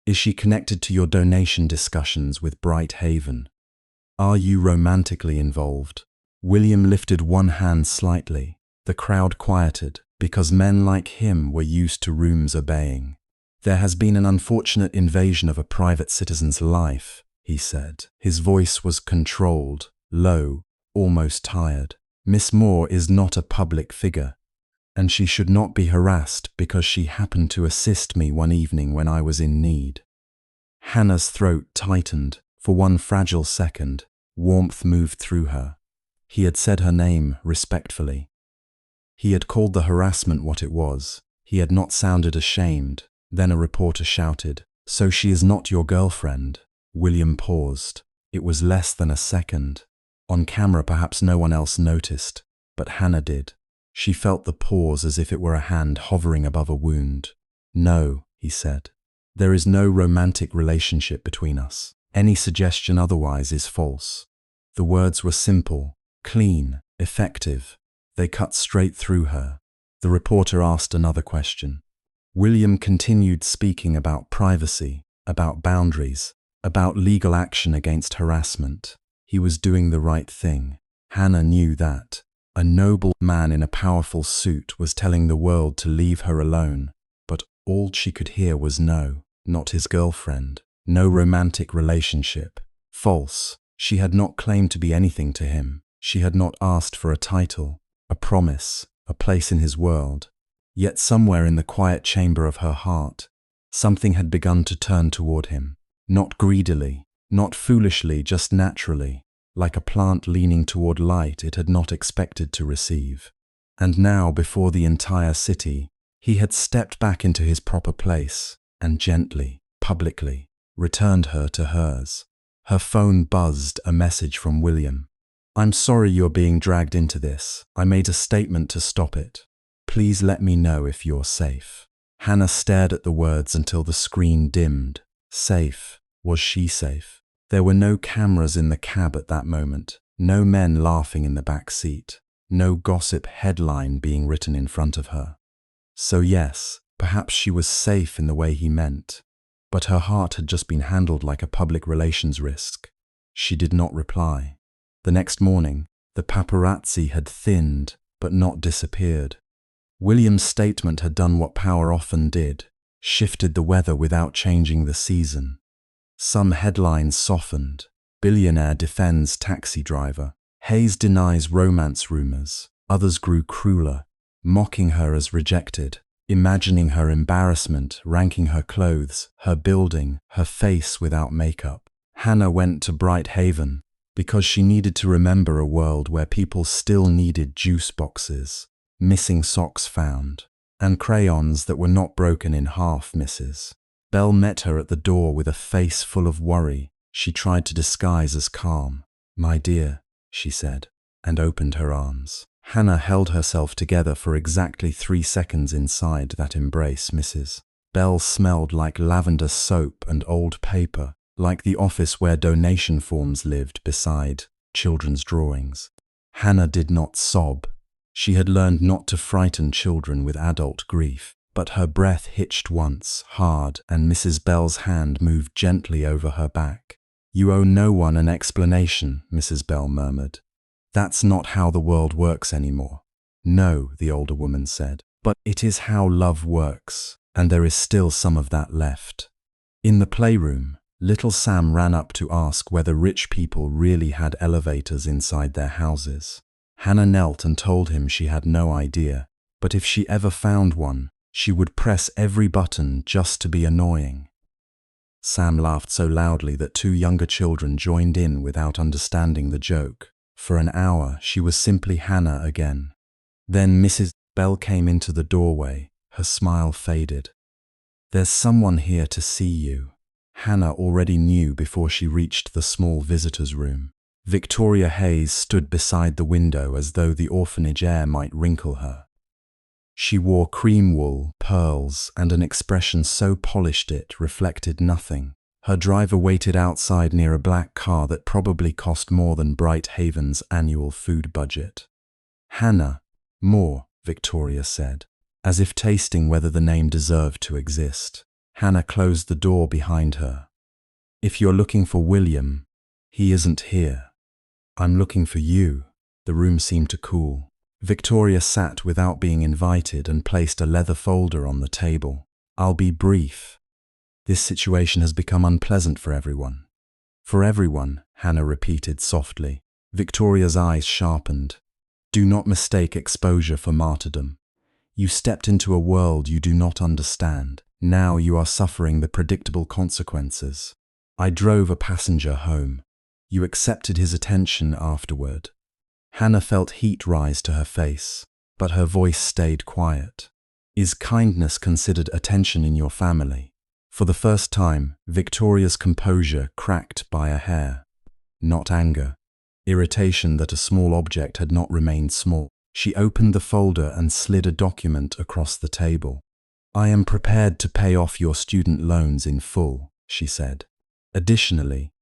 Is she connected to your donation discussions with Bright Haven? Are you romantically involved? William lifted one hand slightly. The crowd quieted because men like him were used to rooms obeying. There has been an unfortunate invasion of a private citizen's life, he said. His voice was controlled, low, almost tired. Miss Moore is not a public figure, and she should not be harassed because she happened to assist me one evening when I was in need. Hannah's throat tightened. For one fragile second, warmth moved through her. He had said her name respectfully. He had called the harassment what it was. He had not sounded ashamed. Then a reporter shouted, So she is not your girlfriend? William paused. It was less than a second. On camera, perhaps no one else noticed, but Hannah did. She felt the pause as if it were a hand hovering above a wound. "No," he said. "There is no romantic relationship between us. Any suggestion otherwise is false." The words were simple, clean, effective. They cut straight through her. The reporter asked another question. William continued speaking about privacy, about boundaries, about legal action against harassment. He was doing the right thing. Hannah knew that. A noble man in a powerful suit was telling the world to leave her alone, but all she could hear was no, not his girlfriend, no romantic relationship. False. She had not claimed to be anything to him. She had not asked for a title, a promise, a place in his world. Yet somewhere in the quiet chamber of her heart, something had begun to turn toward him. Not greedily, not foolishly, just naturally, like a plant leaning toward light it had not expected to receive. And now, before the entire city, he had stepped back into his proper place and gently, publicly, returned her to hers. Her phone buzzed, a message from William. "I'm sorry you're being dragged into this. I made a statement to stop it. Please let me know if you're safe." Hannah stared at the words until the screen dimmed. Safe. Was she safe? There were no cameras in the cab at that moment, no men laughing in the back seat, no gossip headline being written in front of her. So yes, perhaps she was safe in the way he meant, but her heart had just been handled like a public relations risk. She did not reply. The next morning, the paparazzi had thinned, but not disappeared. William's statement had done what power often did, shifted the weather without changing the season. Some headlines softened. Billionaire defends taxi driver. Hayes denies romance rumors. Others grew crueler, mocking her as rejected, imagining her embarrassment, ranking her clothes, her building, her face without makeup. Hannah went to Bright Haven because she needed to remember a world where people still needed juice boxes, missing socks found, and crayons that were not broken in half misses. Belle met her at the door with a face full of worry she tried to disguise as calm. "My dear," she said, and opened her arms. Hannah held herself together for exactly 3 seconds inside that embrace, Mrs. Belle smelled like lavender soap and old paper, like the office where donation forms lived beside children's drawings. Hannah did not sob. She had learned not to frighten children with adult grief. But her breath hitched once, hard, and Mrs. Bell's hand moved gently over her back. "You owe no one an explanation," Mrs. Bell murmured. "That's not how the world works anymore." "No," the older woman said, "but it is how love works, and there is still some of that left." In the playroom, little Sam ran up to ask whether rich people really had elevators inside their houses. Hannah knelt and told him she had no idea, but if she ever found one, she would press every button just to be annoying. Sam laughed so loudly that 2 younger children joined in without understanding the joke. For an hour, she was simply Hannah again. Then Mrs. Bell came into the doorway. Her smile faded. "There's someone here to see you." Hannah already knew before she reached the small visitor's room. Victoria Hayes stood beside the window as though the orphanage air might wrinkle her. She wore cream wool, pearls, and an expression so polished it reflected nothing. Her driver waited outside near a black car that probably cost more than Bright Haven's annual food budget. "Hannah, more," Victoria said, as if tasting whether the name deserved to exist. Hannah closed the door behind her. "If you're looking for William, he isn't here. I'm looking for you." The room seemed to cool. Victoria sat without being invited and placed a leather folder on the table. "I'll be brief. This situation has become unpleasant for everyone." "For everyone," Hannah repeated softly. Victoria's eyes sharpened. "Do not mistake exposure for martyrdom. You stepped into a world you do not understand. Now you are suffering the predictable consequences. I drove a passenger home. You accepted his attention afterward." Hannah felt heat rise to her face, but her voice stayed quiet. "Is kindness considered attention in your family?" For the first time, Victoria's composure cracked by a hair. "Not anger. irritation that a small object had not remained small. She opened the folder and slid a document across the table. "I am prepared to pay off your student loans in full," she said. "Additionally,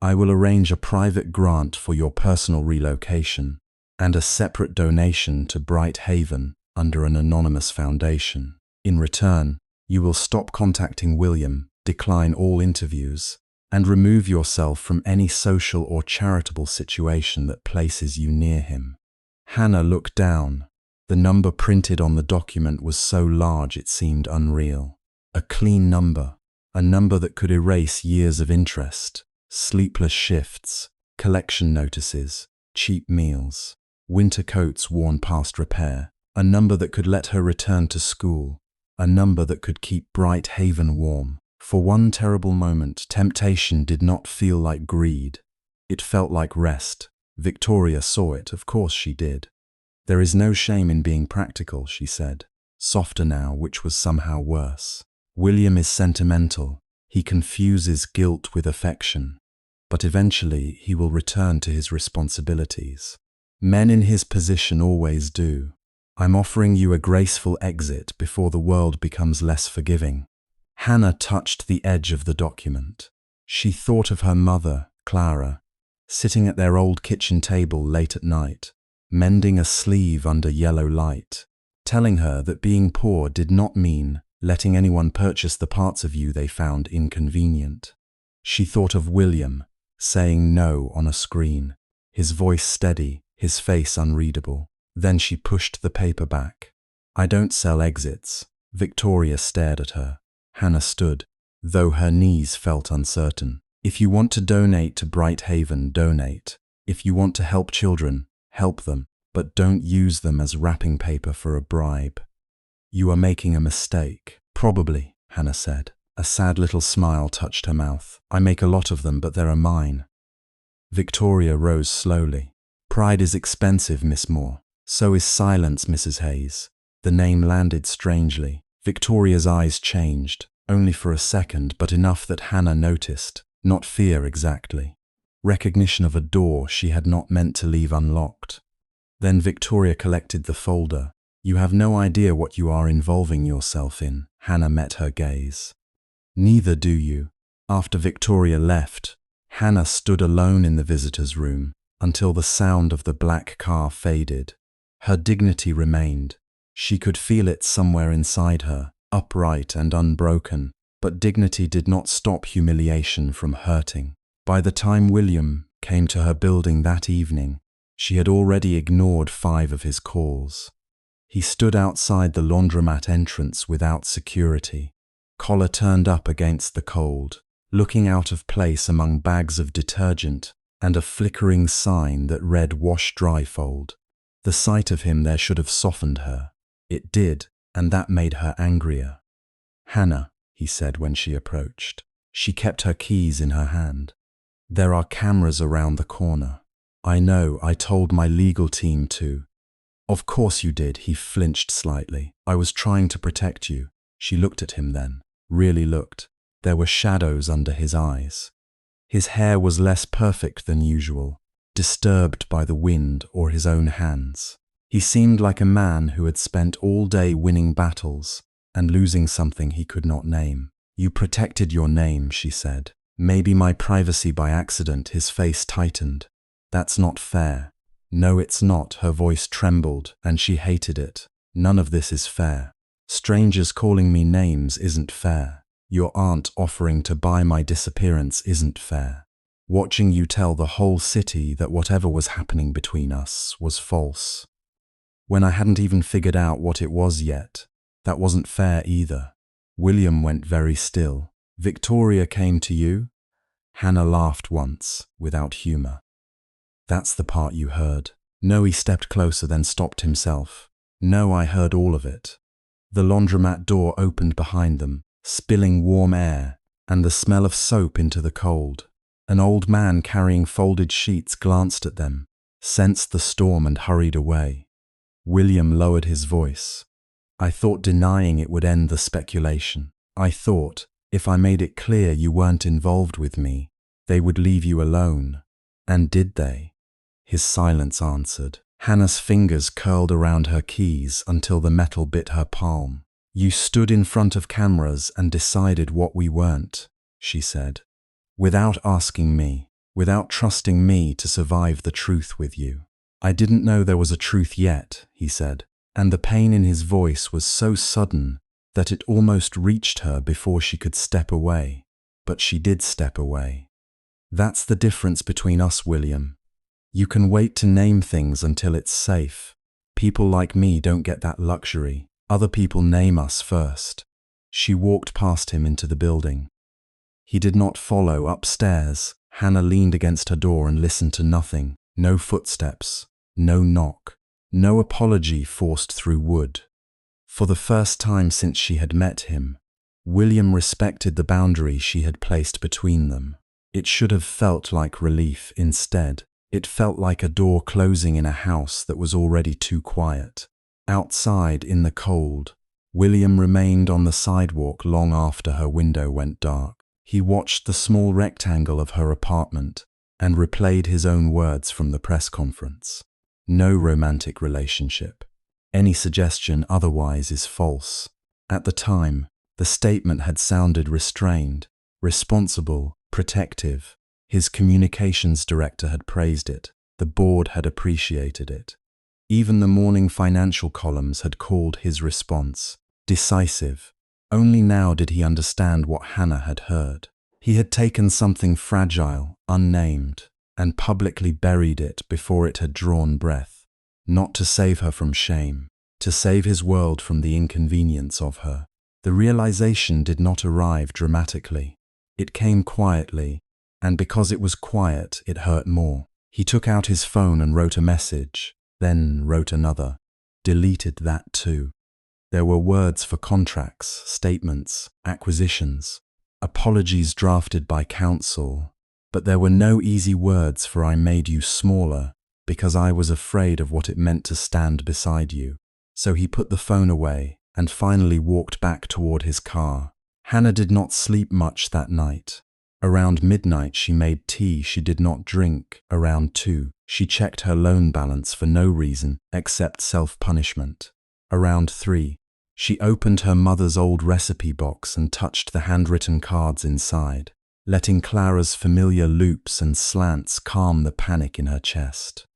I will arrange a private grant for your personal relocation and a separate donation to Bright Haven under an anonymous foundation. In return, you will stop contacting William, decline all interviews, and remove yourself from any social or charitable situation that places you near him." Hannah looked down. The number printed on the document was so large it seemed unreal. A clean number, a number that could erase years of interest, sleepless shifts, collection notices, cheap meals, winter coats worn past repair, a number that could let her return to school, a number that could keep Bright Haven warm. For one terrible moment, temptation did not feel like greed. It felt like rest. Victoria saw it, of course she did. "There is no shame in being practical," she said, softer now, which was somehow worse. "William is sentimental. He confuses guilt with affection. But eventually he will return to his responsibilities. Men in his position always do. I'm offering you a graceful exit before the world becomes less forgiving." Hannah touched the edge of the document. She thought of her mother, Clara, sitting at their old kitchen table late at night, mending a sleeve under yellow light, telling her that being poor did not mean letting anyone purchase the parts of you they found inconvenient. She thought of William, saying no on a screen, his voice steady, his face unreadable. Then she pushed the paper back. "I don't sell exits." Victoria stared at her. Hannah stood, though her knees felt uncertain. "If you want to donate to Bright Haven, donate. If you want to help children, help them, but don't use them as wrapping paper for a bribe. You are making a mistake." "Probably," Hannah said. A sad little smile touched her mouth. "I make a lot of them, but there are mine." Victoria rose slowly. "Pride is expensive, Miss Moore. So is silence, Mrs. Hayes." The name landed strangely. Victoria's eyes changed, only for a second, but enough that Hannah noticed. Not fear exactly. Recognition of a door she had not meant to leave unlocked. Then Victoria collected the folder. "You have no idea what you are involving yourself in." Hannah met her gaze. "Neither do you." After Victoria left, Hannah stood alone in the visitor's room until the sound of the black car faded. Her dignity remained. She could feel it somewhere inside her, upright and unbroken, but dignity did not stop humiliation from hurting. By the time William came to her building that evening, she had already ignored 5 of his calls. He stood outside the laundromat entrance without security, collar turned up against the cold, looking out of place among bags of detergent and a flickering sign that read "Wash Dry Fold." The sight of him there should have softened her. It did, and that made her angrier. "Hannah," he said when she approached. She kept her keys in her hand. "There are cameras around the corner." "I know, I told my legal team to." "Of course you did," he flinched slightly. "I was trying to protect you." She looked at him then, really looked. There were shadows under his eyes. His hair was less perfect than usual, disturbed by the wind or his own hands. He seemed like a man who had spent all day winning battles and losing something he could not name. "You protected your name," she said. "Maybe my privacy by accident." His face tightened. "That's not fair." "No, it's not." Her voice trembled, and she hated it. "None of this is fair. Strangers calling me names isn't fair. Your aunt offering to buy my disappearance isn't fair. Watching you tell the whole city that whatever was happening between us was false, when I hadn't even figured out what it was yet, that wasn't fair either." William went very still. "Victoria came to you?" Hannah laughed once, without humor. "That's the part you heard." "No," he stepped closer, then stopped himself. "No, I heard all of it." The laundromat door opened behind them, spilling warm air and the smell of soap into the cold. An old man carrying folded sheets glanced at them, sensed the storm and hurried away. William lowered his voice. "I thought denying it would end the speculation. I thought, if I made it clear you weren't involved with me, they would leave you alone." And did they? his silence answered. Hannah's fingers curled around her keys until the metal bit her palm. You stood in front of cameras and decided what we weren't, she said. Without asking me, without trusting me to survive the truth with you. I didn't know there was a truth yet, he said, and the pain in his voice was so sudden that it almost reached her before she could step away. But she did step away. That's the difference between us, William. You can wait to name things until it's safe. People like me don't get that luxury. Other people name us first. She walked past him into the building. He did not follow. Upstairs, Hannah leaned against her door and listened to nothing. No footsteps, no knock, no apology forced through wood. For the first time since she had met him, William respected the boundary she had placed between them. It should have felt like relief. Instead, it felt like a door closing in a house that was already too quiet. Outside, in the cold, William remained on the sidewalk long after her window went dark. He watched the small rectangle of her apartment and replayed his own words from the press conference. No romantic relationship. Any suggestion otherwise is false. At the time, the statement had sounded restrained, responsible, protective. His communications director had praised it. The board had appreciated it. Even the morning financial columns had called his response decisive. Only now did he understand what Hannah had heard. He had taken something fragile, unnamed, and publicly buried it before it had drawn breath. Not to save her from shame, to save his world from the inconvenience of her. The realization did not arrive dramatically. It came quietly, and because it was quiet, it hurt more. He took out his phone and wrote a message, then wrote another, deleted that too. There were words for contracts, statements, acquisitions, apologies drafted by counsel, but there were no easy words for "I made you smaller" because I was afraid of what it meant to stand beside you. So he put the phone away and finally walked back toward his car. Hannah did not sleep much that night. Around midnight she made tea she did not drink. Around 2, she checked her loan balance for no reason except self-punishment. Around 3, she opened her mother's old recipe box and touched the handwritten cards inside, letting Clara's familiar loops and slants calm the panic in her chest.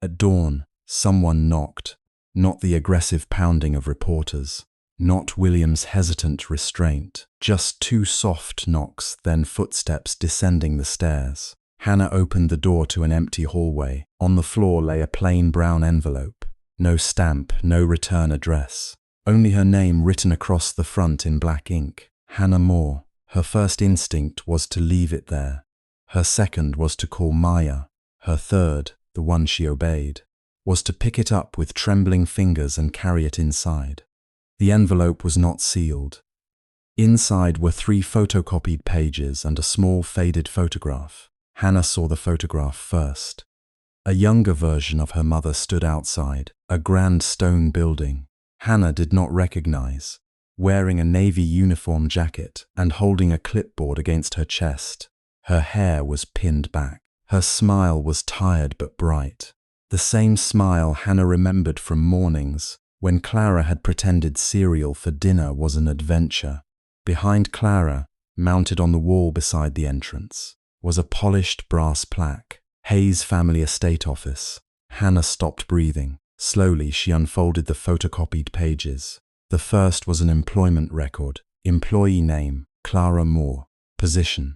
At dawn, someone knocked, not the aggressive pounding of reporters, not William's hesitant restraint, just 2 soft knocks, then footsteps descending the stairs. Hannah opened the door to an empty hallway. On the floor lay a plain brown envelope. No stamp, no return address. Only her name written across the front in black ink. Hannah Moore. Her first instinct was to leave it there. Her second was to call Maya. Her third, the one she obeyed, was to pick it up with trembling fingers and carry it inside. The envelope was not sealed. Inside were 3 photocopied pages and a small faded photograph. Hannah saw the photograph first. A younger version of her mother stood outside, a grand stone building. Hannah did not recognize, wearing a navy uniform jacket and holding a clipboard against her chest. Her hair was pinned back. Her smile was tired but bright. The same smile Hannah remembered from mornings when Clara had pretended cereal for dinner was an adventure. Behind Clara, mounted on the wall beside the entrance, was a polished brass plaque, Hayes Family Estate Office. Hannah stopped breathing. Slowly, she unfolded the photocopied pages. The first was an employment record. Employee name, Clara Moore. Position,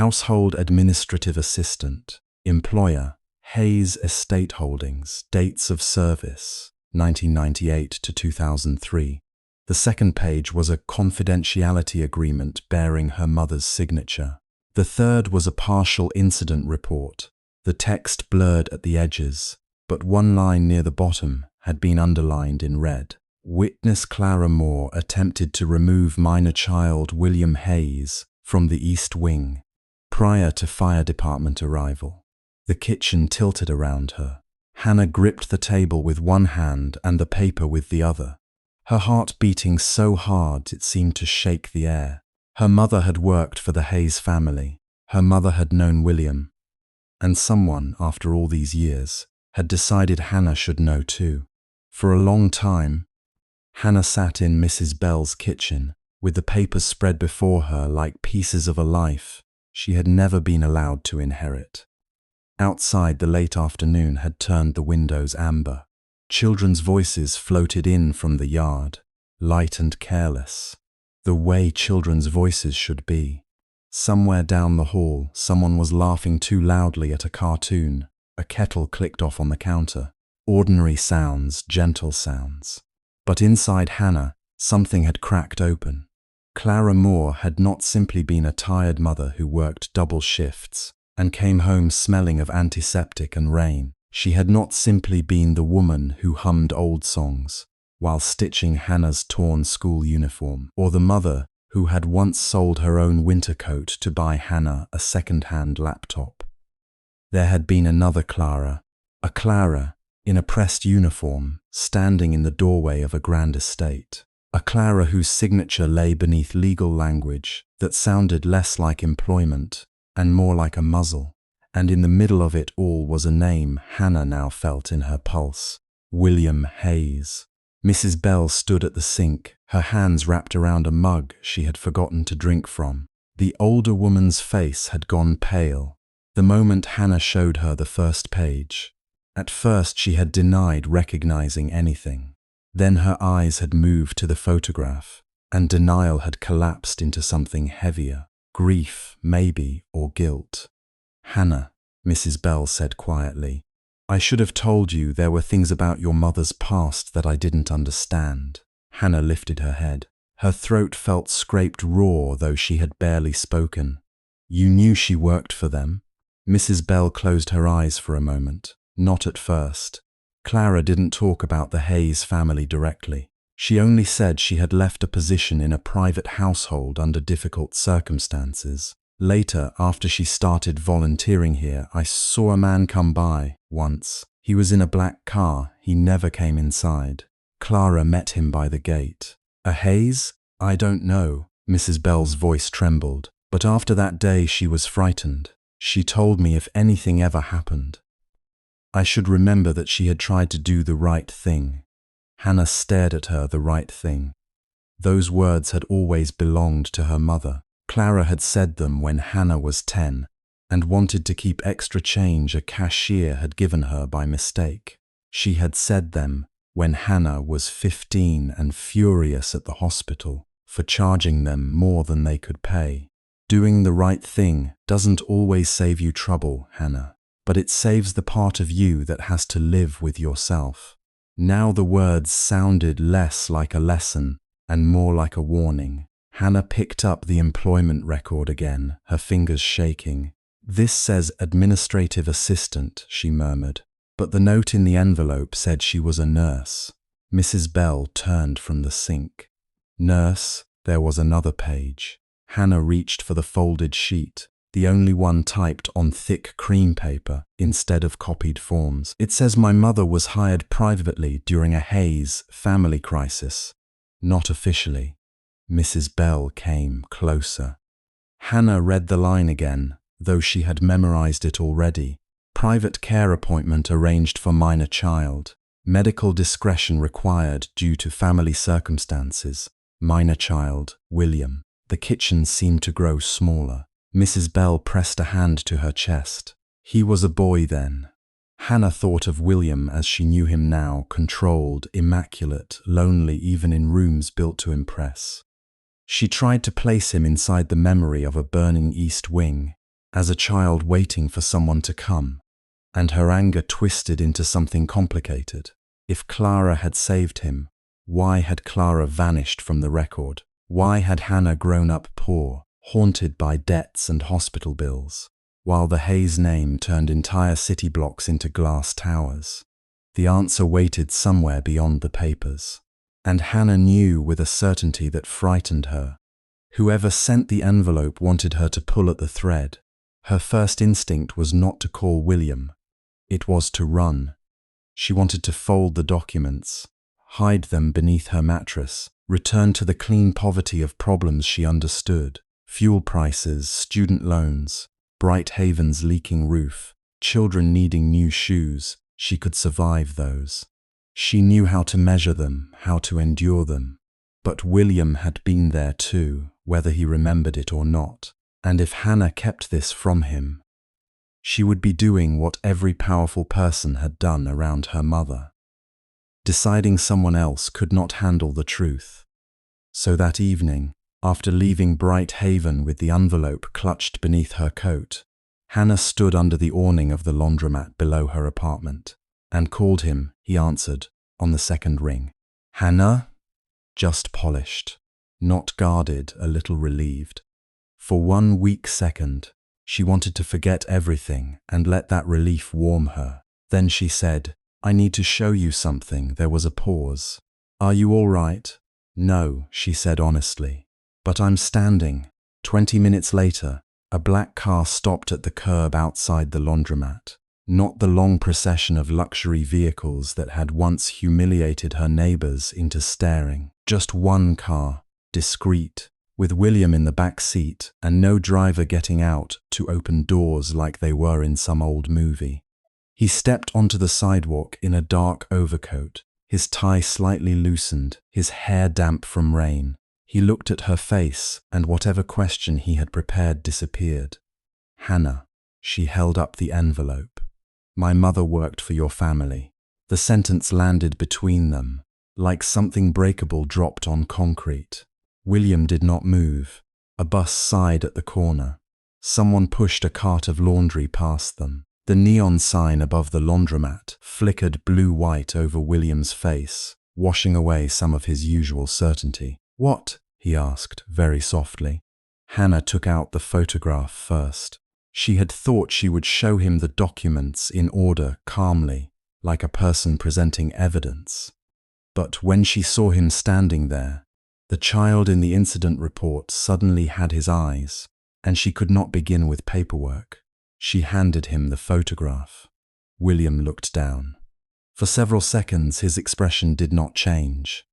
Household Administrative Assistant. Employer, Hayes Estate Holdings. Dates of service, 1998 to 2003. The second page was a confidentiality agreement bearing her mother's signature. The third was a partial incident report. The text blurred at the edges, but one line near the bottom had been underlined in red. Witness Clara Moore attempted to remove minor child William Hayes from the East Wing prior to fire department arrival. The kitchen tilted around her. Hannah gripped the table with one hand and the paper with the other, her heart beating so hard it seemed to shake the air. Her mother had worked for the Hayes family. Her mother had known William. And someone, after all these years, had decided Hannah should know too. For a long time, Hannah sat in Mrs. Bell's kitchen, with the papers spread before her like pieces of a life she had never been allowed to inherit. Outside, the late afternoon had turned the windows amber. Children's voices floated in from the yard, light and careless, the way children's voices should be. Somewhere down the hall, someone was laughing too loudly at a cartoon. A kettle clicked off on the counter. Ordinary sounds, gentle sounds. But inside Hannah, something had cracked open. Clara Moore had not simply been a tired mother who worked double shifts and came home smelling of antiseptic and rain. She had not simply been the woman who hummed old songs while stitching Hannah's torn school uniform, or the mother who had once sold her own winter coat to buy Hannah a second-hand laptop. There had been another Clara, a Clara in a pressed uniform, standing in the doorway of a grand estate. A Clara whose signature lay beneath legal language that sounded less like employment and more like a muzzle. And in the middle of it all was a name Hannah now felt in her pulse: William Hayes. Mrs. Bell stood at the sink, her hands wrapped around a mug she had forgotten to drink from. The older woman's face had gone pale the moment Hannah showed her the first page. At first she had denied recognizing anything. Then her eyes had moved to the photograph, and denial had collapsed into something heavier. Grief, maybe, or guilt. "Hannah," Mrs. Bell said quietly, "I should have told you there were things about your mother's past that I didn't understand." Hannah lifted her head. Her throat felt scraped raw, though she had barely spoken. "You knew she worked for them?" Mrs. Bell closed her eyes for a moment. Not at first. Clara didn't talk about the Hayes family directly. She only said she had left a position in a private household under difficult circumstances. Later, after she started volunteering here, "I saw a man come by once. He was in a black car. He never came inside. Clara met him by the gate." "A Hayes? I don't know." Mrs. Bell's voice trembled. "But after that day she was frightened. She told me if anything ever happened, I should remember that she had tried to do the right thing." Hannah stared at her. The right thing. Those words had always belonged to her mother. Clara had said them when Hannah was 10 and wanted to keep extra change a cashier had given her by mistake. She had said them when Hannah was 15 and furious at the hospital for charging them more than they could pay. Doing the right thing doesn't always save you trouble, Hannah, but it saves the part of you that has to live with yourself. Now the words sounded less like a lesson and more like a warning. Hannah picked up the employment record again, her fingers shaking. "This says administrative assistant," she murmured, but the note in the envelope said she was a nurse. Mrs. Bell turned from the sink. Nurse, there was another page. Hannah reached for the folded sheet, the only one typed on thick cream paper instead of copied forms. "It says my mother was hired privately during a Hayes family crisis." "Not officially." Mrs. Bell came closer. Hannah read the line again, though she had memorized it already. "Private care appointment arranged for minor child. Medical discretion required due to family circumstances. Minor child, William." The kitchen seemed to grow smaller. Mrs. Bell pressed a hand to her chest. He was a boy then. Hannah thought of William as she knew him now, controlled, immaculate, lonely even in rooms built to impress. She tried to place him inside the memory of a burning East Wing, as a child waiting for someone to come, and her anger twisted into something complicated. If Clara had saved him, why had Clara vanished from the record? Why had Hannah grown up poor, haunted by debts and hospital bills, while the Hayes name turned entire city blocks into glass towers? The answer waited somewhere beyond the papers. And Hannah knew with a certainty that frightened her. Whoever sent the envelope wanted her to pull at the thread. Her first instinct was not to call William. It was to run. She wanted to fold the documents, hide them beneath her mattress, return to the clean poverty of problems she understood: fuel prices, student loans, Bright Haven's leaking roof, Children needing new shoes, she could survive those. She knew how to measure them, how to endure them. But William had been there too, whether he remembered it or not. And if Hannah kept this from him, she would be doing what every powerful person had done around her mother, deciding someone else could not handle the truth. So that evening, after leaving Bright Haven with the envelope clutched beneath her coat, Hannah stood under the awning of the laundromat below her apartment and called him. He answered on the second ring. Hannah? Just polished, not guarded, a little relieved. For 1 weak second, she wanted to forget everything and let that relief warm her. Then she said, I need to show you something. There was a pause. Are you all right? No, she said honestly. But I'm standing. 20 minutes later, a black car stopped at the curb outside the laundromat. Not the long procession of luxury vehicles that had once humiliated her neighbors into staring. Just one car, discreet, with William in the back seat and no driver getting out to open doors like they were in some old movie. He stepped onto the sidewalk in a dark overcoat, his tie slightly loosened, his hair damp from rain. He looked at her face, and whatever question he had prepared disappeared. Hannah, she held up the envelope. My mother worked for your family. The sentence landed between them, like something breakable dropped on concrete. William did not move. A bus sighed at the corner. Someone pushed a cart of laundry past them. The neon sign above the laundromat flickered blue-white over William's face, washing away some of his usual certainty. What? He asked, very softly. Hannah took out the photograph first. She had thought she would show him the documents in order, calmly, like a person presenting evidence. But when she saw him standing there, the child in the incident report suddenly had his eyes, and she could not begin with paperwork. She handed him the photograph. William looked down. For several seconds his expression did not change.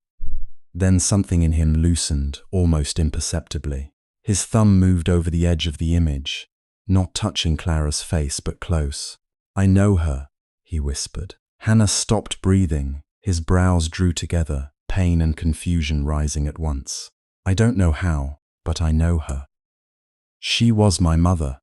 Then something in him loosened, almost imperceptibly. His thumb moved over the edge of the image, not touching Clara's face but close. I know her, he whispered. Hannah stopped breathing. His brows drew together, pain and confusion rising at once. I don't know how, but I know her. She was my mother.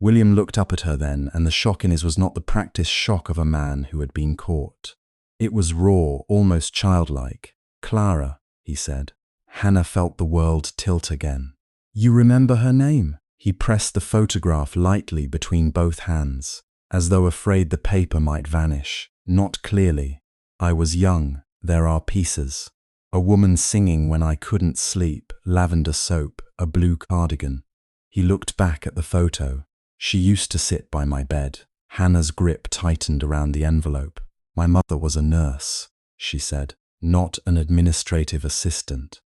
William looked up at her then, and the shock in his was not the practiced shock of a man who had been caught. It was raw, almost childlike. Clara, he said. Hannah felt the world tilt again. You remember her name? He pressed the photograph lightly between both hands, as though afraid the paper might vanish. Not clearly. I was young. There are pieces. A woman singing when I couldn't sleep, lavender soap, a blue cardigan. He looked back at the photo. She used to sit by my bed. Hannah's grip tightened around the envelope. My mother was a nurse, she said, not an administrative assistant.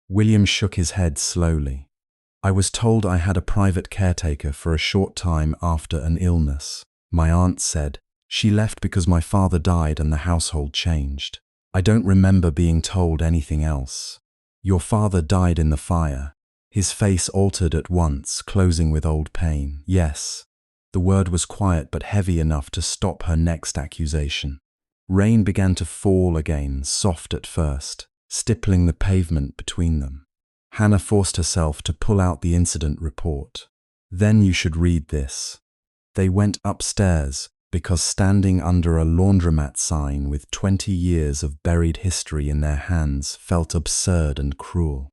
William shook his head slowly. I was told I had a private caretaker for a short time after an illness. My aunt said she left because my father died and the household changed. I don't remember being told anything else. Your father died in the fire. His face altered at once, closing with old pain. Yes. The word was quiet but heavy enough to stop her next accusation. Rain began to fall again, soft at first, stippling the pavement between them. Hannah forced herself to pull out the incident report. Then you should read this. They went upstairs because standing under a laundromat sign with 20 years of buried history in their hands felt absurd and cruel.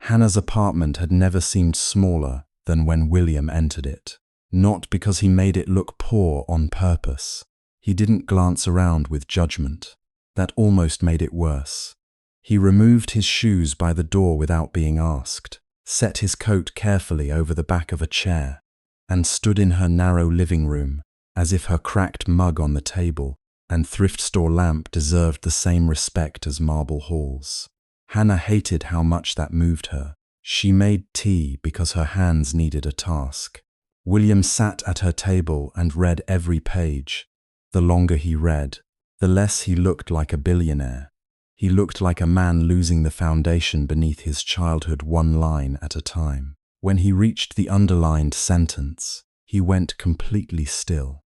Hannah's apartment had never seemed smaller than when William entered it. Not because he made it look poor on purpose. He didn't glance around with judgment. That almost made it worse. He removed his shoes by the door without being asked, set his coat carefully over the back of a chair, and stood in her narrow living room as if her cracked mug on the table and thrift store lamp deserved the same respect as marble halls. Hannah hated how much that moved her. She made tea because her hands needed a task. William sat at her table and read every page. The longer he read, the less he looked like a billionaire. He looked like a man losing the foundation beneath his childhood one line at a time. When he reached the underlined sentence, he went completely still.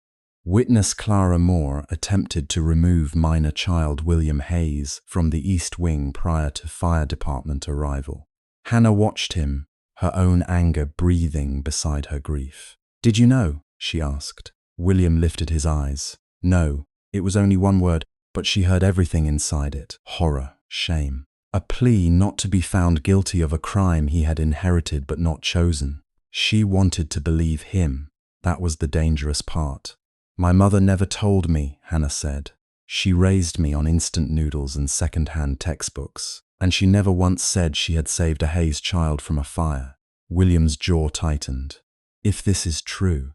Witness Clara Moore attempted to remove minor child William Hayes from the East Wing prior to fire department arrival. Hannah watched him, her own anger breathing beside her grief. "Did you know?" she asked. William lifted his eyes. No, it was only one word, but she heard everything inside it. Horror, shame. A plea not to be found guilty of a crime he had inherited but not chosen. She wanted to believe him. That was the dangerous part. "My mother never told me," Hannah said. "She raised me on instant noodles and second-hand textbooks, and she never once said she had saved a Hayes child from a fire." William's jaw tightened. If this is true,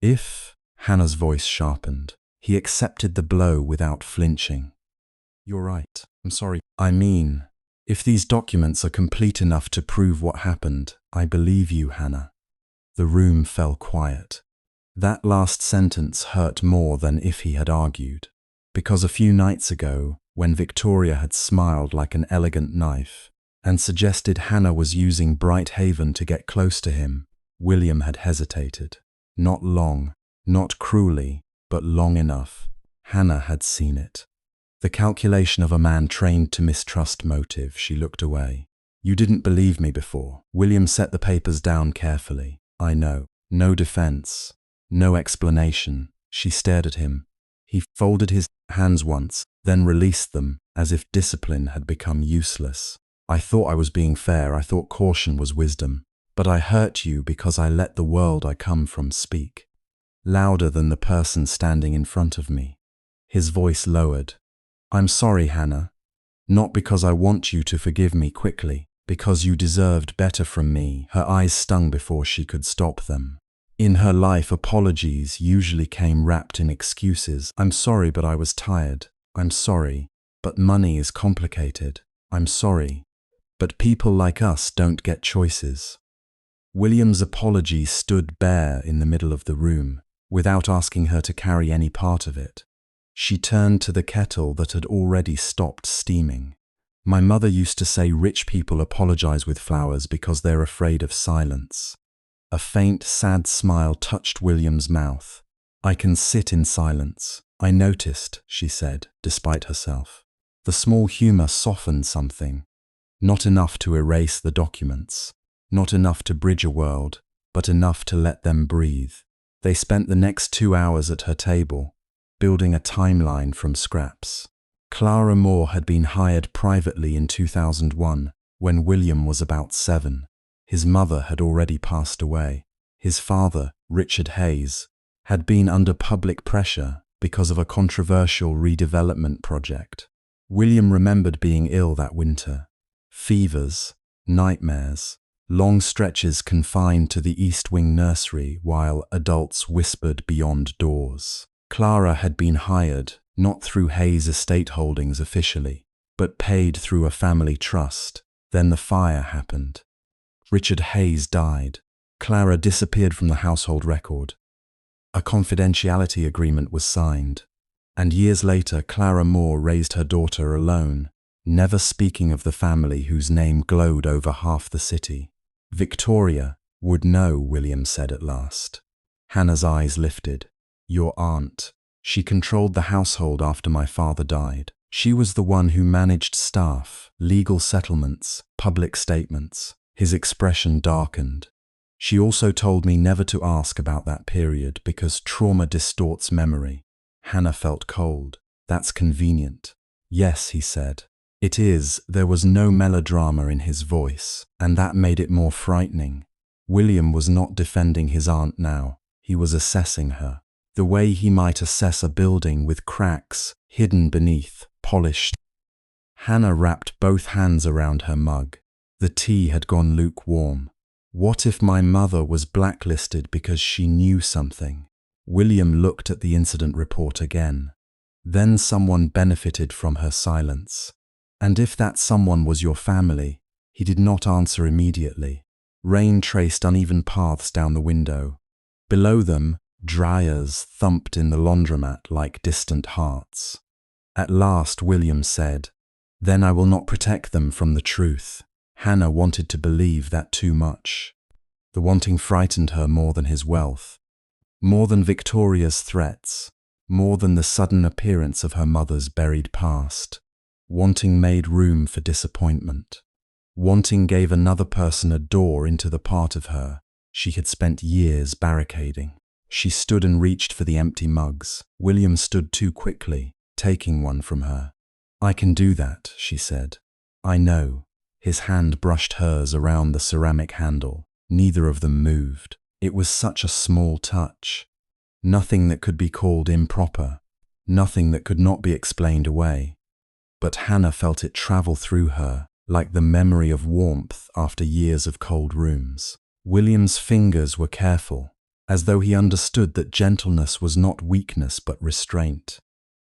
if... Hannah's voice sharpened. He accepted the blow without flinching. "You're right. I'm sorry. I mean, if these documents are complete enough to prove what happened, I believe you, Hannah." The room fell quiet. That last sentence hurt more than if he had argued, because a few nights ago, when Victoria had smiled like an elegant knife and suggested Hannah was using Bright Haven to get close to him, William had hesitated. Not long, not cruelly, but long enough. Hannah had seen it. The calculation of a man trained to mistrust motive. She looked away. "You didn't believe me before." William set the papers down carefully. "I know. No defense. No explanation." She stared at him. He folded his hands once, then released them, as if discipline had become useless. "I thought I was being fair. I thought caution was wisdom. But I hurt you because I let the world I come from speak. Louder than the person standing in front of me." His voice lowered. "I'm sorry, Hannah. Not because I want you to forgive me quickly, because you deserved better from me." Her eyes stung before she could stop them. In her life, apologies usually came wrapped in excuses. "I'm sorry, but I was tired. I'm sorry, but money is complicated. I'm sorry, but people like us don't get choices." William's apology stood bare in the middle of the room, without asking her to carry any part of it. She turned to the kettle that had already stopped steaming. "My mother used to say rich people apologize with flowers because they're afraid of silence." A faint, sad smile touched William's mouth. "I can sit in silence. I noticed," she said, despite herself. The small humor softened something. Not enough to erase the documents. Not enough to bridge a world, but enough to let them breathe. They spent the next 2 hours at her table, building a timeline from scraps. Clara Moore had been hired privately in 2001, when William was about 7. His mother had already passed away. His father, Richard Hayes, had been under public pressure because of a controversial redevelopment project. William remembered being ill that winter. Fevers, nightmares, long stretches confined to the East Wing nursery while adults whispered beyond doors. Clara had been hired, not through Hayes Estate Holdings officially, but paid through a family trust. Then the fire happened. Richard Hayes died. Clara disappeared from the household record. A confidentiality agreement was signed. And years later, Clara Moore raised her daughter alone, never speaking of the family whose name glowed over half the city. "Victoria would know," William said at last. Hannah's eyes lifted. "Your aunt. She controlled the household after my father died. She was the one who managed staff, legal settlements, public statements." His expression darkened. "She also told me never to ask about that period because trauma distorts memory." Hannah felt cold. "That's convenient." "Yes," he said. "It is." There was no melodrama in his voice, and that made it more frightening. William was not defending his aunt now. He was assessing her, the way he might assess a building with cracks hidden beneath, polished. Hannah wrapped both hands around her mug. The tea had gone lukewarm. What if my mother was blacklisted because she knew something? William looked at the incident report again. Then someone benefited from her silence. And if that someone was your family? He did not answer immediately. Rain traced uneven paths down the window. Below them, dryers thumped in the laundromat like distant hearts. At last, William said, "Then I will not protect them from the truth." Hannah wanted to believe that too much. The wanting frightened her more than his wealth, More than Victoria's threats, more than the sudden appearance of her mother's buried past. Wanting made room for disappointment. Wanting gave another person a door into the part of her she had spent years barricading. She stood and reached for the empty mugs. William stood too quickly, taking one from her. "I can do that," she said. "I know." His hand brushed hers around the ceramic handle. Neither of them moved. It was such a small touch. Nothing that could be called improper. Nothing that could not be explained away. But Hannah felt it travel through her, like the memory of warmth after years of cold rooms. William's fingers were careful, as though he understood that gentleness was not weakness but restraint.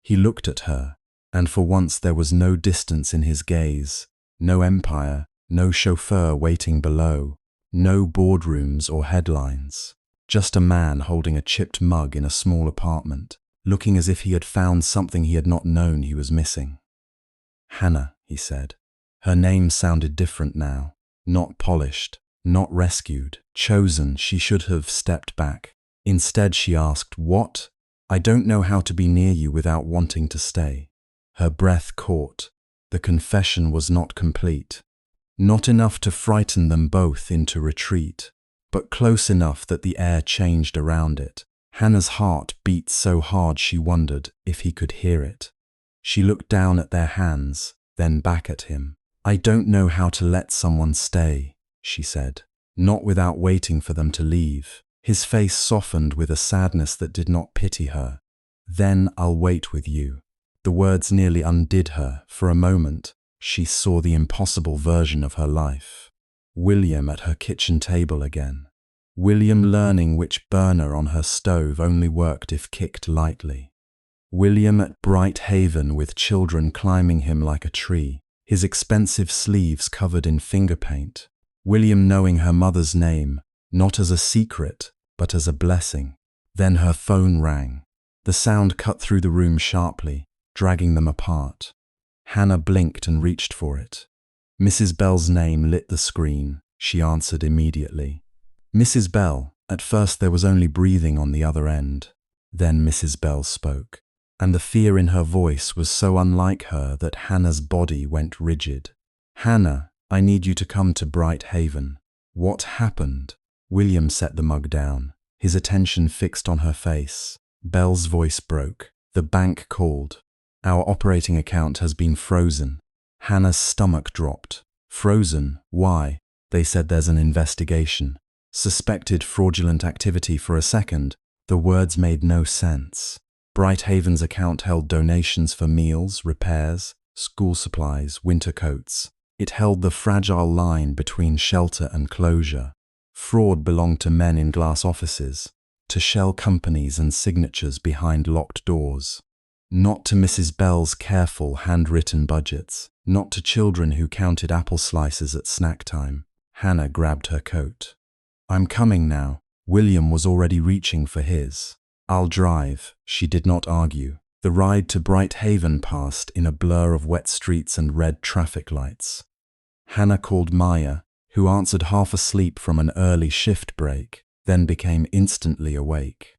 He looked at her, and for once there was no distance in his gaze, no empire, no chauffeur waiting below, no boardrooms or headlines. Just a man holding a chipped mug in a small apartment, looking as if he had found something he had not known he was missing. "Hannah," he said. Her name sounded different now, not polished, not rescued, chosen. She should have stepped back. Instead she asked, "What?" "I don't know how to be near you without wanting to stay." Her breath caught. The confession was not complete. Not enough to frighten them both into retreat, but close enough that the air changed around it. Hannah's heart beat so hard she wondered if he could hear it. She looked down at their hands, then back at him. "I don't know how to let someone stay," she said, not without waiting for them to leave. His face softened with a sadness that did not pity her. "Then I'll wait with you." The words nearly undid her. For a moment, she saw the impossible version of her life. William at her kitchen table again. William learning which burner on her stove only worked if kicked lightly. William at Bright Haven with children climbing him like a tree, his expensive sleeves covered in finger paint. William knowing her mother's name, not as a secret, but as a blessing. Then her phone rang. The sound cut through the room sharply, dragging them apart. Hannah blinked and reached for it. Mrs. Bell's name lit the screen. She answered immediately. "Mrs. Bell." At first there was only breathing on the other end. Then Mrs. Bell spoke, and the fear in her voice was so unlike her that Hannah's body went rigid. "Hannah, I need you to come to Bright Haven." "What happened?" William set the mug down, his attention fixed on her face. Bell's voice broke. "The bank called. Our operating account has been frozen." Hannah's stomach dropped. "Frozen? Why?" "They said there's an investigation." Suspected fraudulent activity. For a second, the words made no sense. Bright Haven's account held donations for meals, repairs, school supplies, winter coats. It held the fragile line between shelter and closure. Fraud belonged to men in glass offices, to shell companies and signatures behind locked doors. Not to Mrs. Bell's careful, handwritten budgets, not to children who counted apple slices at snack time. Hannah grabbed her coat. "I'm coming now." William was already reaching for his. "I'll drive." She did not argue. The ride to Bright Haven passed in a blur of wet streets and red traffic lights. Hannah called Maya, who answered half asleep from an early shift break, then became instantly awake.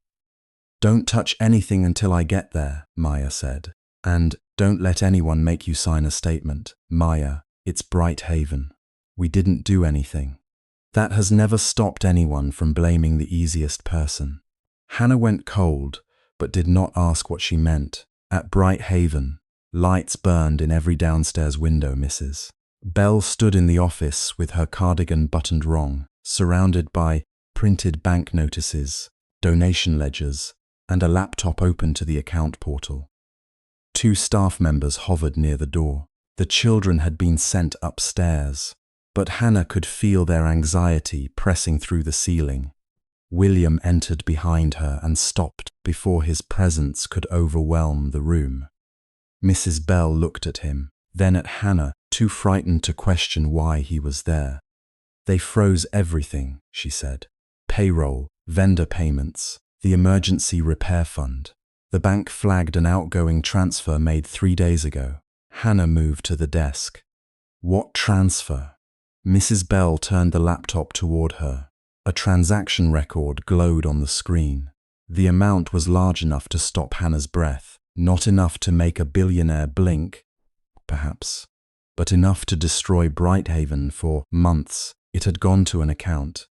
"Don't touch anything until I get there," Maya said. "And don't let anyone make you sign a statement." "Maya, it's Bright Haven. We didn't do anything." That has never stopped anyone from blaming the easiest person. Hannah went cold, but did not ask what she meant. At Bright Haven, lights burned in every downstairs window, Mrs. Bell stood in the office with her cardigan buttoned wrong, surrounded by printed bank notices, donation ledgers, and a laptop open to the account portal. 2 staff members hovered near the door. The children had been sent upstairs, but Hannah could feel their anxiety pressing through the ceiling. William entered behind her and stopped before his presence could overwhelm the room. Mrs. Bell looked at him, then at Hannah, too frightened to question why he was there. "They froze everything," she said. "Payroll, vendor payments, the emergency repair fund. The bank flagged an outgoing transfer made 3 days ago." Hannah moved to the desk. "What transfer?" Mrs. Bell turned the laptop toward her. A transaction record glowed on the screen. The amount was large enough to stop Hannah's breath, not enough to make a billionaire blink, perhaps, but enough to destroy Brighthaven for months. It had gone to an account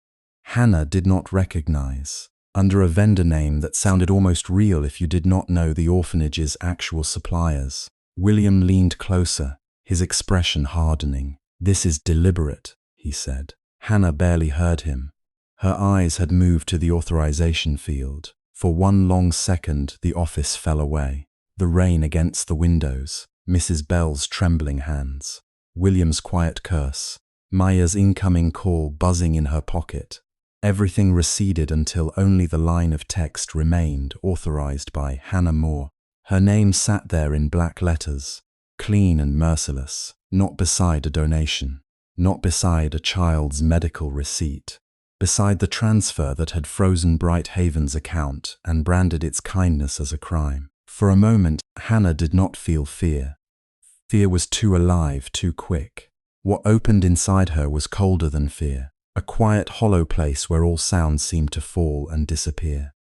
Hannah did not recognize, under a vendor name that sounded almost real if you did not know the orphanage's actual suppliers. William leaned closer, his expression hardening. "This is deliberate," he said. Hannah barely heard him. Her eyes had moved to the authorization field. For one long second, the office fell away. The rain against the windows, Mrs. Bell's trembling hands, William's quiet curse, Maya's incoming call buzzing in her pocket. Everything receded until only the line of text remained, authorized by Hannah Moore. Her name sat there in black letters, clean and merciless, not beside a donation, not beside a child's medical receipt, beside the transfer that had frozen Brighthaven's account and branded its kindness as a crime. For a moment, Hannah did not feel fear. Fear was too alive, too quick. What opened inside her was colder than fear, a quiet, hollow place where all sounds seemed to fall and disappear.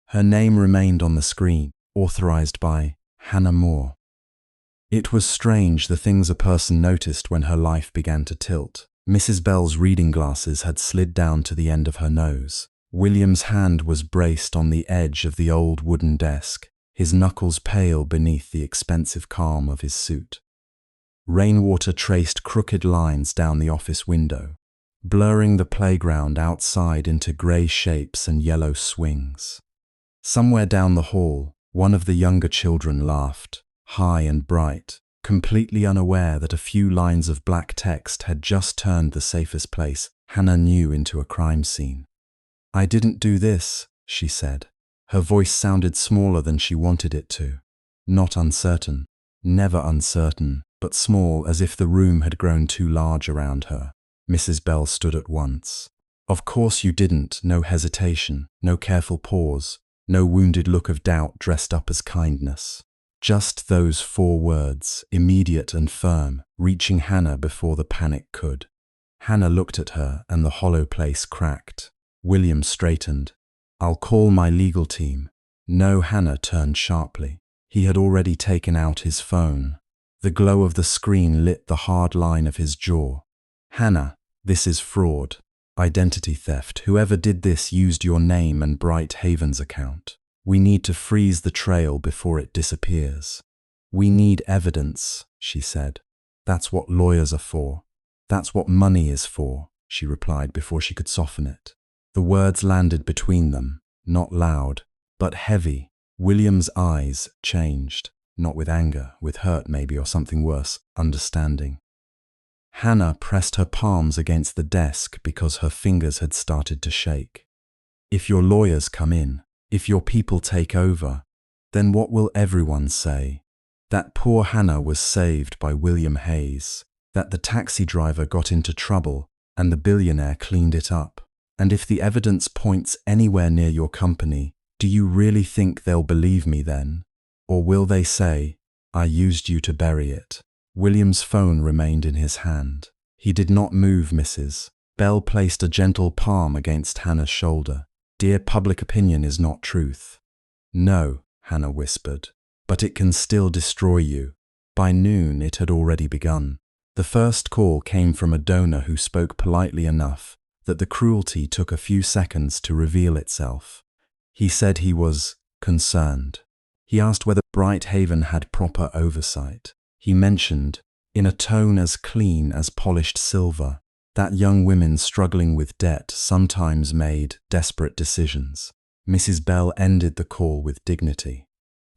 Her name remained on the screen, authorized by Hannah Moore. It was strange, the things a person noticed when her life began to tilt. Mrs. Bell's reading glasses had slid down to the end of her nose. William's hand was braced on the edge of the old wooden desk, his knuckles pale beneath the expensive calm of his suit. Rainwater traced crooked lines down the office window, blurring the playground outside into grey shapes and yellow swings. Somewhere down the hall, one of the younger children laughed, high and bright, completely unaware that a few lines of black text had just turned the safest place Hannah knew into a crime scene. "I didn't do this," she said. Her voice sounded smaller than she wanted it to. Not uncertain, never uncertain, but small, as if the room had grown too large around her. Mrs. Bell stood at once. "Of course you didn't." No hesitation, no careful pause, no wounded look of doubt dressed up as kindness. Just those 4 words, immediate and firm, reaching Hannah before the panic could. Hannah looked at her and the hollow place cracked. William straightened. "I'll call my legal team." No, Hannah turned sharply. He had already taken out his phone. The glow of the screen lit the hard line of his jaw. "Hannah, this is fraud. Identity theft. Whoever did this used your name and Brighthaven's account. We need to freeze the trail before it disappears." "We need evidence," she said. "That's what lawyers are for. That's what money is for," she replied before she could soften it. The words landed between them, not loud, but heavy. William's eyes changed, not with anger, with hurt maybe, or something worse, understanding. Hannah pressed her palms against the desk because her fingers had started to shake. "If your lawyers come in, if your people take over, then what will everyone say? That poor Hannah was saved by William Hayes, that the taxi driver got into trouble and the billionaire cleaned it up. And if the evidence points anywhere near your company, do you really think they'll believe me then? Or will they say, 'I used you to bury it'?" William's phone remained in his hand. He did not move. Mrs. Bell placed a gentle palm against Hannah's shoulder. "Dear, public opinion is not truth." "No," Hannah whispered, "but it can still destroy you." By noon it had already begun. The first call came from a donor who spoke politely enough that the cruelty took a few seconds to reveal itself. He said he was concerned. He asked whether Brighthaven had proper oversight. He mentioned, in a tone as clean as polished silver, that young women struggling with debt sometimes made desperate decisions. Mrs. Bell ended the call with dignity,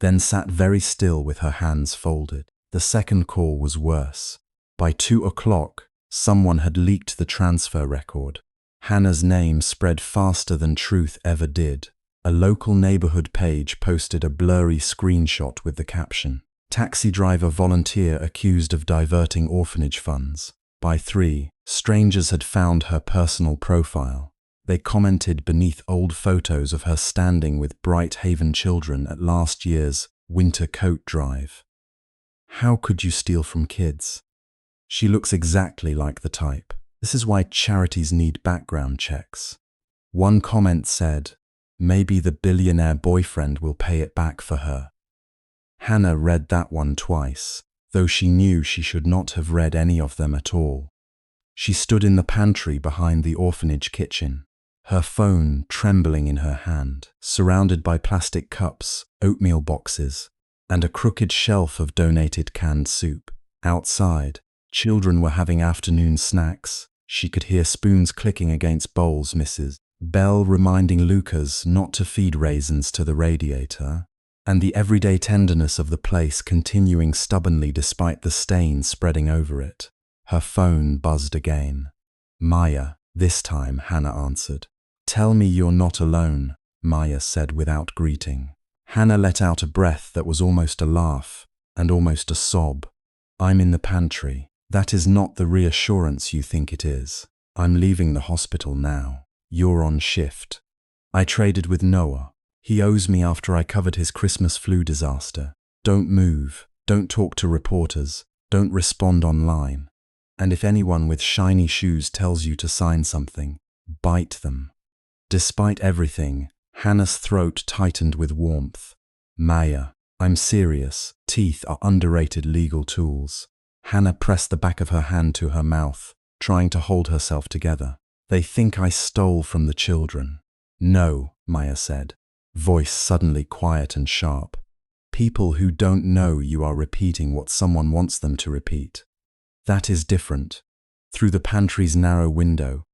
then sat very still with her hands folded. The second call was worse. By 2 o'clock, someone had leaked the transfer record. Hannah's name spread faster than truth ever did. A local neighborhood page posted a blurry screenshot with the caption, "Taxi driver volunteer accused of diverting orphanage funds." By 3, strangers had found her personal profile. They commented beneath old photos of her standing with Brighthaven children at last year's winter coat drive. "How could you steal from kids? She looks exactly like the type. This is why charities need background checks." One comment said, Maybe the billionaire boyfriend will pay it back for her. Hannah read that one twice, though she knew she should not have read any of them at all. She stood in the pantry behind the orphanage kitchen, her phone trembling in her hand, surrounded by plastic cups, oatmeal boxes, and a crooked shelf of donated canned soup. Outside, children were having afternoon snacks. She could hear spoons clicking against bowls, Mrs. Bell reminding Lucas not to feed raisins to the radiator, and the everyday tenderness of the place continuing stubbornly despite the stain spreading over it. Her phone buzzed again. Maya, this time Hannah answered. "Tell me you're not alone," Maya said without greeting. Hannah let out a breath that was almost a laugh and almost a sob. "I'm in the pantry. That is not the reassurance you think it is. I'm leaving the hospital now. You're on shift. I traded with Noah. He owes me after I covered his Christmas flu disaster. Don't move. Don't talk to reporters. Don't respond online. And if anyone with shiny shoes tells you to sign something, bite them." Despite everything, Hannah's throat tightened with warmth. "Maya, I'm serious. Teeth are underrated legal tools." Hannah pressed the back of her hand to her mouth, trying to hold herself together. "They think I stole from the children." "No," Maya said, voice suddenly quiet and sharp. "People who don't know you are repeating what someone wants them to repeat. That is different." Through the pantry's narrow window,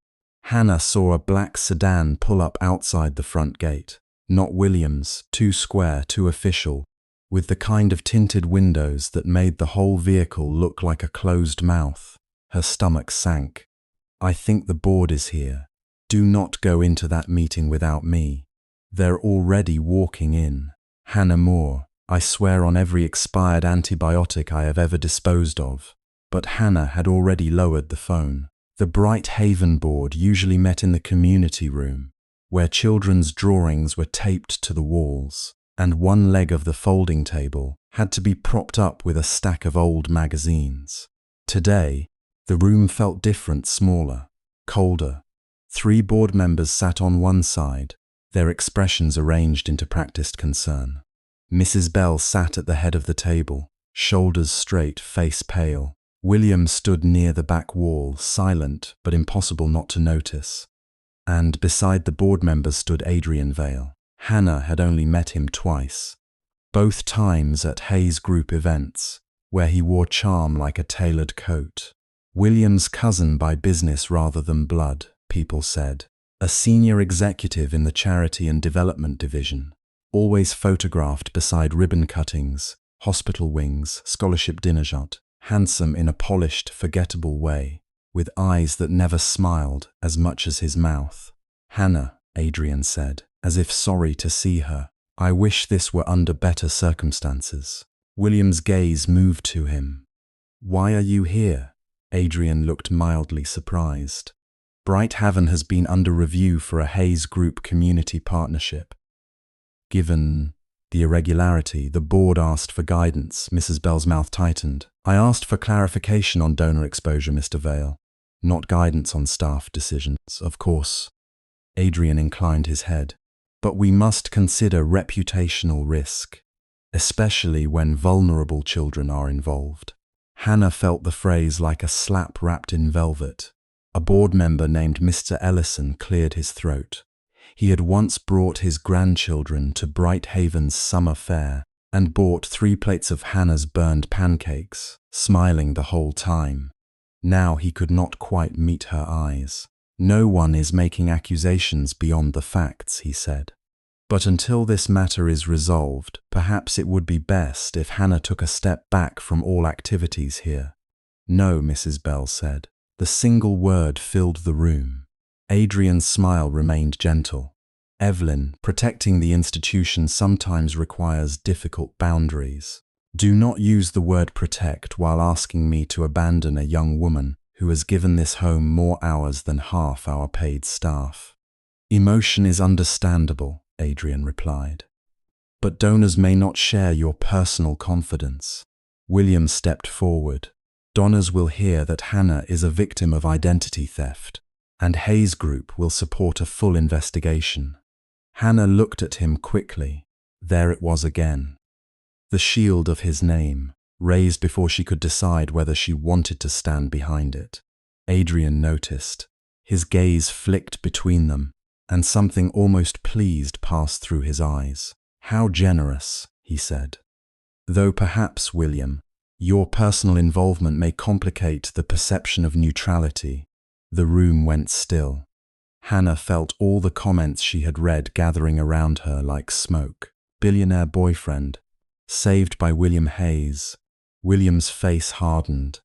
Hannah saw a black sedan pull up outside the front gate. Not Williams, too square, too official, with the kind of tinted windows that made the whole vehicle look like a closed mouth. Her stomach sank. "I think the board is here. Do not go into that meeting without me. They're already walking in. Hannah Moore, I swear on every expired antibiotic I have ever disposed of." But Hannah had already lowered the phone. The Bright Haven board usually met in the community room, where children's drawings were taped to the walls, and one leg of the folding table had to be propped up with a stack of old magazines. Today, the room felt different, smaller, colder. 3 board members sat on one side, their expressions arranged into practiced concern. Mrs. Bell sat at the head of the table, shoulders straight, face pale. William stood near the back wall, silent but impossible not to notice. And beside the board members stood Adrian Vale. Hannah had only met him twice, both times at Hayes Group events, where he wore charm like a tailored coat. William's cousin by business rather than blood, people said. A senior executive in the Charity and Development Division, always photographed beside ribbon cuttings, hospital wings, scholarship dinnerjot. Handsome in a polished, forgettable way, with eyes that never smiled as much as his mouth. "Hannah," Adrian said, as if sorry to see her, "I wish this were under better circumstances." William's gaze moved to him. "Why are you here?" Adrian looked mildly surprised. "Bright Haven has been under review for a Hayes Group community partnership. Given the irregularity, the board asked for guidance." Mrs. Bell's mouth tightened. "I asked for clarification on donor exposure, Mr. Vale, not guidance on staff decisions, of course." Adrian inclined his head. "But we must consider reputational risk, especially when vulnerable children are involved." Hannah felt the phrase like a slap wrapped in velvet. A board member named Mr. Ellison cleared his throat. He had once brought his grandchildren to Bright Haven's summer fair and bought 3 plates of Hannah's burned pancakes, smiling the whole time. Now he could not quite meet her eyes. "No one is making accusations beyond the facts," he said. "But until this matter is resolved, perhaps it would be best if Hannah took a step back from all activities here." "No," Mrs. Bell said. The single word filled the room. Adrian's smile remained gentle. "Evelyn, protecting the institution sometimes requires difficult boundaries. Do not use the word protect while asking me to abandon a young woman who has given this home more hours than half our paid staff." "Emotion is understandable," Adrian replied. "But donors may not share your personal confidence." William stepped forward. "Donors will hear that Hannah is a victim of identity theft, and Hayes Group will support a full investigation." Hannah looked at him quickly. There it was again. The shield of his name, raised before she could decide whether she wanted to stand behind it. Adrian noticed. His gaze flicked between them, and something almost pleased passed through his eyes. "How generous," he said. "Though perhaps, William, your personal involvement may complicate the perception of neutrality." The room went still. Hannah felt all the comments she had read gathering around her like smoke. Billionaire boyfriend. Saved by William Hayes. William's face hardened.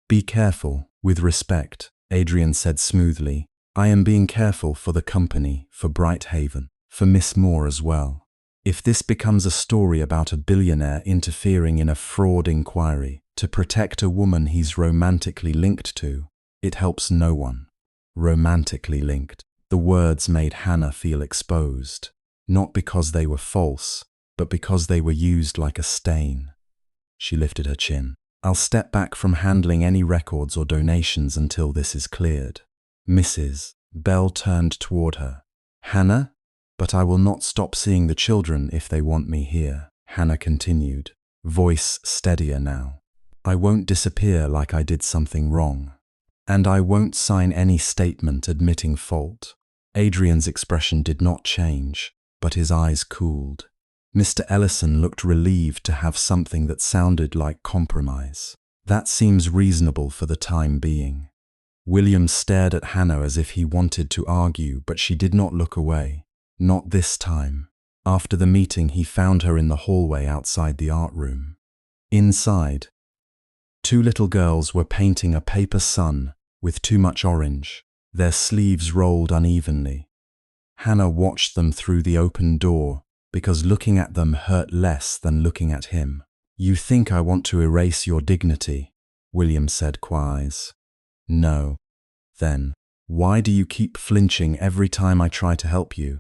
"Be careful, with respect," Adrian said smoothly. "I am being careful for the company, for Brighthaven, for Miss Moore as well. If this becomes a story about a billionaire interfering in a fraud inquiry to protect a woman he's romantically linked to, it helps no one." Romantically linked. The words made Hannah feel exposed, not because they were false, but because they were used like a stain. She lifted her chin. "I'll step back from handling any records or donations until this is cleared." Mrs. Bell turned toward her. "Hannah? But I will not stop seeing the children if they want me here," Hannah continued, voice steadier now. "I won't disappear like I did something wrong. And I won't sign any statement admitting fault." Adrian's expression did not change, but his eyes cooled. Mr. Ellison looked relieved to have something that sounded like compromise. "That seems reasonable for the time being." William stared at Hannah as if he wanted to argue, but she did not look away. Not this time. After the meeting, he found her in the hallway outside the art room. Inside, two little girls were painting a paper sun with too much orange, their sleeves rolled unevenly. Hannah watched them through the open door, because looking at them hurt less than looking at him. "You think I want to erase your dignity," William said quietly. "No. Then, why do you keep flinching every time I try to help you?"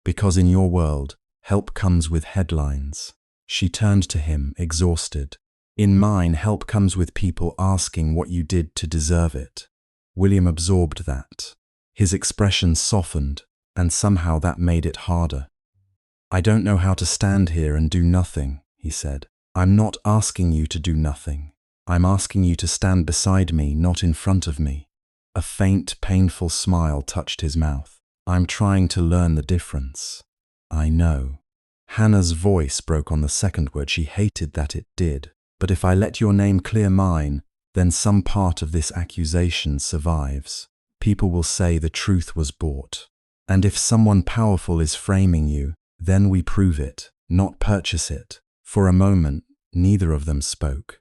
"Because in your world, help comes with headlines." She turned to him, exhausted. "In mine, help comes with people asking what you did to deserve it." William absorbed that. His expression softened, and somehow that made it harder. "I don't know how to stand here and do nothing," he said. "I'm not asking you to do nothing. I'm asking you to stand beside me, not in front of me." A faint, painful smile touched his mouth. "I'm trying to learn the difference." "I know." Hannah's voice broke on the second word. She hated that it did. "But if I let your name clear mine, then some part of this accusation survives. People will say the truth was bought. And if someone powerful is framing you, then we prove it, not purchase it." For a moment, neither of them spoke.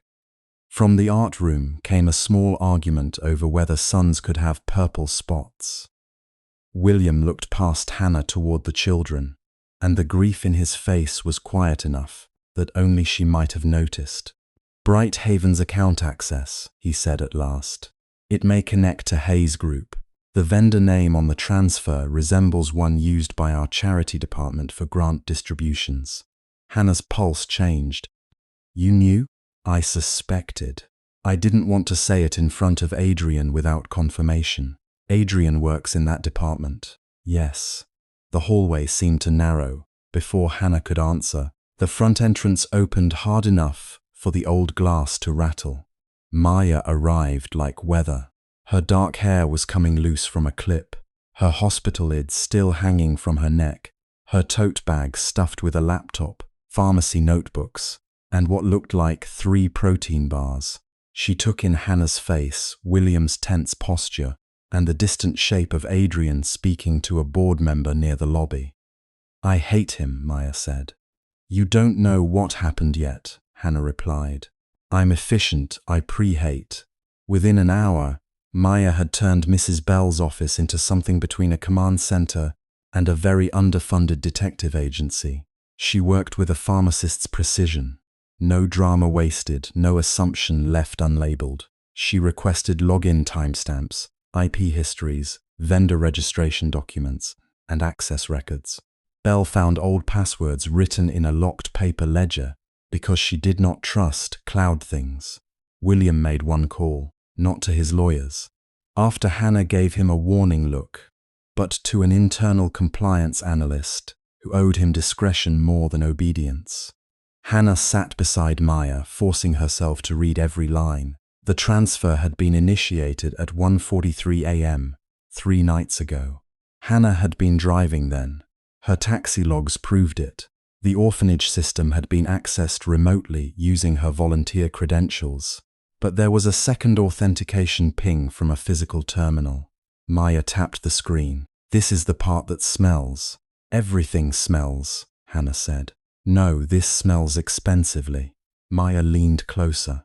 From the art room came a small argument over whether suns could have purple spots. William looked past Hannah toward the children, and the grief in his face was quiet enough that only she might have noticed. "Brighthaven's account access," he said at last. "It may connect to Hayes Group. The vendor name on the transfer resembles one used by our charity department for grant distributions." Hannah's pulse changed. "You knew?" "I suspected. I didn't want to say it in front of Adrian without confirmation." "Adrian works in that department." "Yes." The hallway seemed to narrow. Before Hannah could answer, the front entrance opened hard enough for the old glass to rattle. Maya arrived like weather. Her dark hair was coming loose from a clip, her hospital lid still hanging from her neck, her tote bag stuffed with a laptop, pharmacy notebooks, and what looked like 3 protein bars. She took in Hannah's face, William's tense posture, and the distant shape of Adrian speaking to a board member near the lobby. "I hate him," Maya said. "You don't know what happened yet," Hannah replied. "I'm efficient, I pre-hate." Within an hour, Maya had turned Mrs. Bell's office into something between a command center and a very underfunded detective agency. She worked with a pharmacist's precision. No drama wasted, no assumption left unlabeled. She requested login timestamps, IP histories, vendor registration documents, and access records. Bell found old passwords written in a locked paper ledger because she did not trust cloud things. William made one call, not to his lawyers. After Hannah gave him a warning look, but to an internal compliance analyst who owed him discretion more than obedience. Hannah sat beside Maya, forcing herself to read every line. The transfer had been initiated at 1:43 a.m., 3 nights ago. Hannah had been driving then. Her taxi logs proved it. The orphanage system had been accessed remotely using her volunteer credentials. But there was a second authentication ping from a physical terminal. Maya tapped the screen. "This is the part that smells." "Everything smells," Hannah said. "No, this smells expensively." Maya leaned closer.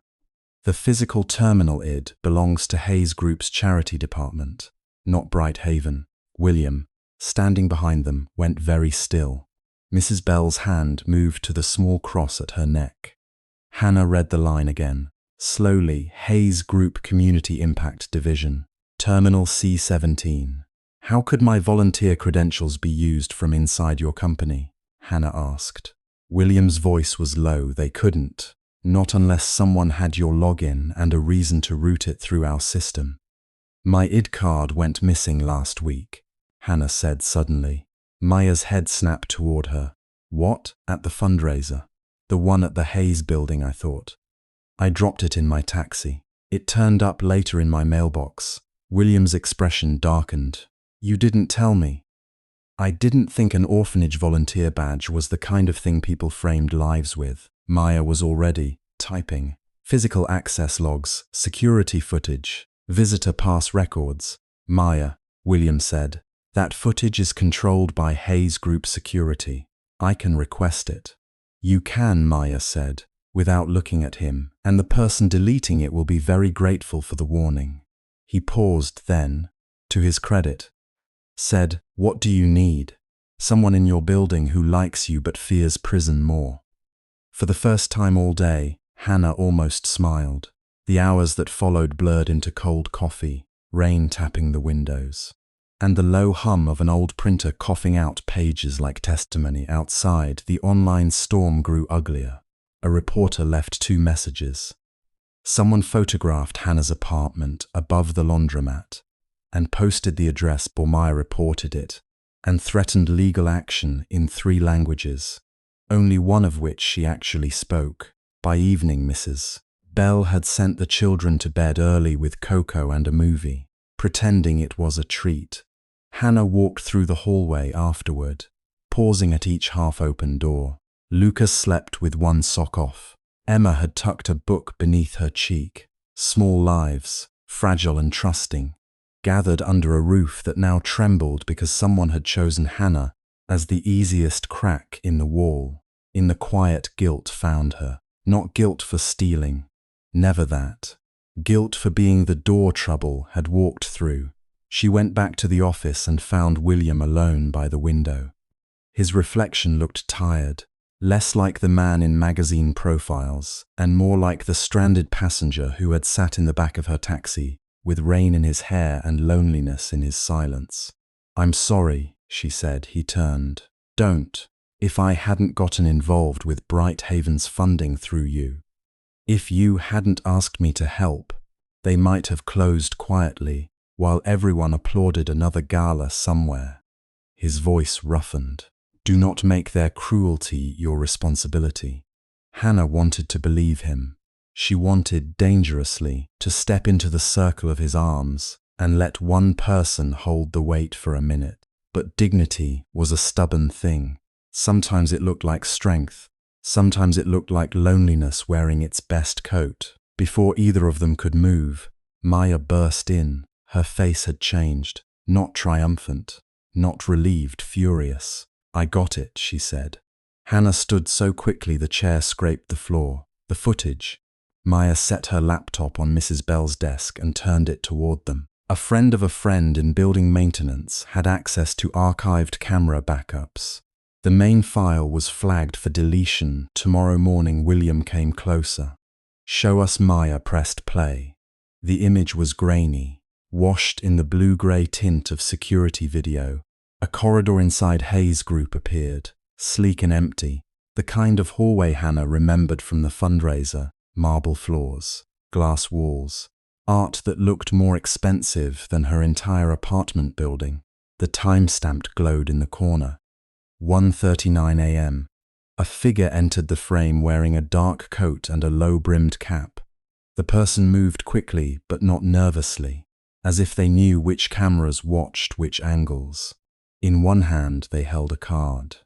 "The physical terminal ID belongs to Hayes Group's charity department, not Brighthaven." William, standing behind them, went very still. Mrs. Bell's hand moved to the small cross at her neck. Hannah read the line again. Slowly, Hayes Group Community Impact Division, Terminal C17. "How could my volunteer credentials be used from inside your company?" Hannah asked. William's voice was low. "They couldn't. Not unless someone had your login and a reason to route it through our system." "My ID card went missing last week," Hannah said suddenly. Maya's head snapped toward her. "What? At the fundraiser?" "The one at the Hayes building, I thought. I dropped it in my taxi. It turned up later in my mailbox." William's expression darkened. "You didn't tell me." "I didn't think an orphanage volunteer badge was the kind of thing people framed lives with." Maya was already typing. "Physical access logs, security footage, visitor pass records." "Maya," William said, "that footage is controlled by Hayes Group Security. I can request it." "You can," Maya said, without looking at him, "and the person deleting it will be very grateful for the warning." He paused then, to his credit, said, "What do you need?" "Someone in your building who likes you but fears prison more." For the first time all day, Hannah almost smiled. The hours that followed blurred into cold coffee, rain tapping the windows, and the low hum of an old printer coughing out pages like testimony. Outside, the online storm grew uglier. A reporter left 2 messages. Someone photographed Hannah's apartment above the laundromat and posted the address. Maya reported it and threatened legal action in 3 languages, only one of which she actually spoke. By evening, Mrs. Bell had sent the children to bed early with cocoa and a movie, pretending it was a treat. Hannah walked through the hallway afterward, pausing at each half-open door. Lucas slept with one sock off. Emma had tucked a book beneath her cheek. Small lives, fragile and trusting, gathered under a roof that now trembled because someone had chosen Hannah as the easiest crack in the wall. In the quiet, guilt found her. Not guilt for stealing. Never that. Guilt for being the door trouble had walked through. She went back to the office and found William alone by the window. His reflection looked tired, less like the man in magazine profiles, and more like the stranded passenger who had sat in the back of her taxi, with rain in his hair and loneliness in his silence. "I'm sorry," she said. He turned. "Don't. If I hadn't gotten involved with Brighthaven's funding through you, if you hadn't asked me to help, they might have closed quietly while everyone applauded another gala somewhere." His voice roughened. "Do not make their cruelty your responsibility." Hannah wanted to believe him. She wanted, dangerously, to step into the circle of his arms and let one person hold the weight for a minute. But dignity was a stubborn thing. Sometimes it looked like strength. Sometimes it looked like loneliness wearing its best coat. Before either of them could move, Maya burst in. Her face had changed. Not triumphant, not relieved, furious. "I got it," she said. Hannah stood so quickly the chair scraped the floor. "The footage." Maya set her laptop on Mrs. Bell's desk and turned it toward them. A friend of a friend in building maintenance had access to archived camera backups. The main file was flagged for deletion. Tomorrow morning, William came closer. "Show us." Maya pressed play. The image was grainy, washed in the blue-grey tint of security video. A corridor inside Hayes Group appeared, sleek and empty, the kind of hallway Hannah remembered from the fundraiser. Marble floors, glass walls, art that looked more expensive than her entire apartment building. The timestamp glowed in the corner. 1:39 a.m. A figure entered the frame wearing a dark coat and a low-brimmed cap. The person moved quickly but not nervously, as if they knew which cameras watched which angles. In one hand they held a card.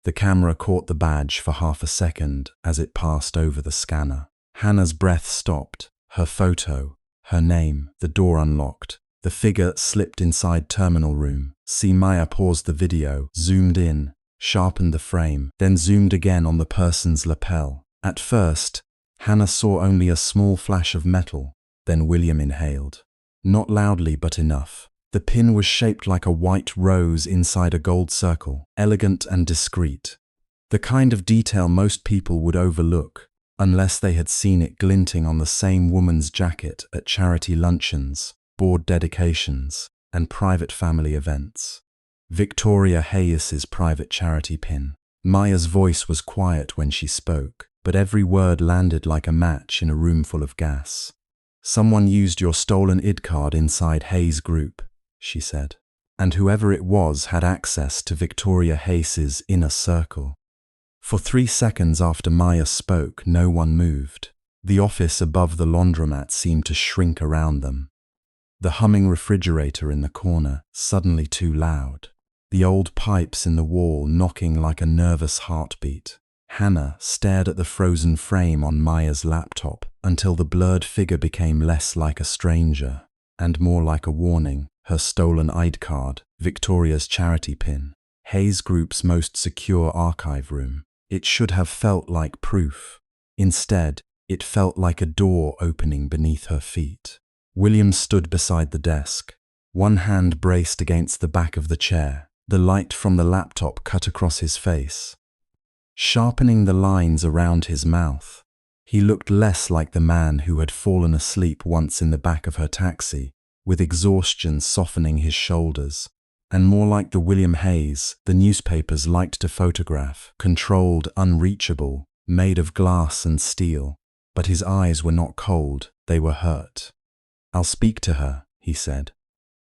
The camera caught the badge for half a second as it passed over the scanner. Hannah's breath stopped. Her photo, her name, the door unlocked. The figure slipped inside terminal room. Maya paused the video, zoomed in, sharpened the frame, then zoomed again on the person's lapel. At first, Hannah saw only a small flash of metal, then William inhaled. Not loudly, but enough. The pin was shaped like a white rose inside a gold circle, elegant and discreet. The kind of detail most people would overlook, unless they had seen it glinting on the same woman's jacket at charity luncheons, board dedications, and private family events. Victoria Hayes's private charity pin. Maya's voice was quiet when she spoke, but every word landed like a match in a room full of gas. Someone used your stolen ID card inside Hayes' group, she said, and whoever it was had access to Victoria Hayes's inner circle. For 3 seconds after Maya spoke, no one moved. The office above the laundromat seemed to shrink around them. The humming refrigerator in the corner, suddenly too loud. The old pipes in the wall knocking like a nervous heartbeat. Hannah stared at the frozen frame on Maya's laptop until the blurred figure became less like a stranger and more like a warning. Her stolen ID card, Victoria's charity pin, Hayes Group's most secure archive room. It should have felt like proof. Instead, it felt like a door opening beneath her feet. William stood beside the desk, one hand braced against the back of the chair. The light from the laptop cut across his face, sharpening the lines around his mouth. He looked less like the man who had fallen asleep once in the back of her taxi, with exhaustion softening his shoulders, and more like the William Hayes the newspapers liked to photograph, controlled, unreachable, made of glass and steel. But his eyes were not cold, they were hurt. "I'll speak to her," he said.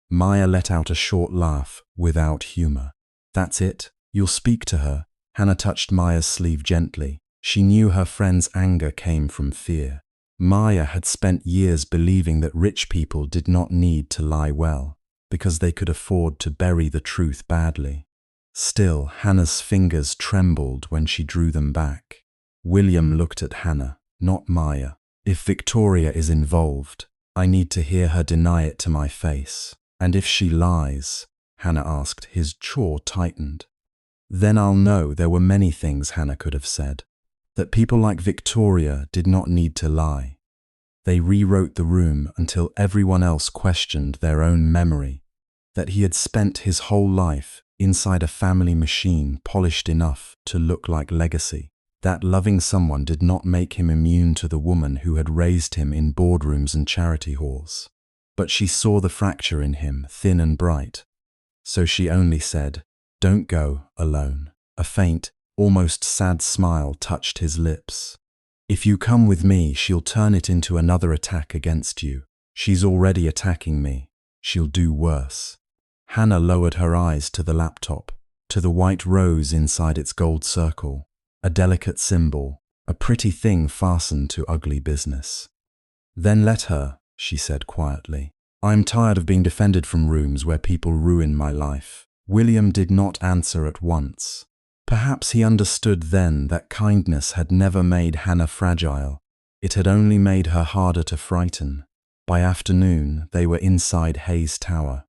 Maya let out a short laugh, without humor. "That's it? You'll speak to her?" Hannah touched Maya's sleeve gently. She knew her friend's anger came from fear. Maya had spent years believing that rich people did not need to lie well, because they could afford to bury the truth badly. Still, Hannah's fingers trembled when she drew them back. William looked at Hannah, not Maya. "If Victoria is involved, I need to hear her deny it to my face. And if she lies," Hannah asked, his jaw tightened. "Then I'll know there were many things Hannah could have said. That people like Victoria did not need to lie. They rewrote the room until everyone else questioned their own memory. That he had spent his whole life inside a family machine polished enough to look like legacy. That loving someone did not make him immune to the woman who had raised him in boardrooms and charity halls. But she saw the fracture in him, thin and bright. So she only said, 'Don't go alone.' A faint, almost sad smile touched his lips. 'If you come with me, she'll turn it into another attack against you. She's already attacking me. She'll do worse.' Hannah lowered her eyes to the laptop, to the white rose inside its gold circle, a delicate symbol, a pretty thing fastened to ugly business. 'Then let her,' she said quietly. 'I'm tired of being defended from rooms where people ruin my life.' William did not answer at once. Perhaps he understood then that kindness had never made Hannah fragile. It had only made her harder to frighten. By afternoon, they were inside Hayes Tower.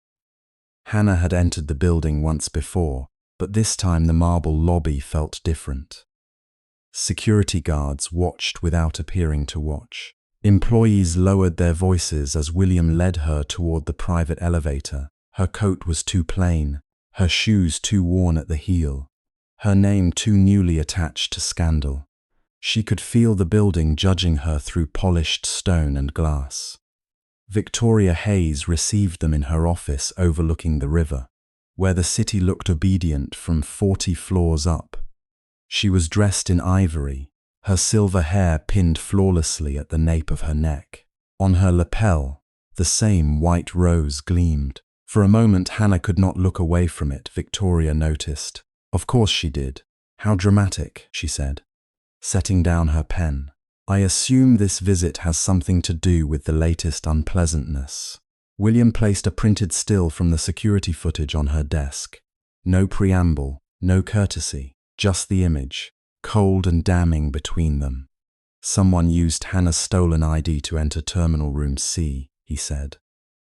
Hannah had entered the building once before, but this time the marble lobby felt different. Security guards watched without appearing to watch. Employees lowered their voices as William led her toward the private elevator. Her coat was too plain, her shoes too worn at the heel, her name too newly attached to scandal. She could feel the building judging her through polished stone and glass. Victoria Hayes received them in her office overlooking the river, where the city looked obedient from 40 floors up. She was dressed in ivory, her silver hair pinned flawlessly at the nape of her neck. On her lapel, the same white rose gleamed. For a moment, Hannah could not look away from it. Victoria noticed. Of course she did. How dramatic, she said, setting down her pen. I assume this visit has something to do with the latest unpleasantness. William placed a printed still from the security footage on her desk. No preamble, no courtesy, just the image, cold and damning between them. Someone used Hannah's stolen ID to enter Terminal Room C, he said.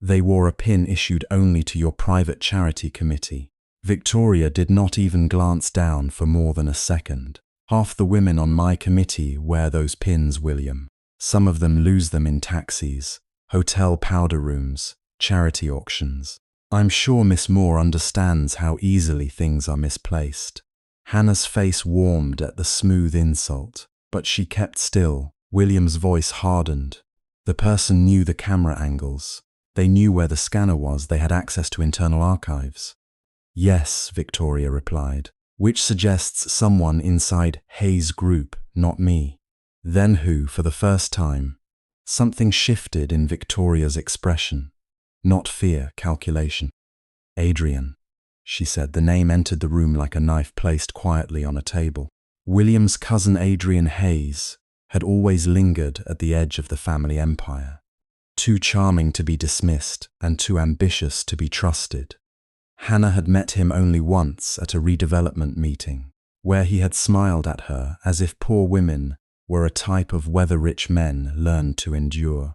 They wore a pin issued only to your private charity committee. Victoria did not even glance down for more than a second. Half the women on my committee wear those pins, William. Some of them lose them in taxis, hotel powder rooms, charity auctions. I'm sure Miss Moore understands how easily things are misplaced. Hannah's face warmed at the smooth insult, but she kept still. William's voice hardened. The person knew the camera angles. They knew where the scanner was. They had access to internal archives. Yes, Victoria replied, which suggests someone inside Hayes' group, not me. Then who, for the first time? Something shifted in Victoria's expression. Not fear, calculation. Adrian, she said. The name entered the room like a knife placed quietly on a table. William's cousin Adrian Hayes had always lingered at the edge of the family empire. Too charming to be dismissed and too ambitious to be trusted. Hannah had met him only once at a redevelopment meeting, where he had smiled at her as if poor women were a type of weather-rich men learned to endure.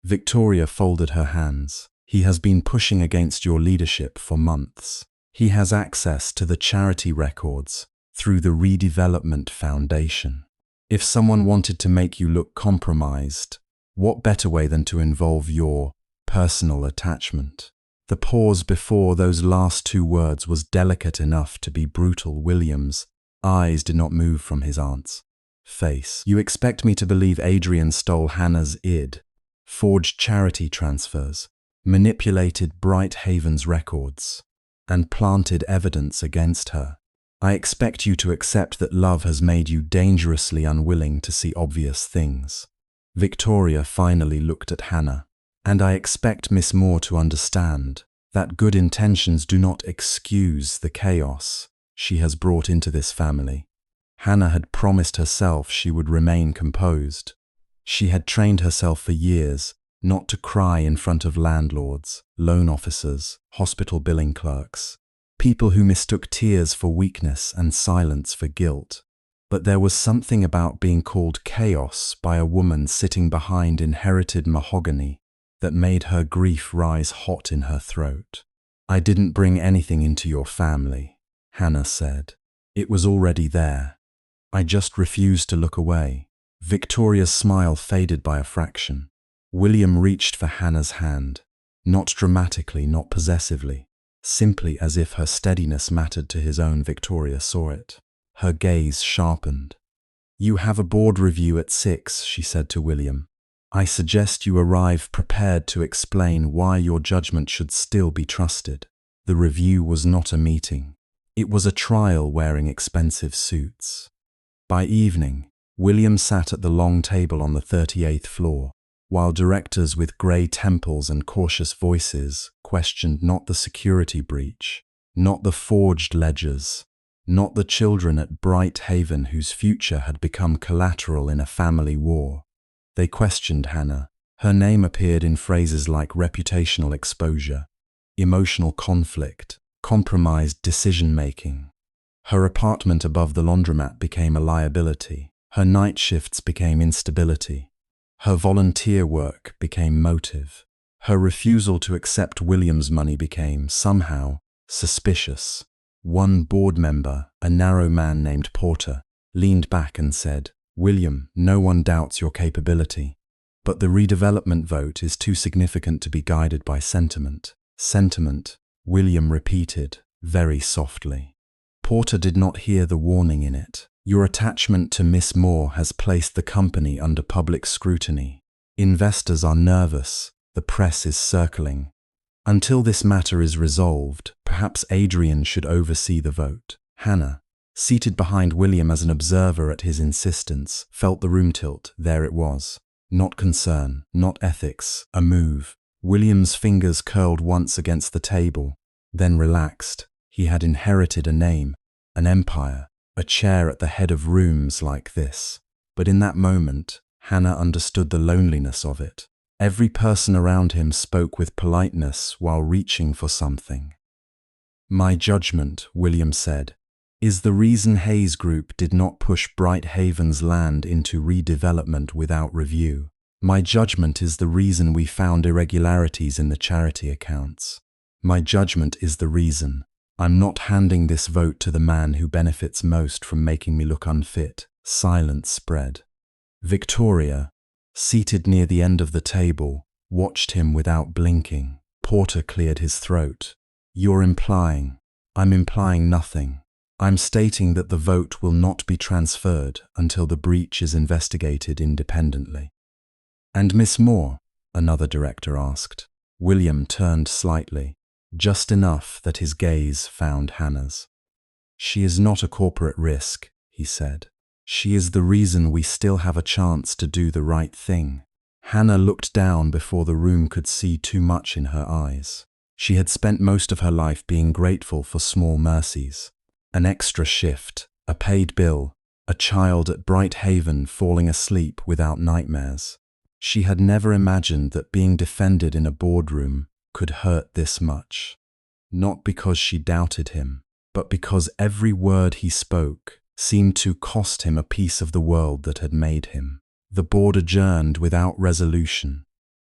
Victoria folded her hands. He has been pushing against your leadership for months. He has access to the charity records through the Redevelopment Foundation. If someone wanted to make you look compromised, what better way than to involve your personal attachment? The pause before those last two words was delicate enough to be brutal. William's eyes did not move from his aunt's face. You expect me to believe Adrian stole Hannah's id, forged charity transfers, manipulated Bright Haven's records, and planted evidence against her. I expect you to accept that love has made you dangerously unwilling to see obvious things. Victoria finally looked at Hannah. And I expect Miss Moore to understand that good intentions do not excuse the chaos she has brought into this family. Hannah had promised herself she would remain composed. She had trained herself for years not to cry in front of landlords, loan officers, hospital billing clerks, people who mistook tears for weakness and silence for guilt. But there was something about being called chaos by a woman sitting behind inherited mahogany that made her grief rise hot in her throat. I didn't bring anything into your family, Hannah said. It was already there. I just refused to look away. Victoria's smile faded by a fraction. William reached for Hannah's hand, not dramatically, not possessively, simply as if her steadiness mattered to his own. Victoria saw it. Her gaze sharpened. You have a board review at 6, she said to William. I suggest you arrive prepared to explain why your judgment should still be trusted. The review was not a meeting. It was a trial wearing expensive suits. By evening, William sat at the long table on the 38th floor, while directors with grey temples and cautious voices questioned not the security breach, not the forged ledgers, not the children at Bright Haven whose future had become collateral in a family war. They questioned Hannah. Her name appeared in phrases like reputational exposure, emotional conflict, compromised decision-making. Her apartment above the laundromat became a liability. Her night shifts became instability. Her volunteer work became motive. Her refusal to accept William's money became, somehow, suspicious. One board member, a narrow man named Porter, leaned back and said, William, no one doubts your capability, but the redevelopment vote is too significant to be guided by sentiment. Sentiment, William repeated, very softly. Porter did not hear the warning in it. Your attachment to Miss Moore has placed the company under public scrutiny. Investors are nervous. The press is circling. Until this matter is resolved, perhaps Adrian should oversee the vote. Hannah, seated behind William as an observer at his insistence, felt the room tilt. There it was. Not concern, not ethics, a move. William's fingers curled once against the table, then relaxed. He had inherited a name, an empire, a chair at the head of rooms like this. But in that moment, Hannah understood the loneliness of it. Every person around him spoke with politeness while reaching for something. "My judgment," William said, "is the reason Hayes Group did not push Bright Haven's land into redevelopment without review. My judgment is the reason we found irregularities in the charity accounts. My judgment is the reason. I'm not handing this vote to the man who benefits most from making me look unfit." Silence spread. Victoria, seated near the end of the table, watched him without blinking. Porter cleared his throat. "You're implying." "I'm implying nothing. I'm stating that the vote will not be transferred until the breach is investigated independently." "And Miss Moore?" another director asked. William turned slightly, just enough that his gaze found Hannah's. "She is not a corporate risk," he said. "She is the reason we still have a chance to do the right thing." Hannah looked down before the room could see too much in her eyes. She had spent most of her life being grateful for small mercies. An extra shift, a paid bill, a child at Bright Haven falling asleep without nightmares. She had never imagined that being defended in a boardroom could hurt this much. Not because she doubted him, but because every word he spoke seemed to cost him a piece of the world that had made him. The board adjourned without resolution,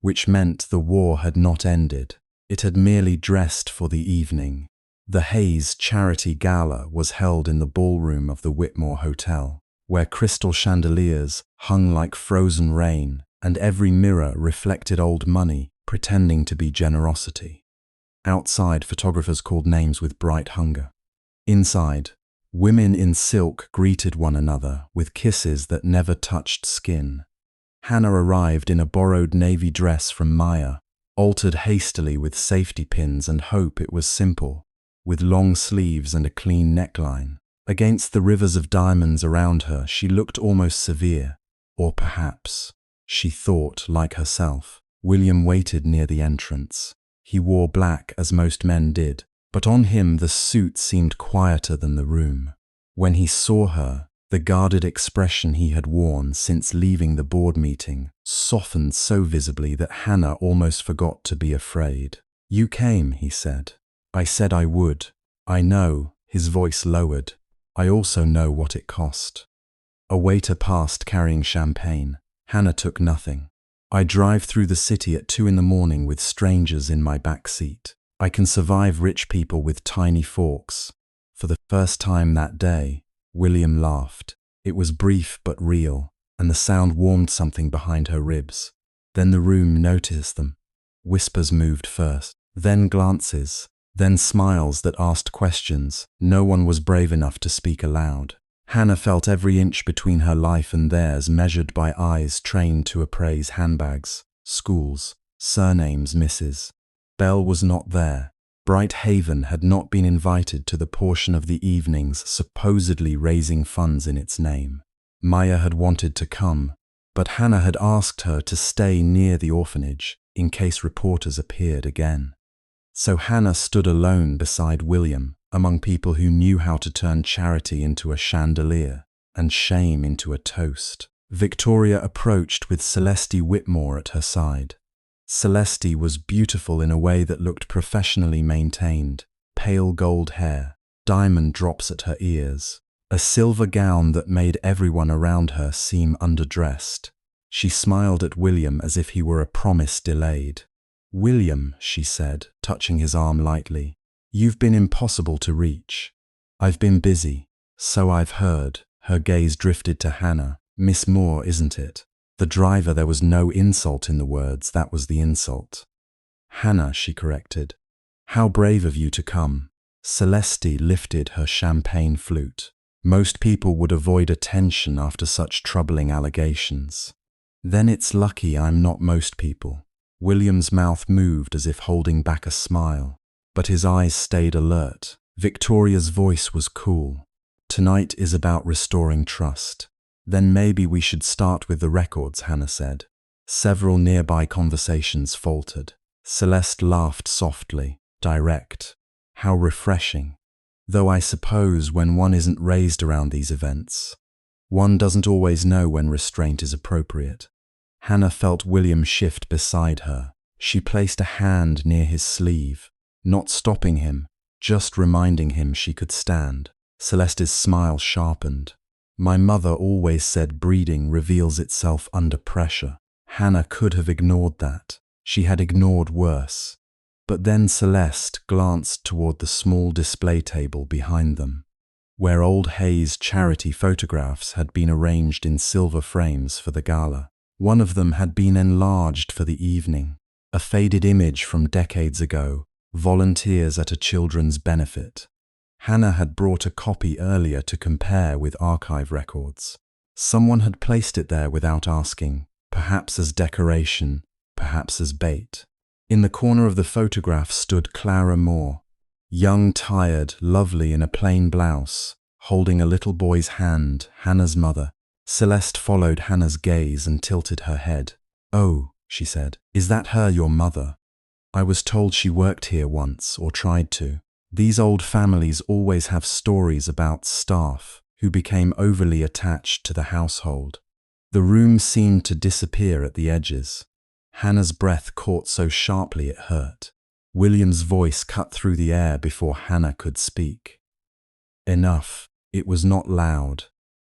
which meant the war had not ended. It had merely dressed for the evening. The Hayes Charity Gala was held in the ballroom of the Whitmore Hotel, where crystal chandeliers hung like frozen rain, and every mirror reflected old money pretending to be generosity. Outside, photographers called names with bright hunger. Inside, women in silk greeted one another with kisses that never touched skin. Hannah arrived in a borrowed navy dress from Maya, altered hastily with safety pins and hope it was simple, with long sleeves and a clean neckline. Against the rivers of diamonds around her, she looked almost severe, or perhaps, she thought, like herself. William waited near the entrance. He wore black as most men did, but on him the suit seemed quieter than the room. When he saw her, the guarded expression he had worn since leaving the board meeting softened so visibly that Hannah almost forgot to be afraid. "You came," he said. "I said I would. I know," his voice lowered. "I also know what it cost." A waiter passed carrying champagne. Hannah took nothing. "I drive through the city at 2 a.m. with strangers in my back seat. I can survive rich people with tiny forks." For the first time that day, William laughed. It was brief but real, and the sound warmed something behind her ribs. Then the room noticed them. Whispers moved first, then glances, then smiles that asked questions. No one was brave enough to speak aloud. Hannah felt every inch between her life and theirs measured by eyes trained to appraise handbags, schools, surnames, misses. Belle was not there. Bright Haven had not been invited to the portion of the evenings supposedly raising funds in its name. Maya had wanted to come, but Hannah had asked her to stay near the orphanage in case reporters appeared again. So Hannah stood alone beside William, among people who knew how to turn charity into a chandelier and shame into a toast. Victoria approached with Celeste Whitmore at her side. Celeste was beautiful in a way that looked professionally maintained. Pale gold hair, diamond drops at her ears, a silver gown that made everyone around her seem underdressed. She smiled at William as if he were a promise delayed. "William," she said, touching his arm lightly, "you've been impossible to reach." "I've been busy, so I've heard." Her gaze drifted to Hannah. "Miss Moore, isn't it?" The driver, there was no insult in the words, that was the insult. "Hannah," she corrected. "How brave of you to come." Celeste lifted her champagne flute. Most people would avoid attention after such troubling allegations. "Then it's lucky I'm not most people." William's mouth moved as if holding back a smile, but his eyes stayed alert. Victoria's voice was cool. "Tonight is about restoring trust." "Then maybe we should start with the records," Hannah said. Several nearby conversations faltered. Celeste laughed softly, direct. How refreshing. Though I suppose when one isn't raised around these events, one doesn't always know when restraint is appropriate. Hannah felt William shift beside her. She placed a hand near his sleeve, not stopping him, just reminding him she could stand. Celeste's smile sharpened. My mother always said breeding reveals itself under pressure. Hannah could have ignored that. She had ignored worse. But then Celeste glanced toward the small display table behind them, where old Hayes' charity photographs had been arranged in silver frames for the gala. One of them had been enlarged for the evening, a faded image from decades ago, volunteers at a children's benefit. Hannah had brought a copy earlier to compare with archive records. Someone had placed it there without asking, perhaps as decoration, perhaps as bait. In the corner of the photograph stood Clara Moore, young, tired, lovely in a plain blouse, holding a little boy's hand, Hannah's mother. Celeste followed Hannah's gaze and tilted her head. "Oh," she said, "is that her, your mother? I was told she worked here once, or tried to." These old families always have stories about staff who became overly attached to the household. The room seemed to disappear at the edges. Hannah's breath caught so sharply it hurt. William's voice cut through the air before Hannah could speak. Enough. It was not loud.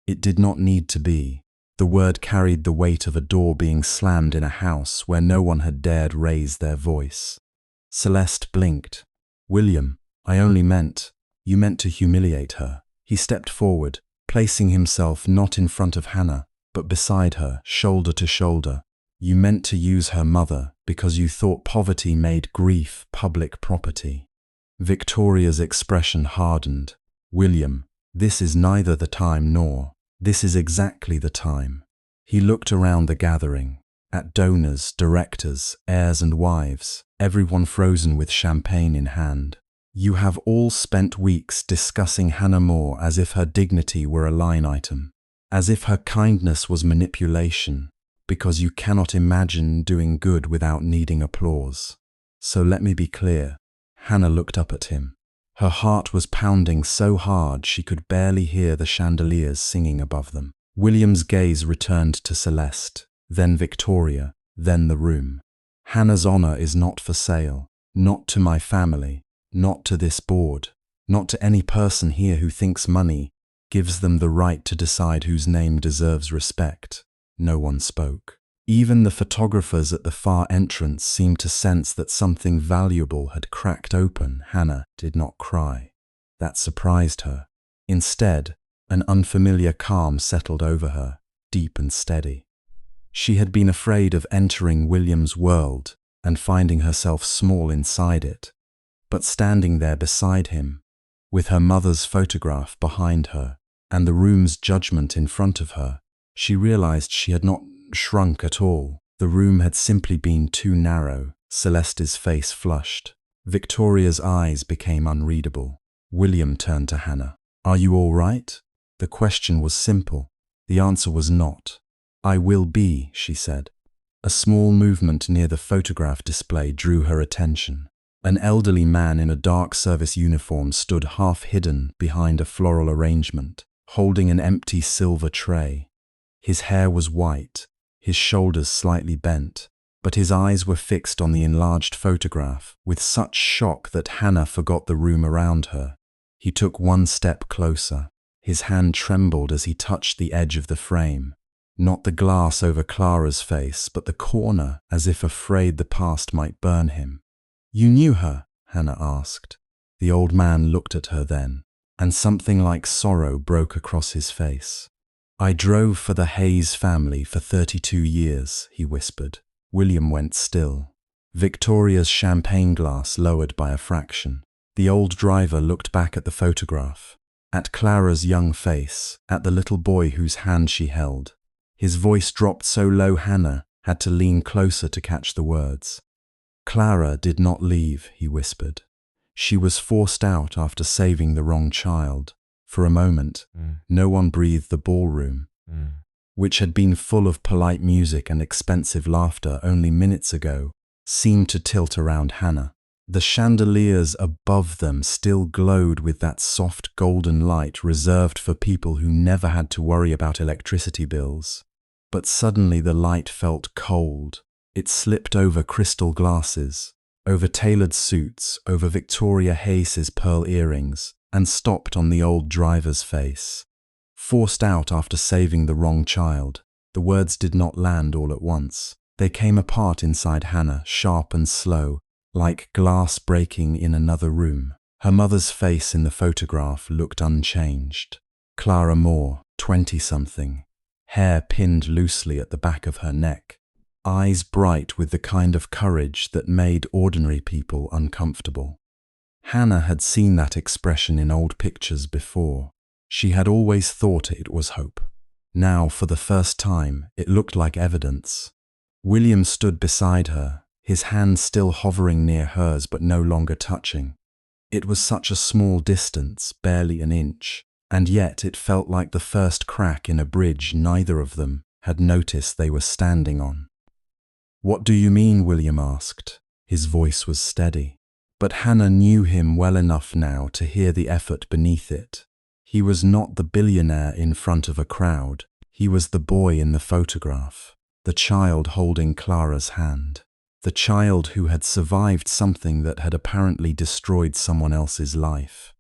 It did not need to be. The word carried the weight of a door being slammed in a house where no one had dared raise their voice. Celeste blinked. "William, I only meant, you meant to humiliate her." He stepped forward, placing himself not in front of Hannah, but beside her, shoulder to shoulder. "You meant to use her mother because you thought poverty made grief public property." Victoria's expression hardened. "William, this is neither the time nor. This is exactly the time." He looked around the gathering, at donors, directors, heirs and wives, everyone frozen with champagne in hand. "You have all spent weeks discussing Hannah Moore as if her dignity were a line item, as if her kindness was manipulation, because you cannot imagine doing good without needing applause. So let me be clear." Hannah looked up at him. Her heart was pounding so hard she could barely hear the chandeliers singing above them. William's gaze returned to Celeste, then Victoria, then the room. "Hannah's honor is not for sale, not to my family, not to this board, not to any person here who thinks money gives them the right to decide whose name deserves respect." No one spoke. Even the photographers at the far entrance seemed to sense that something valuable had cracked open. Hannah did not cry. That surprised her. Instead, an unfamiliar calm settled over her, deep and steady. She had been afraid of entering William's world and finding herself small inside it. But standing there beside him, with her mother's photograph behind her and the room's judgment in front of her, she realized she had not shrunk at all. The room had simply been too narrow. Celeste's face flushed. Victoria's eyes became unreadable. William turned to Hannah. "Are you all right?" The question was simple. The answer was not. "I will be," she said. A small movement near the photograph display drew her attention. An elderly man in a dark service uniform stood half hidden behind a floral arrangement, holding an empty silver tray. His hair was white, his shoulders slightly bent, but his eyes were fixed on the enlarged photograph with such shock that Hannah forgot the room around her. He took one step closer. His hand trembled as he touched the edge of the frame. Not the glass over Clara's face, but the corner, as if afraid the past might burn him. "You knew her?" Hannah asked. The old man looked at her then, and something like sorrow broke across his face. "I drove for the Hayes family for 32 years, he whispered. William went still. Victoria's champagne glass lowered by a fraction. The old driver looked back at the photograph, at Clara's young face, at the little boy whose hand she held. His voice dropped so low Hannah had to lean closer to catch the words. "Clara did not leave," he whispered. "She was forced out after saving the wrong child." For a moment, no one breathed. The ballroom, which had been full of polite music and expensive laughter only minutes ago, seemed to tilt around Hannah. The chandeliers above them still glowed with that soft golden light reserved for people who never had to worry about electricity bills. But suddenly the light felt cold. It slipped over crystal glasses, over tailored suits, over Victoria Hayes's pearl earrings, and stopped on the old driver's face. Forced out after saving the wrong child, the words did not land all at once. They came apart inside Hannah, sharp and slow, like glass breaking in another room. Her mother's face in the photograph looked unchanged. Clara Moore, 20-something, hair pinned loosely at the back of her neck, eyes bright with the kind of courage that made ordinary people uncomfortable. Hannah had seen that expression in old pictures before. She had always thought it was hope. Now, for the first time, it looked like evidence. William stood beside her, his hand still hovering near hers but no longer touching. It was such a small distance, barely an inch, and yet it felt like the first crack in a bridge neither of them had noticed they were standing on. "What do you mean?" William asked. His voice was steady, but Hannah knew him well enough now to hear the effort beneath it. He was not the billionaire in front of a crowd. He was the boy in the photograph, the child holding Clara's hand. The child who had survived something that had apparently destroyed someone else's life.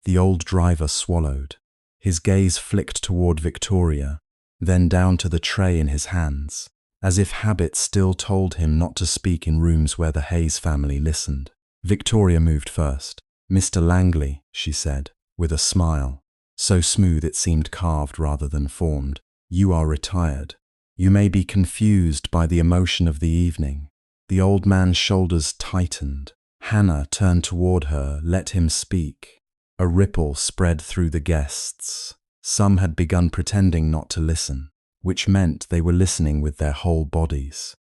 The old driver swallowed. His gaze flicked toward Victoria, then down to the tray in his hands, as if habit still told him not to speak in rooms where the Hayes family listened. Victoria moved first. "Mr. Langley," she said, with a smile, so smooth it seemed carved rather than formed. "You are retired. You may be confused by the emotion of the evening." The old man's shoulders tightened. Hannah turned toward her, let him speak. A ripple spread through the guests. Some had begun pretending not to listen, which meant they were listening with their whole bodies.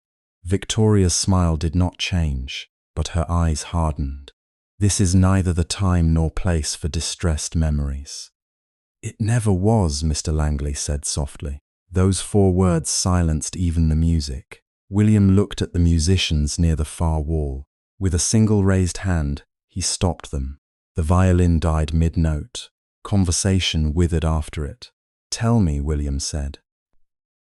Victoria's smile did not change, but her eyes hardened. "This is neither the time nor place for distressed memories." "It never was," Mr. Langley said softly. Those 4 words silenced even the music. William looked at the musicians near the far wall. With a single raised hand, he stopped them. The violin died mid-note. Conversation withered after it. "Tell me," William said.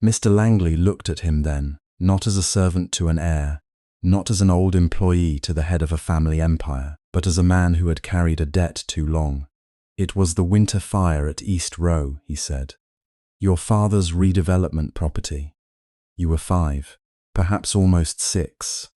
Mr. Langley looked at him then, not as a servant to an heir, not as an old employee to the head of a family empire, but as a man who had carried a debt too long. "It was the winter fire at East Row," he said. "Your father's redevelopment property. You were 5. Perhaps almost 6.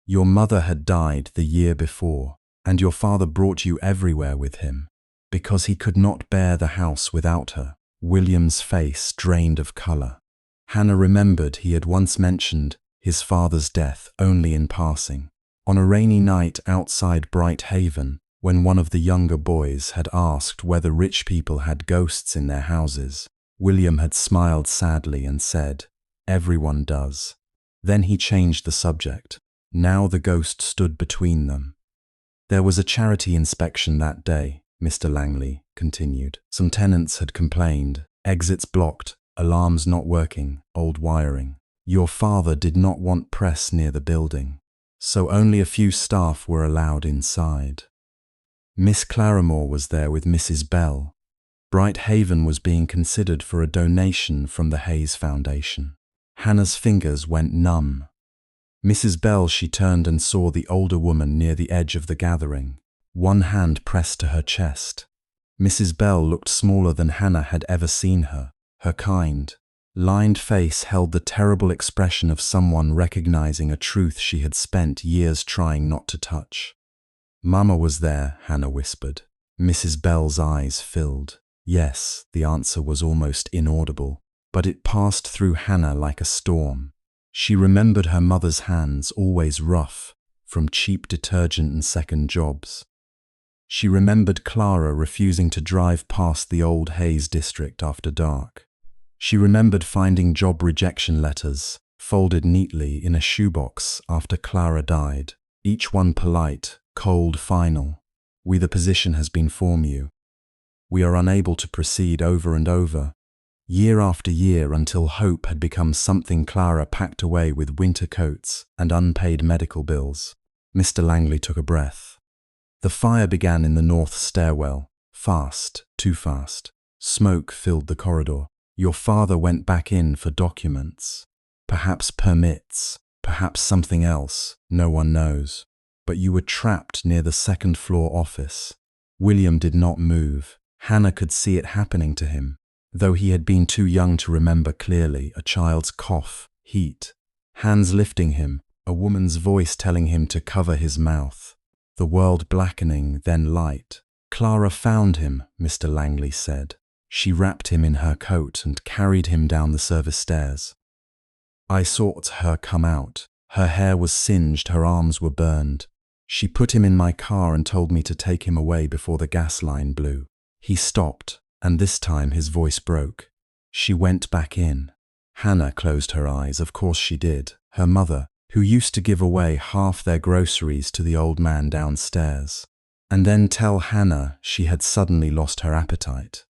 Your mother had died the year before, and your father brought you everywhere with him, because he could not bear the house without her." William's face drained of color. Hannah remembered he had once mentioned his father's death only in passing. On a rainy night outside Bright Haven, when one of the younger boys had asked whether rich people had ghosts in their houses, William had smiled sadly and said, "Everyone does." Then he changed the subject. Now the ghost stood between them. "There was a charity inspection that day," Mr. Langley continued. "Some tenants had complained. Exits blocked, alarms not working, old wiring. Your father did not want press near the building, so only a few staff were allowed inside. Miss Clara Moore was there with Mrs. Bell. Bright Haven was being considered for a donation from the Hayes Foundation." Hannah's fingers went numb. Mrs. Bell, she turned and saw the older woman near the edge of the gathering, one hand pressed to her chest. Mrs. Bell looked smaller than Hannah had ever seen her. Her kind, lined face held the terrible expression of someone recognizing a truth she had spent years trying not to touch. "Mama was there," Hannah whispered. Mrs. Bell's eyes filled. Yes, the answer was almost inaudible, but it passed through Hannah like a storm. She remembered her mother's hands, always rough, from cheap detergent and second jobs. She remembered Clara refusing to drive past the old Hayes district after dark. She remembered finding job rejection letters, folded neatly in a shoebox after Clara died, each one polite, cold, final. "The position has been for you. We are unable to proceed," over and over. year after year, until hope had become something Clara packed away with winter coats and unpaid medical bills. Mr. Langley took a breath. The fire began in the north stairwell. Fast, too fast. Smoke filled the corridor. Your father went back in for documents. Perhaps permits, perhaps something else, no one knows. But you were trapped near the second-floor office. William did not move. Hannah could see it happening to him, though he had been too young to remember clearly. A child's cough, heat, hands lifting him, a woman's voice telling him to cover his mouth. The world blackening, then light. Clara found him, Mr. Langley said. She wrapped him in her coat and carried him down the service stairs. I saw her come out. Her hair was singed, her arms were burned. She put him in my car and told me to take him away before the gas line blew. He stopped, and this time his voice broke. She went back in. Hannah closed her eyes. Of course she did. Her mother, who used to give away half their groceries to the old man downstairs, and then tell Hannah she had suddenly lost her appetite.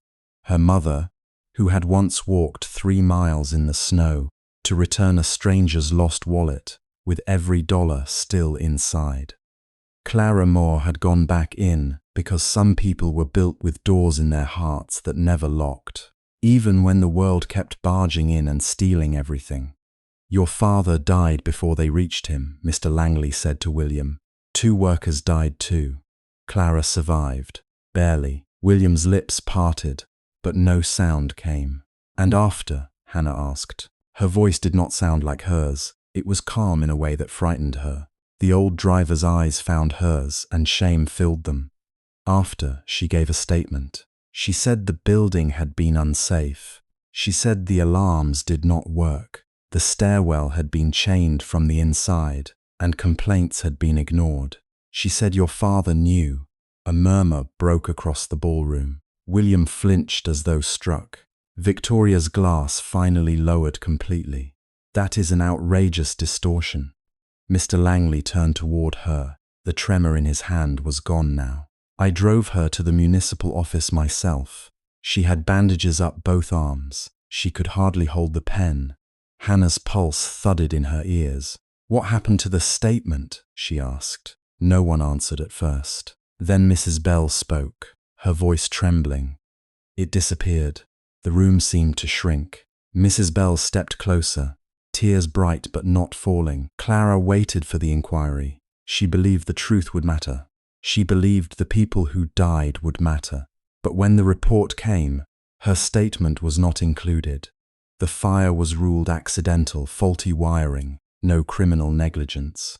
Her mother, who had once walked 3 miles in the snow to return a stranger's lost wallet with every dollar still inside. Clara Moore had gone back in because some people were built with doors in their hearts that never locked, even when the world kept barging in and stealing everything. Your father died before they reached him, Mr. Langley said to William. 2 workers died too. Clara survived, barely. William's lips parted, but no sound came. And after? Hannah asked. Her voice did not sound like hers. It was calm in a way that frightened her. The old driver's eyes found hers, and shame filled them. After, she gave a statement. She said the building had been unsafe. She said the alarms did not work. The stairwell had been chained from the inside, and complaints had been ignored. She said your father knew. A murmur broke across the ballroom. William flinched as though struck. Victoria's glass finally lowered completely. That is an outrageous distortion. Mr. Langley turned toward her. The tremor in his hand was gone now. I drove her to the municipal office myself. She had bandages up both arms. She could hardly hold the pen. Hannah's pulse thudded in her ears. What happened to the statement? She asked. No one answered at first. Then Mrs. Bell spoke, her voice trembling. It disappeared. The room seemed to shrink. Mrs. Bell stepped closer, tears bright but not falling. Clara waited for the inquiry. She believed the truth would matter. She believed the people who died would matter. But when the report came, her statement was not included. The fire was ruled accidental, faulty wiring, no criminal negligence.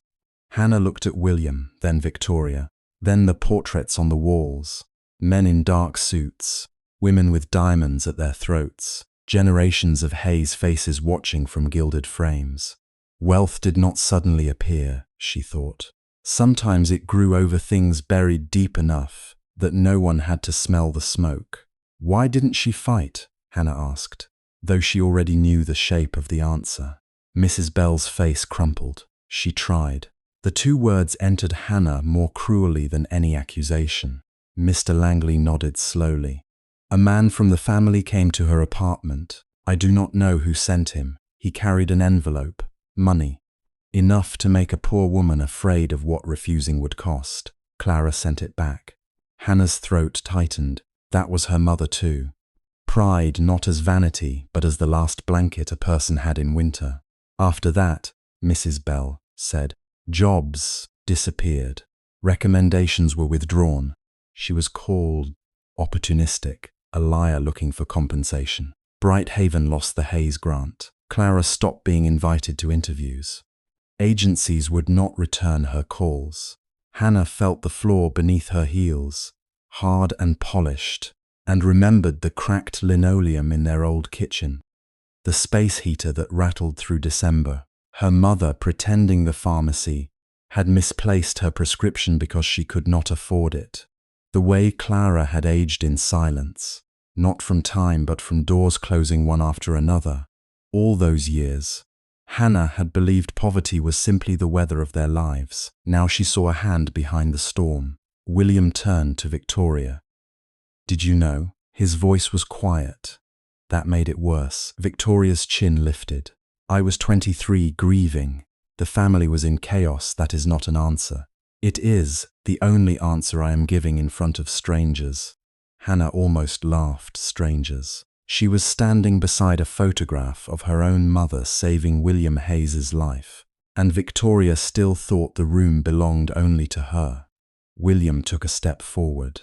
Hannah looked at William, then Victoria, then the portraits on the walls. Men in dark suits, women with diamonds at their throats, generations of Hayes faces watching from gilded frames. Wealth did not suddenly appear, she thought. Sometimes it grew over things buried deep enough that no one had to smell the smoke. Why didn't she fight? Hannah asked, though she already knew the shape of the answer. Mrs. Bell's face crumpled. She tried. The 2 words entered Hannah more cruelly than any accusation. Mr. Langley nodded slowly. A man from the family came to her apartment. I do not know who sent him. He carried an envelope. Money. Enough to make a poor woman afraid of what refusing would cost. Clara sent it back. Hannah's throat tightened. That was her mother too. Pride not as vanity, but as the last blanket a person had in winter. After that, Mrs. Bell said, jobs disappeared. Recommendations were withdrawn. She was called opportunistic, a liar looking for compensation. Brighthaven lost the Hayes grant. Clara stopped being invited to interviews. Agencies would not return her calls. Hannah felt the floor beneath her heels, hard and polished, and remembered the cracked linoleum in their old kitchen, the space heater that rattled through December. Her mother, pretending the pharmacy, had misplaced her prescription because she could not afford it. The way Clara had aged in silence, not from time but from doors closing one after another. All those years, Hannah had believed poverty was simply the weather of their lives. Now she saw a hand behind the storm. William turned to Victoria. Did you know? His voice was quiet, That made it worse. Victoria's chin lifted. I was 23, grieving. The family was in chaos. That is not an answer. It is the only answer I am giving in front of strangers. Hannah almost laughed. Strangers. She was standing beside a photograph of her own mother saving William Hayes's life, and Victoria still thought the room belonged only to her. William took a step forward.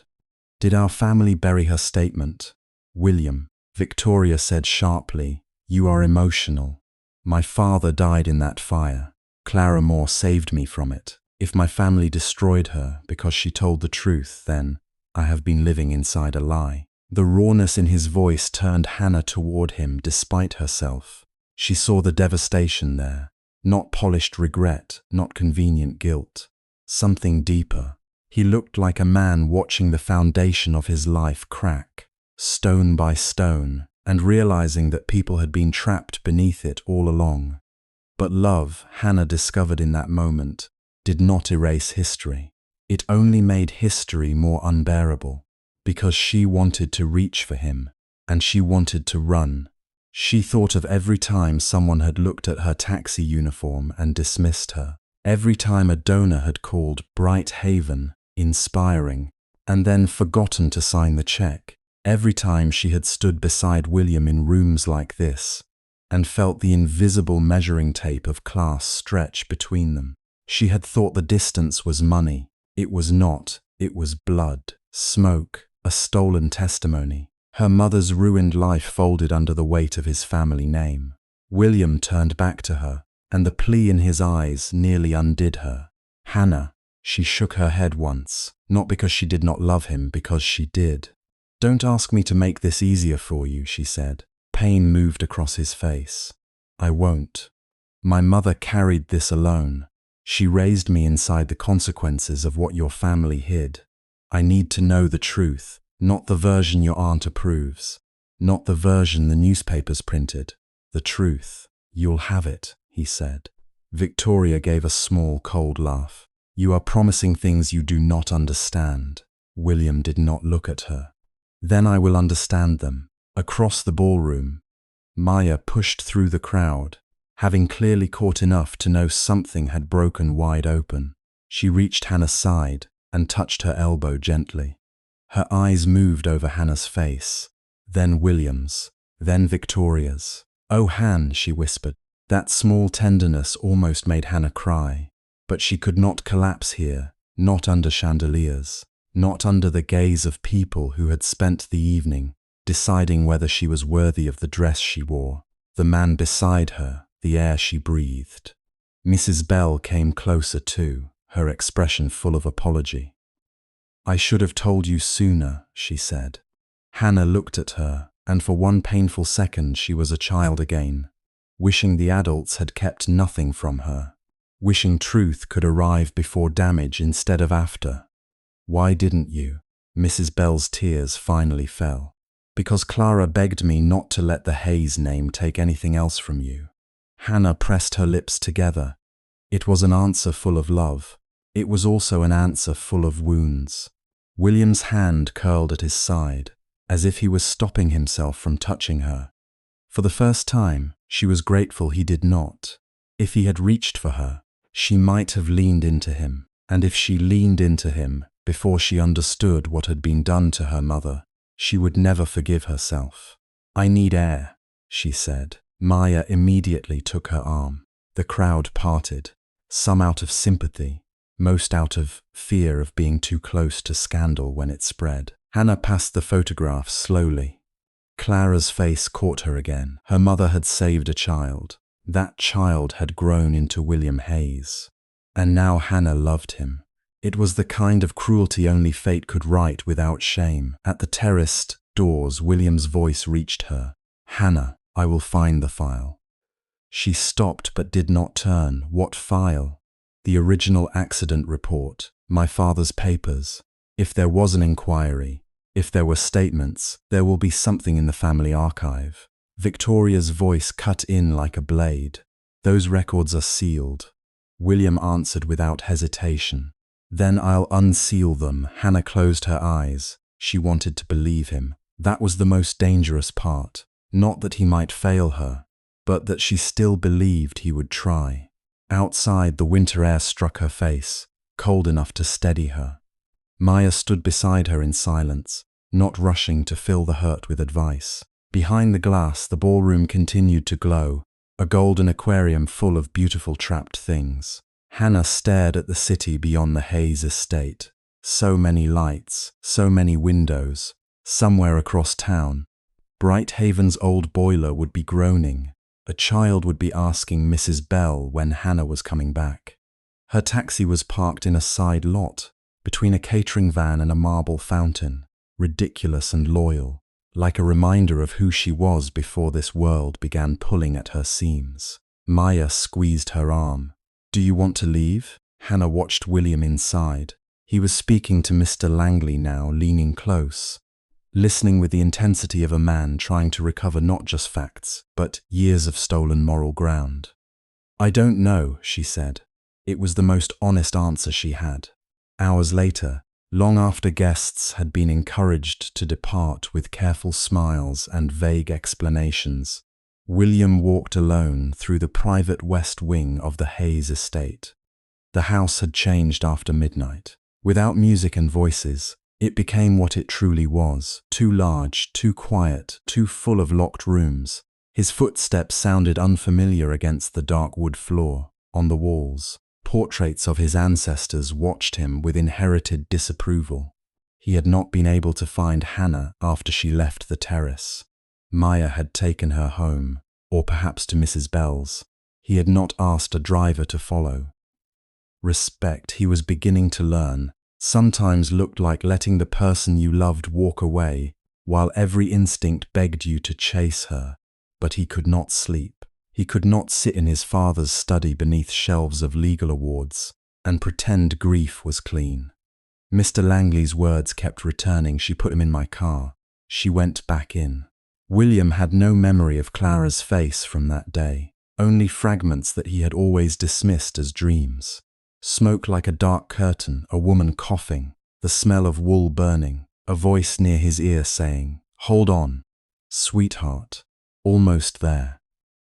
Did our family bury her statement? William, Victoria said sharply, you are emotional. My father died in that fire. Clara Moore saved me from it. If my family destroyed her because she told the truth, then I have been living inside a lie. The rawness in his voice turned Hannah toward him despite herself. She saw the devastation there, not polished regret, not convenient guilt. Something deeper. He looked like a man watching the foundation of his life crack, stone by stone, and realizing that people had been trapped beneath it all along. But love, Hannah discovered in that moment, did not erase history. It only made history more unbearable, because she wanted to reach for him, and she wanted to run. She thought of every time someone had looked at her taxi uniform and dismissed her, every time a donor had called Bright Haven inspiring, and then forgotten to sign the check, every time she had stood beside William in rooms like this, and felt the invisible measuring tape of class stretch between them. She had thought the distance was money. It was not. It was blood, smoke, a stolen testimony. Her mother's ruined life folded under the weight of his family name. William turned back to her, and the plea in his eyes nearly undid her. Hannah, she shook her head once, not because she did not love him, because she did. Don't ask me to make this easier for you, she said. Pain moved across his face. I won't. My mother carried this alone. She raised me inside the consequences of what your family hid. I need to know the truth, not the version your aunt approves, not the version the newspapers printed. The truth. You'll have it, he said. Victoria gave a small, cold laugh. You are promising things you do not understand. William did not look at her. Then I will understand them. Across the ballroom, Maya pushed through the crowd, having clearly caught enough to know something had broken wide open. She reached Hannah's side and touched her elbow gently. Her eyes moved over Hannah's face, then William's, then Victoria's. Oh, Han, she whispered. That small tenderness almost made Hannah cry. But she could not collapse here, not under chandeliers, not under the gaze of people who had spent the evening deciding whether she was worthy of the dress she wore, the man beside her, the air she breathed. Mrs. Bell came closer too, her expression full of apology. I should have told you sooner, she said. Hannah looked at her, and for one painful second she was a child again, wishing the adults had kept nothing from her, wishing truth could arrive before damage instead of after. Why didn't you? Mrs. Bell's tears finally fell. Because Clara begged me not to let the Hayes name take anything else from you. Hannah pressed her lips together. It was an answer full of love. It was also an answer full of wounds. William's hand curled at his side, as if he was stopping himself from touching her. For the first time, she was grateful he did not. If he had reached for her, she might have leaned into him, and if she leaned into him before she understood what had been done to her mother, she would never forgive herself. I need air, she said. Maya immediately took her arm. The crowd parted, some out of sympathy, most out of fear of being too close to scandal when it spread. Hannah passed the photograph slowly. Clara's face caught her again. Her mother had saved a child. That child had grown into William Hayes. And now Hannah loved him. It was the kind of cruelty only fate could write without shame. At the terraced doors, William's voice reached her. Hannah, I will find the file. She stopped but did not turn. What file? The original accident report, my father's papers. If there was an inquiry, if there were statements, there will be something in the family archive. Victoria's voice cut in like a blade. Those records are sealed. William answered without hesitation. Then I'll unseal them. Hannah closed her eyes. She wanted to believe him. That was the most dangerous part. Not that he might fail her, but that she still believed he would try. Outside, the winter air struck her face, cold enough to steady her. Maya stood beside her in silence, not rushing to fill the hurt with advice. Behind the glass, the ballroom continued to glow, a golden aquarium full of beautiful trapped things. Hannah stared at the city beyond the Hayes estate. So many lights, so many windows. Somewhere across town, Brighthaven's old boiler would be groaning. A child would be asking Mrs. Bell when Hannah was coming back. Her taxi was parked in a side lot, between a catering van and a marble fountain, ridiculous and loyal, like a reminder of who she was before this world began pulling at her seams. Maya squeezed her arm. "Do you want to leave?" Hannah watched William inside. He was speaking to Mr. Langley now, leaning close, listening with the intensity of a man trying to recover not just facts, but years of stolen moral ground. "I don't know," she said. It was the most honest answer she had. Hours later, long after guests had been encouraged to depart with careful smiles and vague explanations, William walked alone through the private west wing of the Hayes estate. The house had changed after midnight. Without music and voices, it became what it truly was, too large, too quiet, too full of locked rooms. His footsteps sounded unfamiliar against the dark wood floor. On the walls, portraits of his ancestors watched him with inherited disapproval. He had not been able to find Hannah after she left the terrace. Maya had taken her home, or perhaps to Mrs. Bell's. He had not asked a driver to follow. Respect, he was beginning to learn, sometimes looked like letting the person you loved walk away, while every instinct begged you to chase her. But he could not sleep. He could not sit in his father's study beneath shelves of legal awards and pretend grief was clean. Mr. Langley's words kept returning. "She put him in my car." She went back in. William had no memory of Clara's face from that day, only fragments that he had always dismissed as dreams. Smoke like a dark curtain, a woman coughing, the smell of wool burning, a voice near his ear saying, "Hold on, sweetheart, almost there."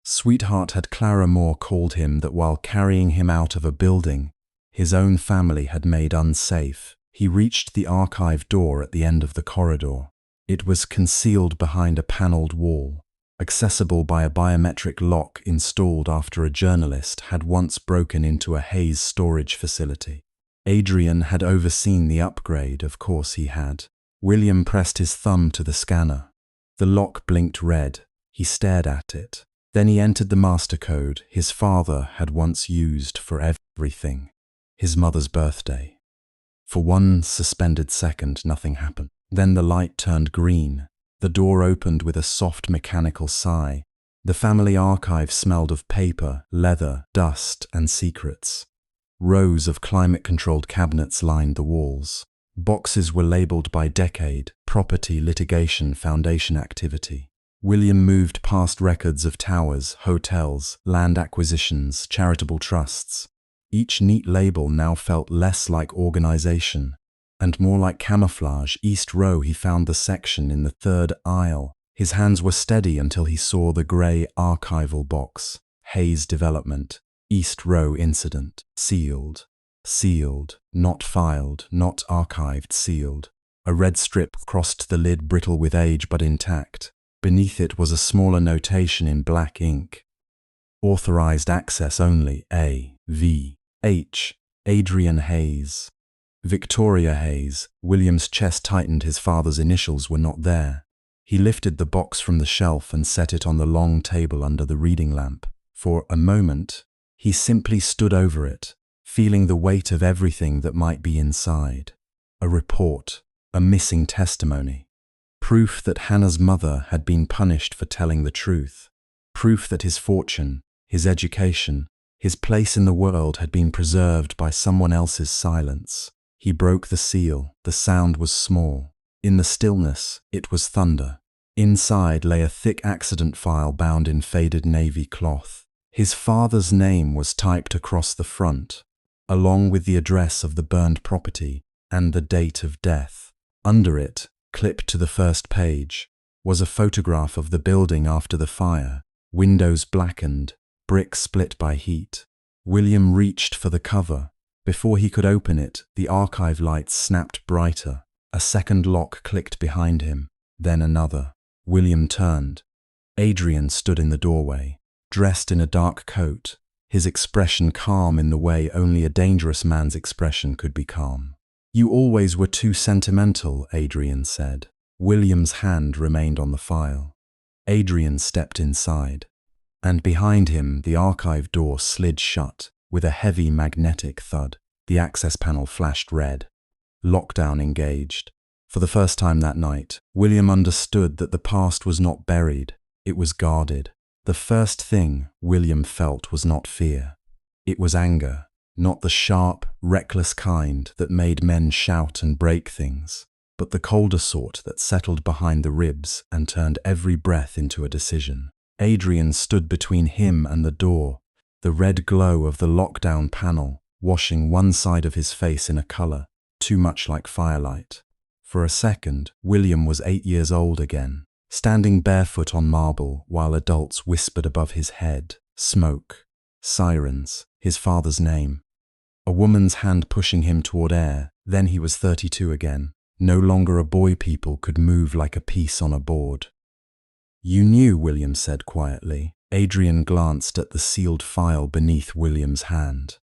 Sweetheart had Clara Moore called him that while carrying him out of a building his own family had made unsafe. He reached the archive door at the end of the corridor. It was concealed behind a panelled wall, accessible by a biometric lock installed after a journalist had once broken into a Hayes storage facility. Adrian had overseen the upgrade, of course he had. William pressed his thumb to the scanner. The lock blinked red. He stared at it. Then he entered the master code his father had once used for everything. His mother's birthday. For one suspended second, nothing happened. Then the light turned green. The door opened with a soft mechanical sigh. The family archive smelled of paper, leather, dust, and secrets. Rows of climate-controlled cabinets lined the walls. Boxes were labeled by decade, property, litigation, foundation activity. William moved past records of towers, hotels, land acquisitions, charitable trusts. Each neat label now felt less like organization and more like camouflage. East Row, he found the section in the third aisle. His hands were steady until he saw the grey archival box. Hayes Development, East Row Incident, sealed. Sealed, not filed, not archived, sealed. A red strip crossed the lid, brittle with age but intact. Beneath it was a smaller notation in black ink. Authorized access only, A, V, H, Adrian Hayes. Victoria Hayes. William's chest tightened. His father's initials were not there. He lifted the box from the shelf and set it on the long table under the reading lamp. For a moment, he simply stood over it, feeling the weight of everything that might be inside. A report, a missing testimony. Proof that Hannah's mother had been punished for telling the truth. Proof that his fortune, his education, his place in the world had been preserved by someone else's silence. He broke the seal. The sound was small. In the stillness, it was thunder. Inside lay a thick accident file bound in faded navy cloth. His father's name was typed across the front, along with the address of the burned property and the date of death. Under it, clipped to the first page, was a photograph of the building after the fire, windows blackened, bricks split by heat. William reached for the cover. Before he could open it, the archive lights snapped brighter. A second lock clicked behind him, then another. William turned. Adrian stood in the doorway, dressed in a dark coat, his expression calm in the way only a dangerous man's expression could be calm. "You always were too sentimental," Adrian said. William's hand remained on the file. Adrian stepped inside, and behind him the archive door slid shut with a heavy magnetic thud. The access panel flashed red. Lockdown engaged. For the first time that night, William understood that the past was not buried, it was guarded. The first thing William felt was not fear. It was anger, not the sharp, reckless kind that made men shout and break things, but the colder sort that settled behind the ribs and turned every breath into a decision. Adrian stood between him and the door, the red glow of the lockdown panel washing one side of his face in a color too much like firelight. For a second, William was 8 years old again, standing barefoot on marble while adults whispered above his head, smoke, sirens, his father's name. A woman's hand pushing him toward air, then he was 32 again. No longer a boy. People could move like a piece on a board. "You knew," William said quietly. Adrian glanced at the sealed file beneath William's hand.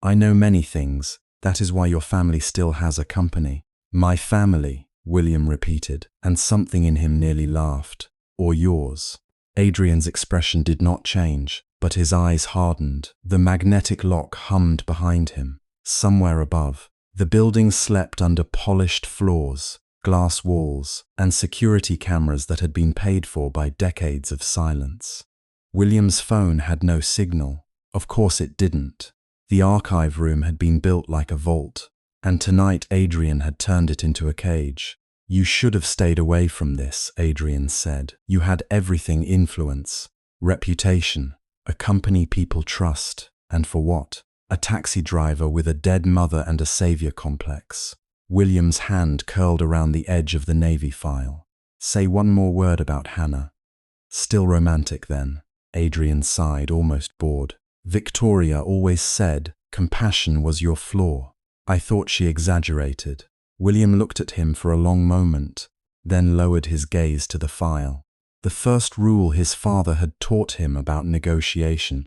"I know many things. That is why your family still has a company." "My family," William repeated, and something in him nearly laughed. "Or yours." Adrian's expression did not change, but his eyes hardened. The magnetic lock hummed behind him. Somewhere above, the building slept under polished floors, glass walls, and security cameras that had been paid for by decades of silence. William's phone had no signal. Of course it didn't. The archive room had been built like a vault, and tonight Adrian had turned it into a cage. "You should have stayed away from this," Adrian said. "You had everything: influence, reputation, a company people trust, and for what? A taxi driver with a dead mother and a savior complex." William's hand curled around the edge of the Navy file. "Say one more word about Hannah." "Still romantic then?" Adrian sighed, almost bored. "Victoria always said compassion was your flaw. I thought she exaggerated." William looked at him for a long moment, then lowered his gaze to the file. The first rule his father had taught him about negotiation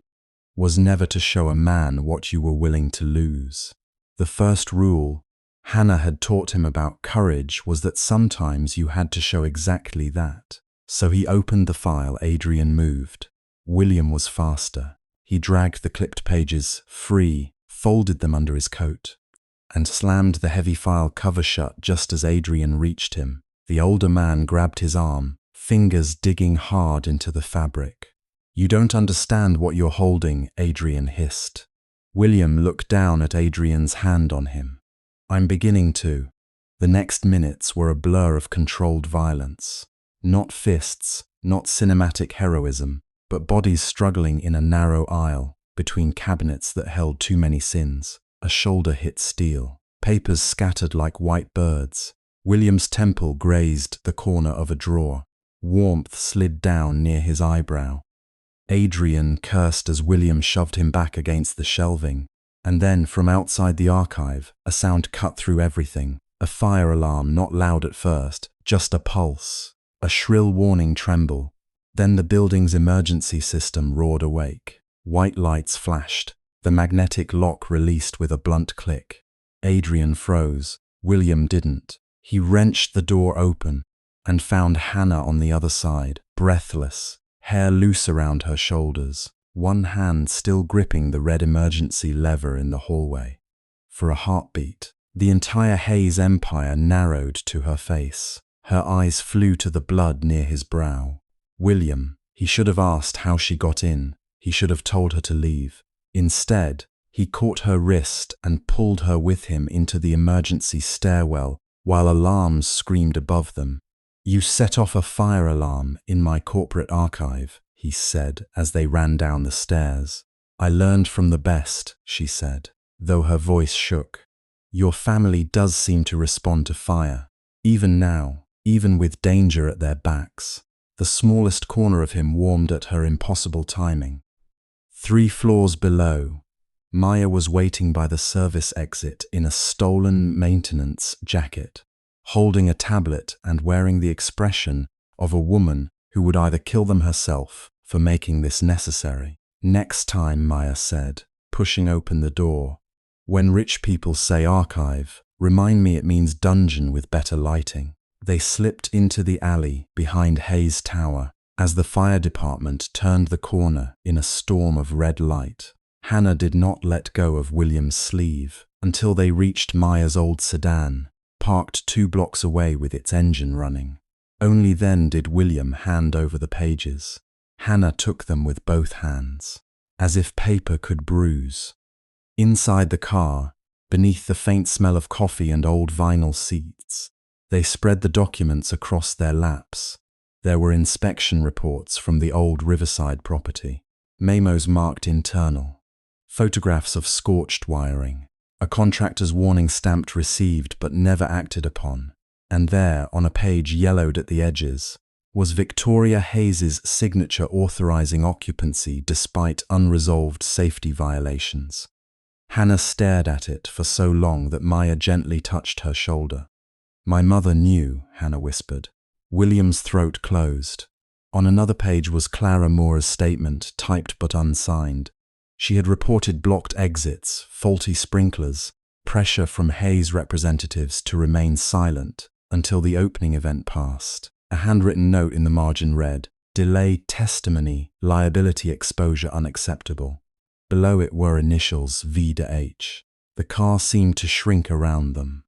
was never to show a man what you were willing to lose. The first rule Hannah had taught him about courage was that sometimes you had to show exactly that. So he opened the file. Adrian moved. William was faster. He dragged the clipped pages free, folded them under his coat, and slammed the heavy file cover shut just as Adrian reached him. The older man grabbed his arm, fingers digging hard into the fabric. "You don't understand what you're holding," Adrian hissed. William looked down at Adrian's hand on him. "I'm beginning to." The next minutes were a blur of controlled violence. Not fists, not cinematic heroism, but bodies struggling in a narrow aisle between cabinets that held too many sins. A shoulder hit steel. Papers scattered like white birds. William's temple grazed the corner of a drawer. Warmth slid down near his eyebrow. Adrian cursed as William shoved him back against the shelving. And then, from outside the archive, a sound cut through everything. A fire alarm, not loud at first, just a pulse. A shrill warning tremble. Then the building's emergency system roared awake. White lights flashed. The magnetic lock released with a blunt click. Adrian froze. William didn't. He wrenched the door open and found Hannah on the other side, breathless, hair loose around her shoulders, one hand still gripping the red emergency lever in the hallway. For a heartbeat, the entire Hayes empire narrowed to her face. Her eyes flew to the blood near his brow. William, he should have asked how she got in. He should have told her to leave. Instead, he caught her wrist and pulled her with him into the emergency stairwell while alarms screamed above them. "You set off a fire alarm in my corporate archive," he said as they ran down the stairs. "I learned from the best," she said, though her voice shook. "Your family does seem to respond to fire. Even now, even with danger at their backs. The smallest corner of him warmed at her impossible timing. 3 floors below, Maya was waiting by the service exit in a stolen maintenance jacket, holding a tablet and wearing the expression of a woman who would either kill them herself for making this necessary. "Next time," Maya said, pushing open the door. "When rich people say archive, remind me it means dungeon with better lighting." They slipped into the alley behind Hayes Tower as the fire department turned the corner in a storm of red light. Hannah did not let go of William's sleeve until they reached Maya's old sedan, parked 2 blocks away with its engine running. Only then did William hand over the pages. Hannah took them with both hands, as if paper could bruise. Inside the car, beneath the faint smell of coffee and old vinyl seats, they spread the documents across their laps. There were inspection reports from the old Riverside property, memos marked internal, photographs of scorched wiring, a contractor's warning stamped received but never acted upon, and there, on a page yellowed at the edges, was Victoria Hayes's signature authorizing occupancy despite unresolved safety violations. Hannah stared at it for so long that Maya gently touched her shoulder. "My mother knew," Hannah whispered. William's throat closed. On another page was Clara Moore's statement, typed but unsigned. She had reported blocked exits, faulty sprinklers, pressure from Hayes representatives to remain silent until the opening event passed. A handwritten note in the margin read, "Delayed testimony, liability exposure unacceptable." Below it were initials V-H. The car seemed to shrink around them.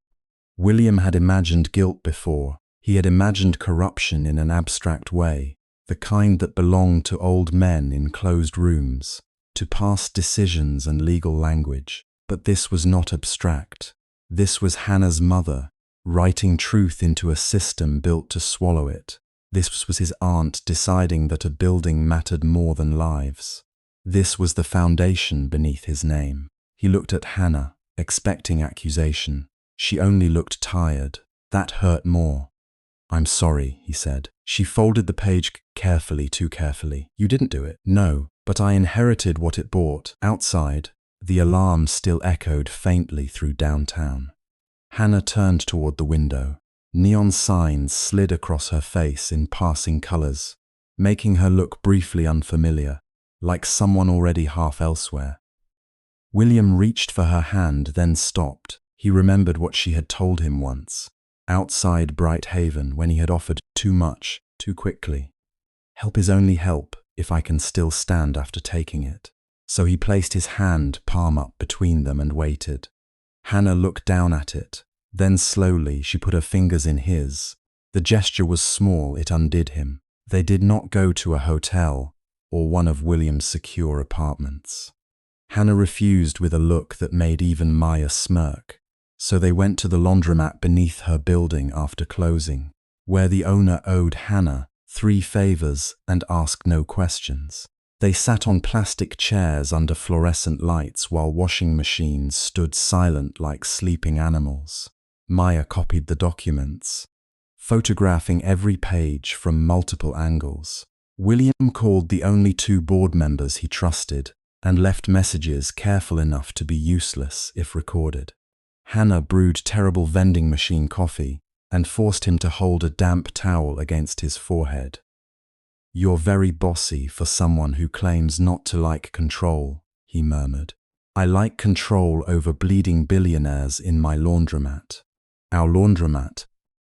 William had imagined guilt before. He had imagined corruption in an abstract way, the kind that belonged to old men in closed rooms, to past decisions and legal language. But this was not abstract. This was Hannah's mother, writing truth into a system built to swallow it. This was his aunt deciding that a building mattered more than lives. This was the foundation beneath his name. He looked at Hannah, expecting accusation. She only looked tired. That hurt more. "I'm sorry," he said. She folded the page carefully, too carefully. "You didn't do it." "No, but I inherited what it bought." Outside, the alarm still echoed faintly through downtown. Hannah turned toward the window. Neon signs slid across her face in passing colors, making her look briefly unfamiliar, like someone already half elsewhere. William reached for her hand, then stopped. He remembered what she had told him once, outside Bright Haven, when he had offered too much, too quickly. "Help is only help if I can still stand after taking it." So he placed his hand palm up between them and waited. Hannah looked down at it. Then slowly she put her fingers in his. The gesture was small, it undid him. They did not go to a hotel or one of William's secure apartments. Hannah refused with a look that made even Maya smirk. So they went to the laundromat beneath her building after closing, where the owner owed Hannah 3 favors and asked no questions. They sat on plastic chairs under fluorescent lights while washing machines stood silent like sleeping animals. Maya copied the documents, photographing every page from multiple angles. William called the only 2 board members he trusted and left messages careful enough to be useless if recorded. Hannah brewed terrible vending machine coffee and forced him to hold a damp towel against his forehead. "You're very bossy for someone who claims not to like control," he murmured. "I like control over bleeding billionaires in my laundromat." "Our laundromat?"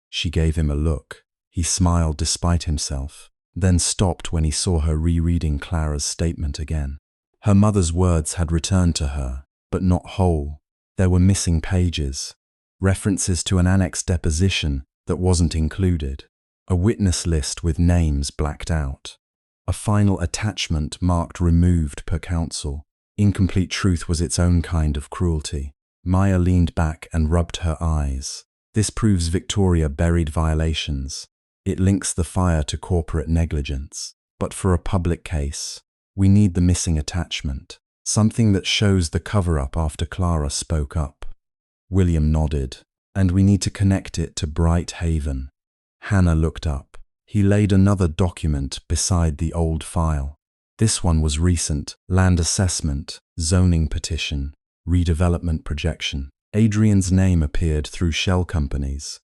She gave him a look. He smiled despite himself, then stopped when he saw her rereading Clara's statement again. Her mother's words had returned to her, but not whole. There were missing pages, references to an annex deposition that wasn't included, a witness list with names blacked out, a final attachment marked removed per counsel. Incomplete truth was its own kind of cruelty. Maya leaned back and rubbed her eyes. This proves Victoria buried violations. It links the fire to corporate negligence. But for a public case, we need the missing attachment. Something that shows the cover-up after Clara spoke up. William nodded. "And we need to connect it to Bright Haven." Hannah looked up. He laid another document beside the old file. This one was recent: land assessment, zoning petition, redevelopment projection. Adrian's name appeared through shell companies,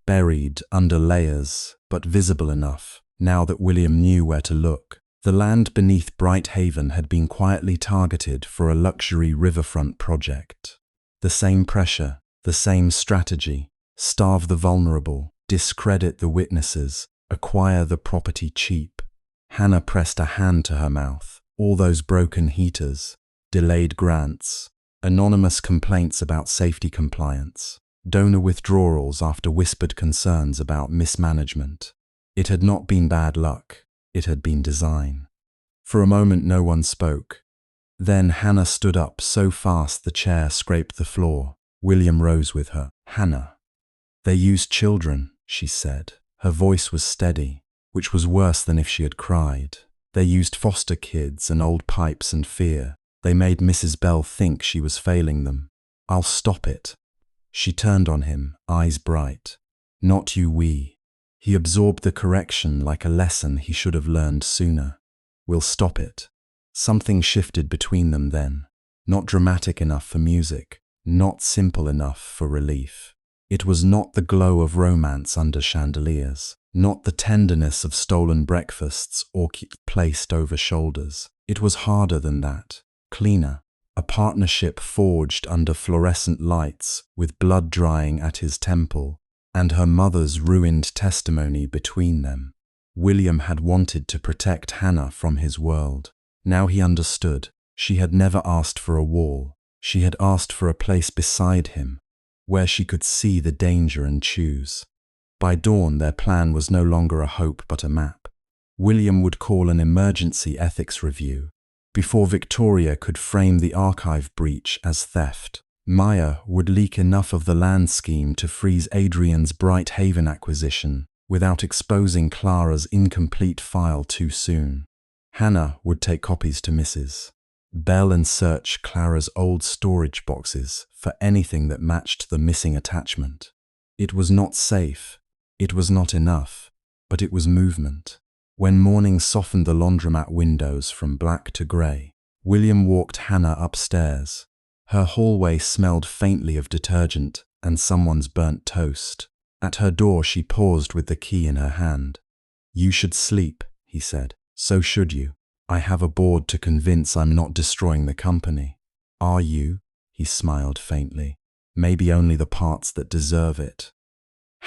buried under layers, but visible enough, now that William knew where to look. The land beneath Bright Haven had been quietly targeted for a luxury riverfront project. The same pressure, the same strategy: starve the vulnerable, discredit the witnesses, acquire the property cheap. Hannah pressed a hand to her mouth. All those broken heaters, delayed grants, anonymous complaints about safety compliance, donor withdrawals after whispered concerns about mismanagement. It had not been bad luck, it had been design. For a moment no one spoke. Then Hannah stood up so fast the chair scraped the floor. William rose with her. "Hannah, they used children," she said. Her voice was steady, which was worse than if she had cried. "They used foster kids and old pipes and fear. They made Mrs. Bell think she was failing them. I'll stop it." She turned on him, eyes bright. "Not you, we." He absorbed the correction like a lesson he should have learned sooner. "We'll stop it." Something shifted between them then. Not dramatic enough for music, not simple enough for relief. It was not the glow of romance under chandeliers, not the tenderness of stolen breakfasts or placed over shoulders. It was harder than that, cleaner. A partnership forged under fluorescent lights, with blood drying at his temple, and her mother's ruined testimony between them. William had wanted to protect Hannah from his world. Now he understood. She had never asked for a wall. She had asked for a place beside him, where she could see the danger and choose. By dawn, their plan was no longer a hope but a map. William would call an emergency ethics review. Before Victoria could frame the archive breach as theft, Maya would leak enough of the land scheme to freeze Adrian's Bright Haven acquisition without exposing Clara's incomplete file too soon. Hannah would take copies to Mrs. Bell and search Clara's old storage boxes for anything that matched the missing attachment. It was not safe, it was not enough, but it was movement. When morning softened the laundromat windows from black to grey, William walked Hannah upstairs. Her hallway smelled faintly of detergent and someone's burnt toast. At her door she paused with the key in her hand. "You should sleep," he said. "So should you. I have a board to convince I'm not destroying the company." "Are you?" He smiled faintly. "Maybe only the parts that deserve it."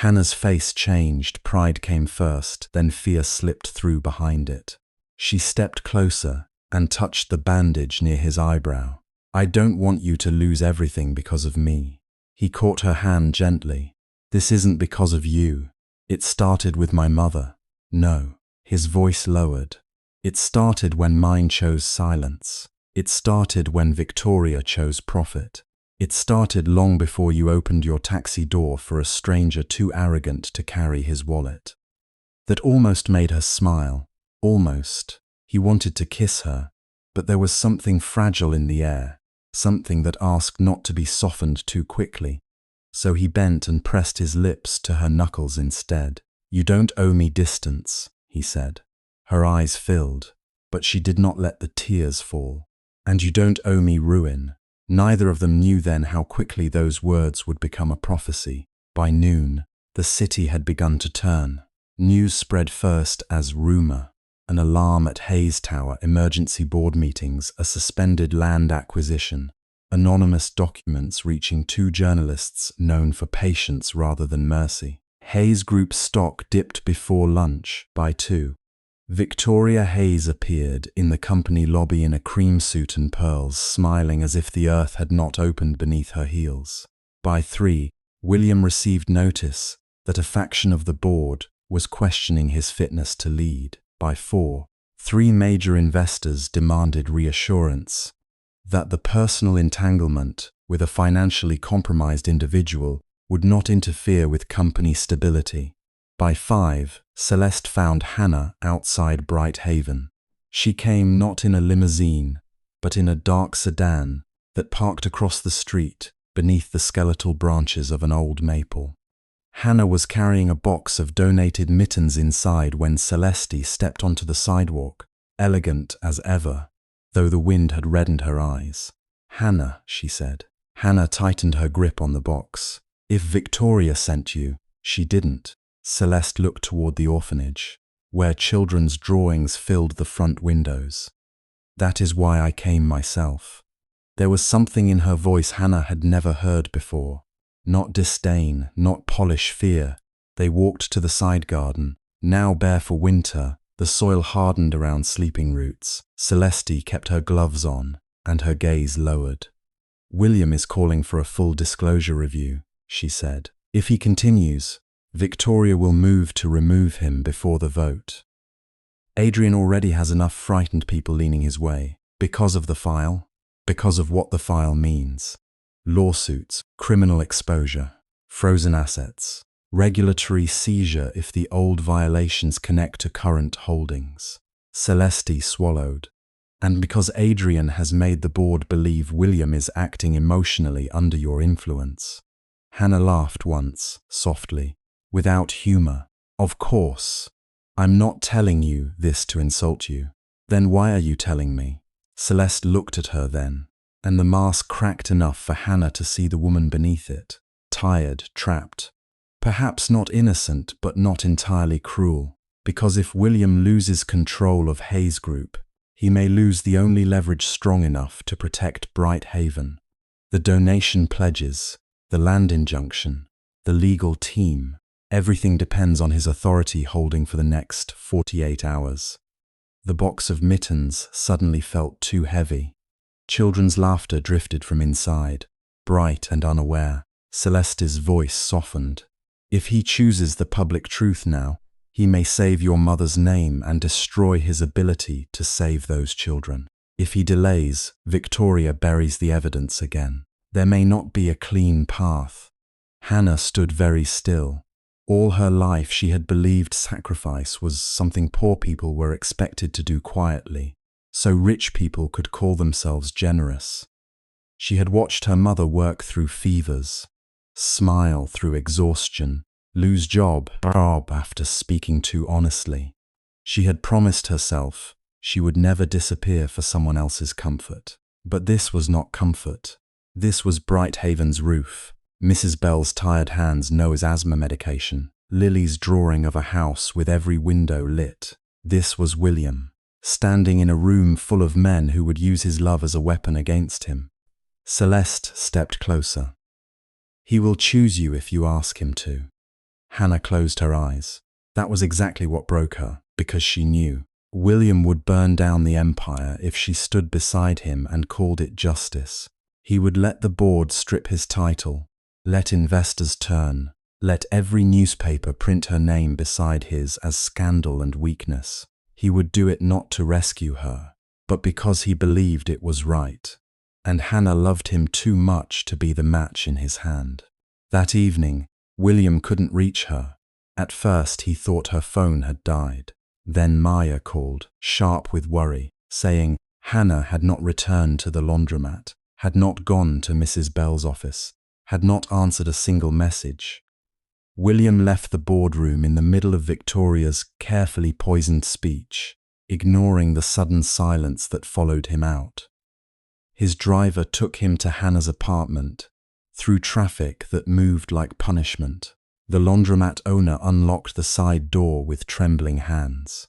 Hannah's face changed. Pride came first, then fear slipped through behind it. She stepped closer and touched the bandage near his eyebrow. "I don't want you to lose everything because of me." He caught her hand gently. "This isn't because of you. It started with my mother." "No." His voice lowered. "It started when mine chose silence. It started when Victoria chose profit. It started long before you opened your taxi door for a stranger too arrogant to carry his wallet." That almost made her smile. Almost. He wanted to kiss her, but there was something fragile in the air, something that asked not to be softened too quickly. So he bent and pressed his lips to her knuckles instead. "You don't owe me distance," he said. Her eyes filled, but she did not let the tears fall. "And you don't owe me ruin." Neither of them knew then how quickly those words would become a prophecy. By noon, the city had begun to turn. News spread first as rumor: an alarm at Hayes Tower, emergency board meetings, a suspended land acquisition, anonymous documents reaching two journalists known for patience rather than mercy. Hayes Group stock dipped before lunch by 2. Victoria Hayes appeared in the company lobby in a cream suit and pearls, smiling as if the earth had not opened beneath her heels. By 3, William received notice that a faction of the board was questioning his fitness to lead. By 4, 3 major investors demanded reassurance that the personal entanglement with a financially compromised individual would not interfere with company stability. By 5, Celeste found Hannah outside Bright Haven. She came not in a limousine, but in a dark sedan that parked across the street beneath the skeletal branches of an old maple. Hannah was carrying a box of donated mittens inside when Celeste stepped onto the sidewalk, elegant as ever, though the wind had reddened her eyes. "Hannah," she said. Hannah tightened her grip on the box. "If Victoria sent you, she didn't." Celeste looked toward the orphanage, where children's drawings filled the front windows. "That is why I came myself." There was something in her voice Hannah had never heard before. Not disdain, not polished fear. They walked to the side garden, now bare for winter, the soil hardened around sleeping roots. Celeste kept her gloves on, and her gaze lowered. "William is calling for a full disclosure review," she said. "If he continues, Victoria will move to remove him before the vote. Adrian already has enough frightened people leaning his way, because of the file, because of what the file means. Lawsuits, criminal exposure, frozen assets, regulatory seizure if the old violations connect to current holdings." Celeste swallowed. "And because Adrian has made the board believe William is acting emotionally under your influence." Hannah laughed once, softly, without humor. "Of course. I'm not telling you this to insult you." "Then why are you telling me?" Celeste looked at her then, and the mask cracked enough for Hannah to see the woman beneath it, tired, trapped. Perhaps not innocent, but not entirely cruel. Because if William loses control of Hayes Group, he may lose the only leverage strong enough to protect Bright Haven. The donation pledges, the land injunction, the legal team, everything depends on his authority holding for the next 48 hours. The box of mittens suddenly felt too heavy. Children's laughter drifted from inside, bright and unaware. Celeste's voice softened. "If he chooses the public truth now, he may save your mother's name and destroy his ability to save those children. If he delays, Victoria buries the evidence again. There may not be a clean path." Hannah stood very still. All her life she had believed sacrifice was something poor people were expected to do quietly, so rich people could call themselves generous. She had watched her mother work through fevers, smile through exhaustion, lose job after speaking too honestly. She had promised herself she would never disappear for someone else's comfort. But this was not comfort. This was Bright Haven's roof. Mrs. Bell's tired hands know his asthma medication. Lily's drawing of a house with every window lit. This was William, standing in a room full of men who would use his love as a weapon against him. Celeste stepped closer. "He will choose you if you ask him to." Hannah closed her eyes. That was exactly what broke her, because she knew. William would burn down the empire if she stood beside him and called it justice. He would let the board strip his title, let investors turn, let every newspaper print her name beside his as scandal and weakness. He would do it not to rescue her, but because he believed it was right. And Hannah loved him too much to be the match in his hand. That evening, William couldn't reach her. At first he thought her phone had died. Then Maya called, sharp with worry, saying Hannah had not returned to the laundromat, had not gone to Mrs. Bell's office, had not answered a single message. William left the boardroom in the middle of Victoria's carefully poisoned speech, ignoring the sudden silence that followed him out. His driver took him to Hannah's apartment, through traffic that moved like punishment. The laundromat owner unlocked the side door with trembling hands.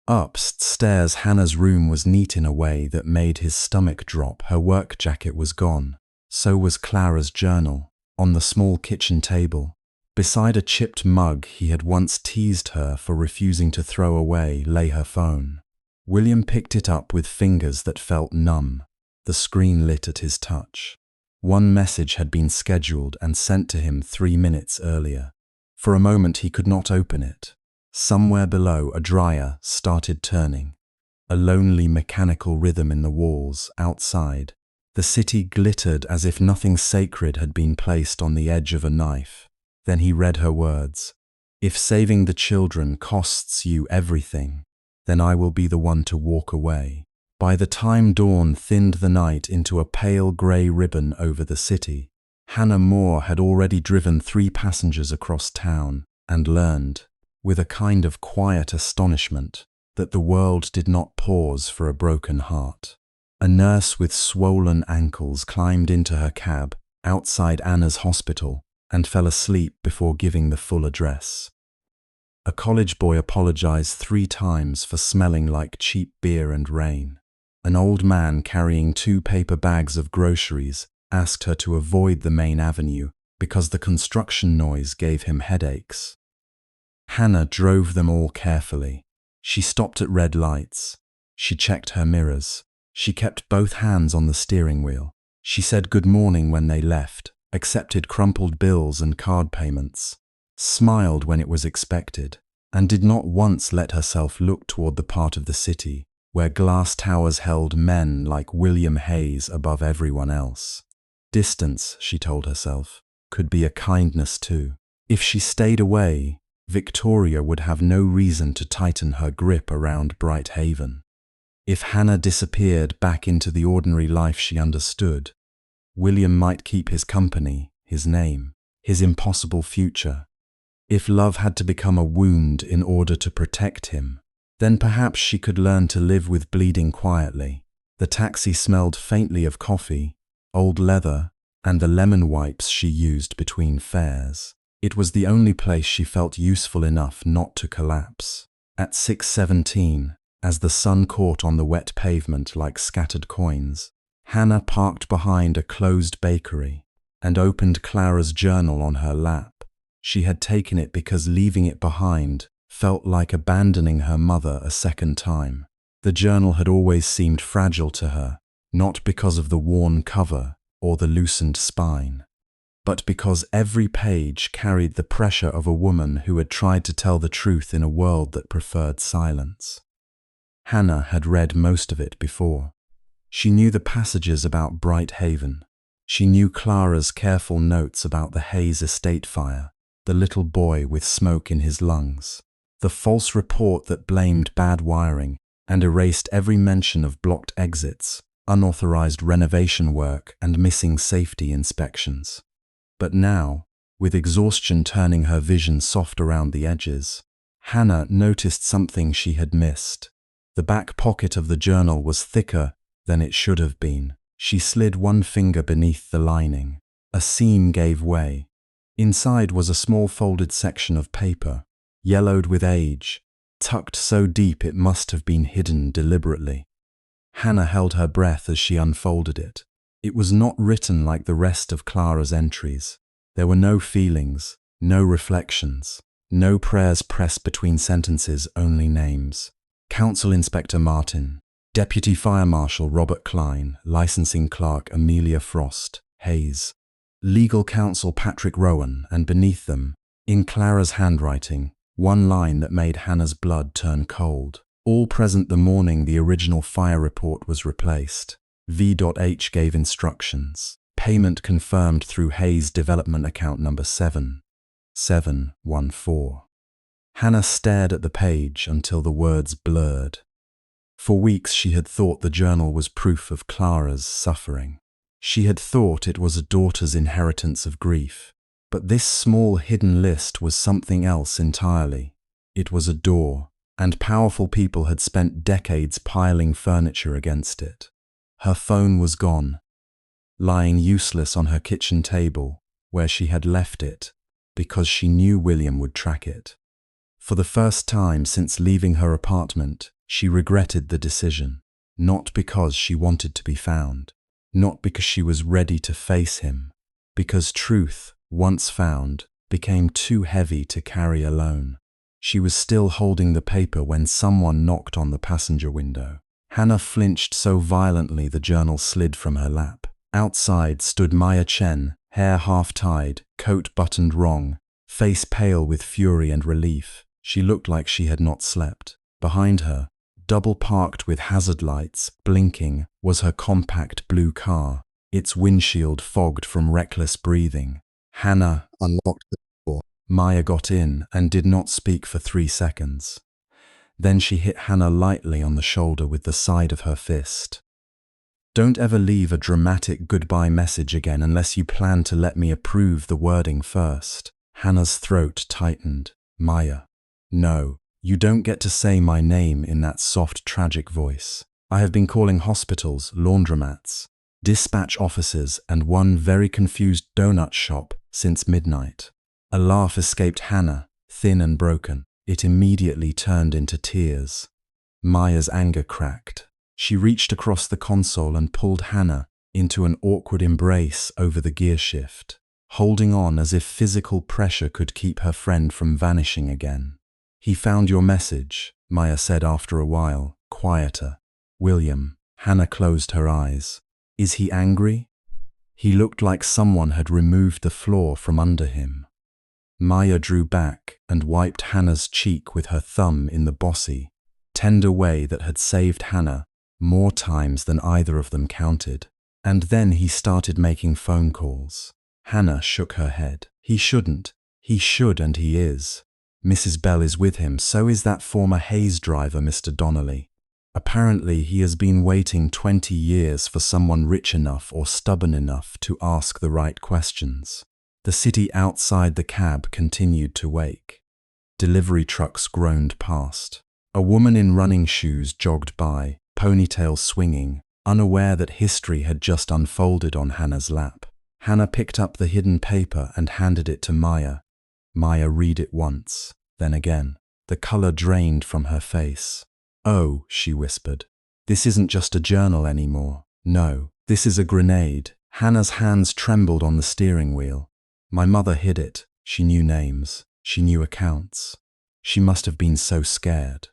Upstairs, Hannah's room was neat in a way that made his stomach drop. Her work jacket was gone. So was Clara's journal, on the small kitchen table. Beside a chipped mug he had once teased her for refusing to throw away lay her phone. William picked it up with fingers that felt numb. The screen lit at his touch. One message had been scheduled and sent to him 3 minutes earlier. For a moment he could not open it. Somewhere below, a dryer started turning. A lonely mechanical rhythm in the walls outside. The city glittered as if nothing sacred had been placed on the edge of a knife. Then he read her words. "If saving the children costs you everything, then I will be the one to walk away." By the time dawn thinned the night into a pale grey ribbon over the city, Hannah Moore had already driven 3 passengers across town and learned, with a kind of quiet astonishment, that the world did not pause for a broken heart. A nurse with swollen ankles climbed into her cab outside Anna's hospital and fell asleep before giving the full address. A college boy apologized 3 times for smelling like cheap beer and rain. An old man carrying 2 paper bags of groceries asked her to avoid the main avenue because the construction noise gave him headaches. Hannah drove them all carefully. She stopped at red lights. She checked her mirrors. She kept both hands on the steering wheel. She said good morning when they left, accepted crumpled bills and card payments, smiled when it was expected, and did not once let herself look toward the part of the city where glass towers held men like William Hayes above everyone else. Distance, she told herself, could be a kindness too. If she stayed away, Victoria would have no reason to tighten her grip around Bright Haven. If Hannah disappeared back into the ordinary life she understood, William might keep his company, his name, his impossible future. If love had to become a wound in order to protect him, then perhaps she could learn to live with bleeding quietly. The taxi smelled faintly of coffee, old leather, and the lemon wipes she used between fares. It was the only place she felt useful enough not to collapse. At 6:17, as the sun caught on the wet pavement like scattered coins, Hannah parked behind a closed bakery and opened Clara's journal on her lap. She had taken it because leaving it behind felt like abandoning her mother a second time. The journal had always seemed fragile to her, not because of the worn cover or the loosened spine, but because every page carried the pressure of a woman who had tried to tell the truth in a world that preferred silence. Hannah had read most of it before. She knew the passages about Bright Haven. She knew Clara's careful notes about the Hayes estate fire, the little boy with smoke in his lungs, the false report that blamed bad wiring and erased every mention of blocked exits, unauthorized renovation work, and missing safety inspections. But now, with exhaustion turning her vision soft around the edges, Hannah noticed something she had missed. The back pocket of the journal was thicker than it should have been. She slid one finger beneath the lining. A seam gave way. Inside was a small folded section of paper, yellowed with age, tucked so deep it must have been hidden deliberately. Hannah held her breath as she unfolded it. It was not written like the rest of Clara's entries. There were no feelings, no reflections, no prayers pressed between sentences, only names. Council Inspector Martin, Deputy Fire Marshal Robert Klein, Licensing Clerk Amelia Frost, Hayes, Legal Counsel Patrick Rowan, and beneath them, in Clara's handwriting, one line that made Hannah's blood turn cold. All present the morning the original fire report was replaced. V.H. gave instructions. Payment confirmed through Hayes Development Account number 7714. Hannah stared at the page until the words blurred. For weeks she had thought the journal was proof of Clara's suffering. She had thought it was a daughter's inheritance of grief. But this small hidden list was something else entirely. It was a door, and powerful people had spent decades piling furniture against it. Her phone was gone, lying useless on her kitchen table where she had left it because she knew William would track it. For the first time since leaving her apartment, she regretted the decision, not because she wanted to be found, not because she was ready to face him, because truth, once found, became too heavy to carry alone. She was still holding the paper when someone knocked on the passenger window. Hannah flinched so violently the journal slid from her lap. Outside stood Maya Chen, hair half-tied, coat buttoned wrong, face pale with fury and relief. She looked like she had not slept. Behind her, double-parked with hazard lights, blinking, was her compact blue car, its windshield fogged from reckless breathing. Hannah unlocked the door. Maya got in and did not speak for 3 seconds. Then she hit Hannah lightly on the shoulder with the side of her fist. Don't ever leave a dramatic goodbye message again unless you plan to let me approve the wording first. Hannah's throat tightened. Maya. No, you don't get to say my name in that soft, tragic voice. I have been calling hospitals, laundromats, dispatch offices, and one very confused donut shop since midnight. A laugh escaped Hannah, thin and broken. It immediately turned into tears. Maya's anger cracked. She reached across the console and pulled Hannah into an awkward embrace over the gear shift, holding on as if physical pressure could keep her friend from vanishing again. He found your message, Maya said after a while, quieter. William. Hannah closed her eyes. Is he angry? He looked like someone had removed the floor from under him. Maya drew back and wiped Hannah's cheek with her thumb in the bossy, tender way that had saved Hannah more times than either of them counted. And then he started making phone calls. Hannah shook her head. He shouldn't. He should, and he is. Mrs. Bell is with him, so is that former Hayes driver, Mr. Donnelly. Apparently he has been waiting 20 years for someone rich enough or stubborn enough to ask the right questions. The city outside the cab continued to wake. Delivery trucks groaned past. A woman in running shoes jogged by, ponytail swinging, unaware that history had just unfolded on Hannah's lap. Hannah picked up the hidden paper and handed it to Maya. Maya read it once, then again. The color drained from her face. Oh, she whispered. This isn't just a journal anymore. No, this is a grenade. Hannah's hands trembled on the steering wheel. My mother hid it. She knew names. She knew accounts. She must have been so scared.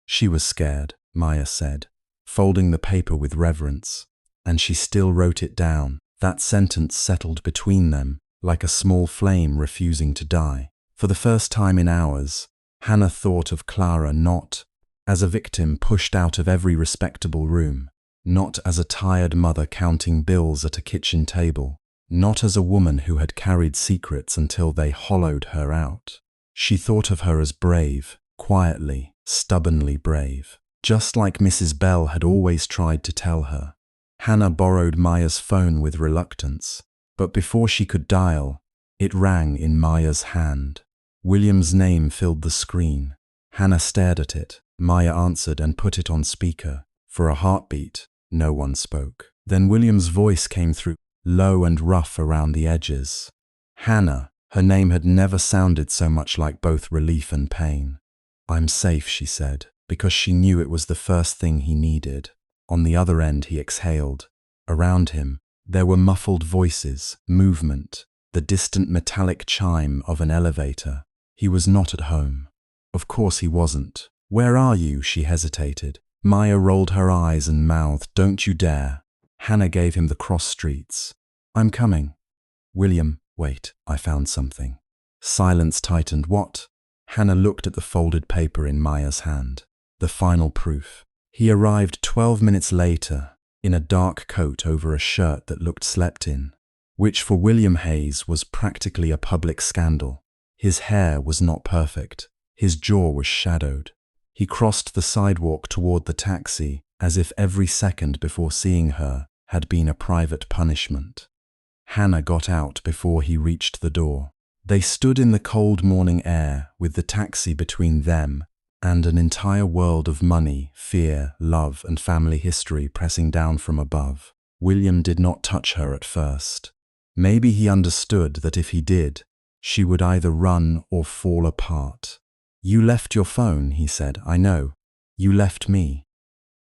She was scared, Maya said, folding the paper with reverence. And she still wrote it down. That sentence settled between them, like a small flame refusing to die. For the first time in hours, Hannah thought of Clara not as a victim pushed out of every respectable room, not as a tired mother counting bills at a kitchen table, not as a woman who had carried secrets until they hollowed her out. She thought of her as brave, quietly, stubbornly brave, just like Mrs. Bell had always tried to tell her. Hannah borrowed Maya's phone with reluctance, but before she could dial, it rang in Maya's hand. William's name filled the screen. Hannah stared at it. Maya answered and put it on speaker. For a heartbeat, no one spoke. Then William's voice came through, low and rough around the edges. Hannah. Her name had never sounded so much like both relief and pain. I'm safe, she said, because she knew it was the first thing he needed. On the other end, he exhaled. Around him, there were muffled voices, movement, the distant metallic chime of an elevator. He was not at home. Of course he wasn't. Where are you? She hesitated. Maya rolled her eyes and mouthed, Don't you dare. Hannah gave him the cross streets. I'm coming. William, wait, I found something. Silence tightened. What? Hannah looked at the folded paper in Maya's hand. The final proof. He arrived 12 minutes later, in a dark coat over a shirt that looked slept in, which for William Hayes was practically a public scandal. His hair was not perfect. His jaw was shadowed. He crossed the sidewalk toward the taxi, as if every second before seeing her had been a private punishment. Hannah got out before he reached the door. They stood in the cold morning air, with the taxi between them and an entire world of money, fear, love, and family history pressing down from above. William did not touch her at first. Maybe he understood that if he did, she would either run or fall apart. You left your phone, he said. I know. You left me.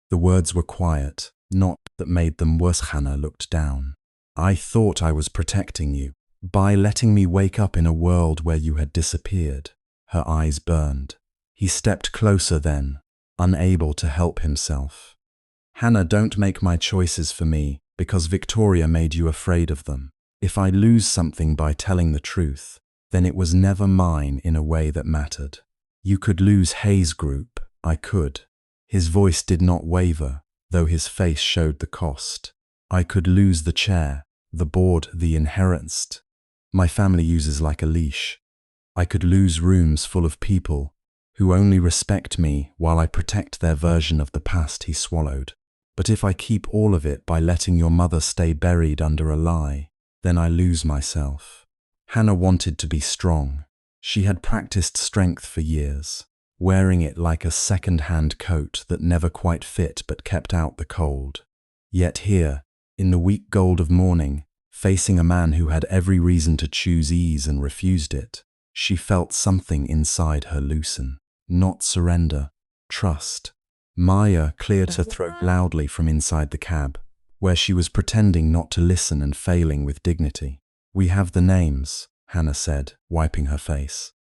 The words were quiet, not that made them worse. Hannah looked down. I thought I was protecting you by letting me wake up in a world where you had disappeared. Her eyes burned. He stepped closer then, unable to help himself. Hannah, don't make my choices for me because Victoria made you afraid of them. If I lose something by telling the truth, then it was never mine in a way that mattered. You could lose Hayes Group. I could. His voice did not waver, though his face showed the cost. I could lose the chair, the board, the inheritance my family uses like a leash. I could lose rooms full of people who only respect me while I protect their version of the past. He swallowed. But if I keep all of it by letting your mother stay buried under a lie, then I lose myself. Hannah wanted to be strong. She had practiced strength for years, wearing it like a second-hand coat that never quite fit but kept out the cold. Yet here, in the weak gold of morning, facing a man who had every reason to choose ease and refused it, she felt something inside her loosen. Not surrender, trust. Maya cleared her throat loudly from inside the cab, where she was pretending not to listen and failing with dignity. "We have the names," Hannah said, wiping her face.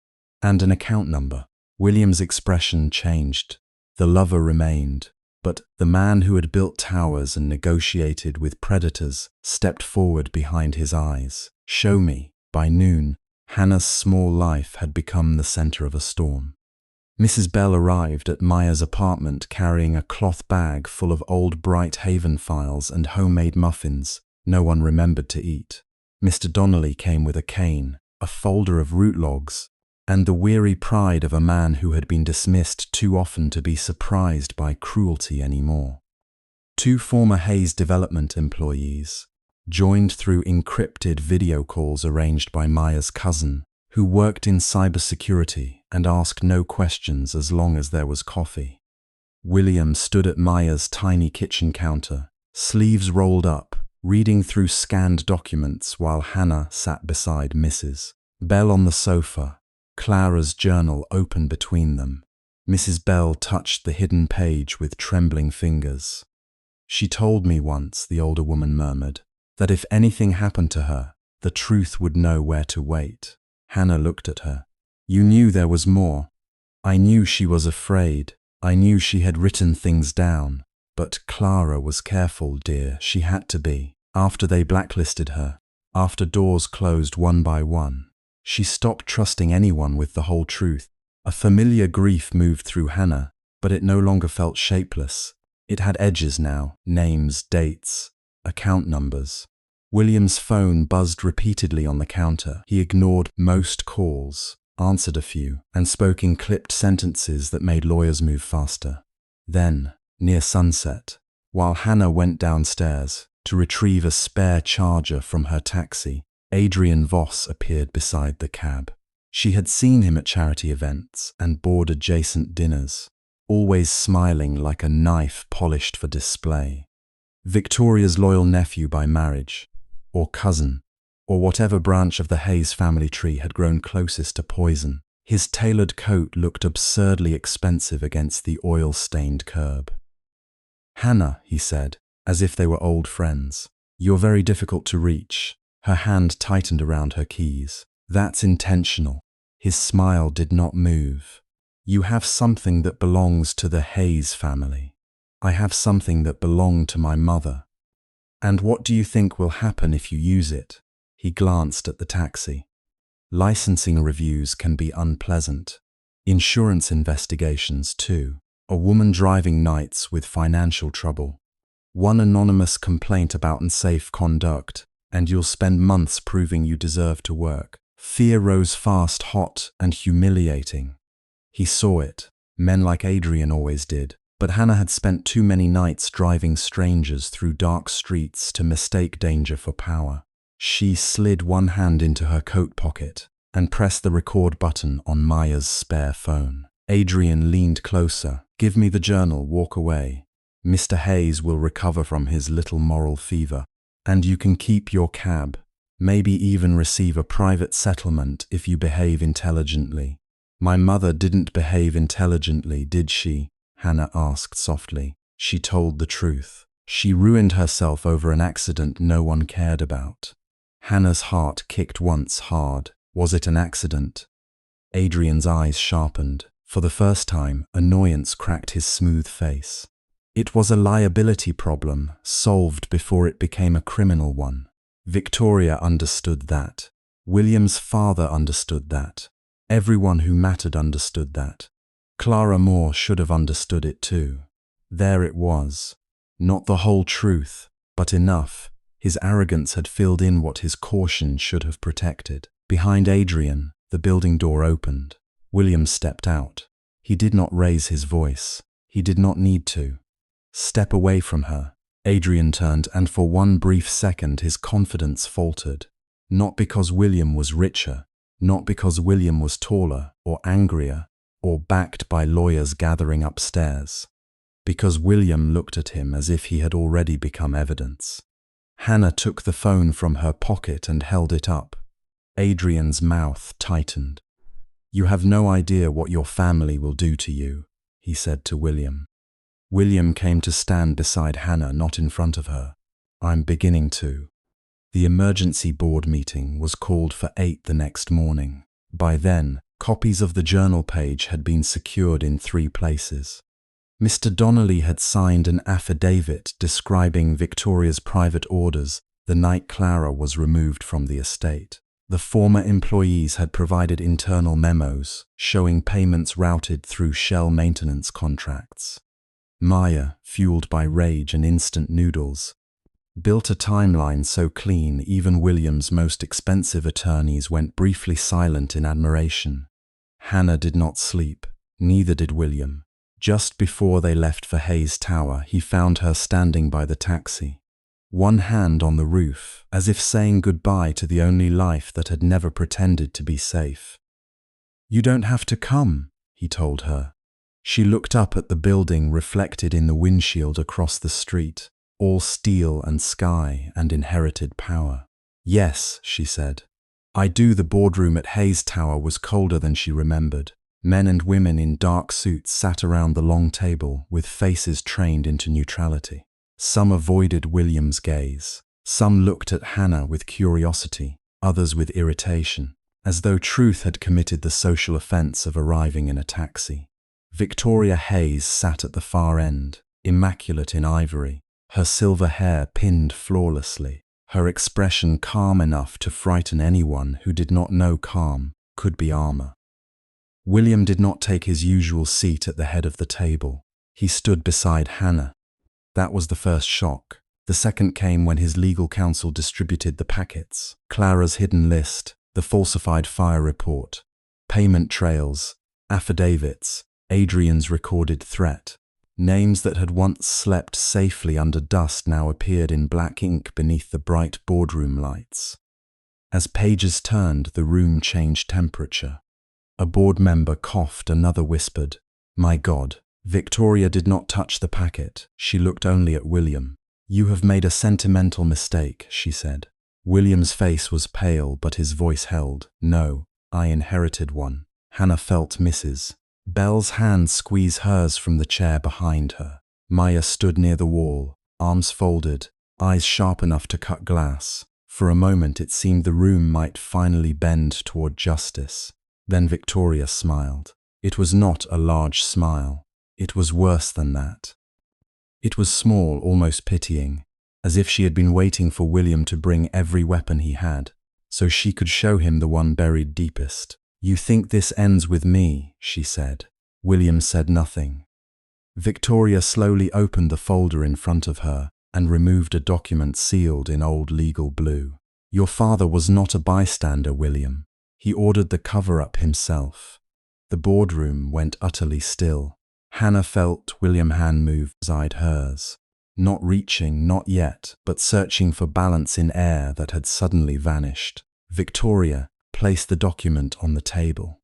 "And an account number." William's expression changed. The lover remained, but the man who had built towers and negotiated with predators stepped forward behind his eyes. "Show me." By noon, Hannah's small life had become the center of a storm. Mrs. Bell arrived at Maya's apartment carrying a cloth bag full of old Bright Haven files and homemade muffins no one remembered to eat. Mr. Donnelly came with a cane, a folder of root logs, and the weary pride of a man who had been dismissed too often to be surprised by cruelty anymore. Two former Hayes development employees, joined through encrypted video calls arranged by Maya's cousin, who worked in cybersecurity and asked no questions as long as there was coffee. William stood at Maya's tiny kitchen counter, sleeves rolled up, reading through scanned documents while Hannah sat beside Mrs. Bell on the sofa, Clara's journal open between them. Mrs. Bell touched the hidden page with trembling fingers. "She told me once," the older woman murmured, "that if anything happened to her, the truth would know where to wait." Hannah looked at her. "You knew there was more. I knew she was afraid. I knew she had written things down. But Clara was careful, dear. She had to be. After they blacklisted her, after doors closed one by one, she stopped trusting anyone with the whole truth." A familiar grief moved through Hannah, but it no longer felt shapeless. It had edges now, names, dates, account numbers. William's phone buzzed repeatedly on the counter. He ignored most calls, answered a few, and spoke in clipped sentences that made lawyers move faster. Then, near sunset, while Hannah went downstairs to retrieve a spare charger from her taxi, Adrian Voss appeared beside the cab. She had seen him at charity events and board adjacent dinners, always smiling like a knife polished for display. Victoria's loyal nephew by marriage, or cousin, or whatever branch of the Hayes family tree had grown closest to poison. His tailored coat looked absurdly expensive against the oil-stained curb. "Hannah," he said, as if they were old friends, "you're very difficult to reach." Her hand tightened around her keys. "That's intentional." His smile did not move. "You have something that belongs to the Hayes family. I have something that belonged to my mother. And what do you think will happen if you use it?" He glanced at the taxi. "Licensing reviews can be unpleasant. Insurance investigations, too. A woman driving nights with financial trouble. One anonymous complaint about unsafe conduct, and you'll spend months proving you deserve to work." Fear rose fast, hot and humiliating. He saw it. Men like Adrian always did. But Hannah had spent too many nights driving strangers through dark streets to mistake danger for power. She slid one hand into her coat pocket and pressed the record button on Maya's spare phone. Adrian leaned closer. "Give me the journal, walk away. Mr. Hayes will recover from his little moral fever. And you can keep your cab, maybe even receive a private settlement if you behave intelligently." "My mother didn't behave intelligently, did she?" Hannah asked softly. "She told the truth. She ruined herself over an accident no one cared about." Hannah's heart kicked once hard. Was it an accident? Adrian's eyes sharpened. For the first time, annoyance cracked his smooth face. It was a liability problem, solved before it became a criminal one. Victoria understood that. William's father understood that. Everyone who mattered understood that. Clara Moore should have understood it too. There it was. Not the whole truth, but enough. His arrogance had filled in what his caution should have protected. Behind Adrian, the building door opened. William stepped out. He did not raise his voice. He did not need to. Step away from her. Adrian turned, and for one brief second his confidence faltered. Not because William was richer, not because William was taller or angrier or backed by lawyers gathering upstairs, because William looked at him as if he had already become evidence. Hannah took the phone from her pocket and held it up. Adrian's mouth tightened. "You have no idea what your family will do to you," he said to William. William came to stand beside Hannah, not in front of her. "I'm beginning to." The emergency board meeting was called for 8 the next morning. By then, copies of the journal page had been secured in 3 places. Mr. Donnelly had signed an affidavit describing Victoria's private orders the night Clara was removed from the estate. The former employees had provided internal memos showing payments routed through Shell maintenance contracts. Maya, fueled by rage and instant noodles, built a timeline so clean even William's most expensive attorneys went briefly silent in admiration. Hannah did not sleep, neither did William. Just before they left for Hayes Tower, he found her standing by the taxi, one hand on the roof, as if saying goodbye to the only life that had never pretended to be safe. "You don't have to come," he told her. She looked up at the building reflected in the windshield across the street, all steel and sky and inherited power. "Yes," she said. "I do." The boardroom at Hayes Tower was colder than she remembered. Men and women in dark suits sat around the long table with faces trained into neutrality. Some avoided William's gaze. Some looked at Hannah with curiosity, others with irritation, as though truth had committed the social offense of arriving in a taxi. Victoria Hayes sat at the far end, immaculate in ivory, her silver hair pinned flawlessly, her expression calm enough to frighten anyone who did not know calm could be armor. William did not take his usual seat at the head of the table. He stood beside Hannah. That was the first shock. The second came when his legal counsel distributed the packets. Clara's hidden list, the falsified fire report, payment trails, affidavits, Adrian's recorded threat. Names that had once slept safely under dust now appeared in black ink beneath the bright boardroom lights. As pages turned, the room changed temperature. A board member coughed, another whispered, "My God." Victoria did not touch the packet. She looked only at William. "You have made a sentimental mistake," she said. William's face was pale, but his voice held. "No, I inherited one." Hannah felt Mrs. Bell's hand squeeze hers from the chair behind her. Maya stood near the wall, arms folded, eyes sharp enough to cut glass. For a moment it seemed the room might finally bend toward justice. Then Victoria smiled. It was not a large smile. It was worse than that. It was small, almost pitying, as if she had been waiting for William to bring every weapon he had, so she could show him the one buried deepest. "You think this ends with me," she said. William said nothing. Victoria slowly opened the folder in front of her and removed a document sealed in old legal blue. "Your father was not a bystander, William. He ordered the cover-up himself." The boardroom went utterly still. Hannah felt William's hand move beside hers, not reaching, not yet, but searching for balance in air that had suddenly vanished. Victoria placed the document on the table.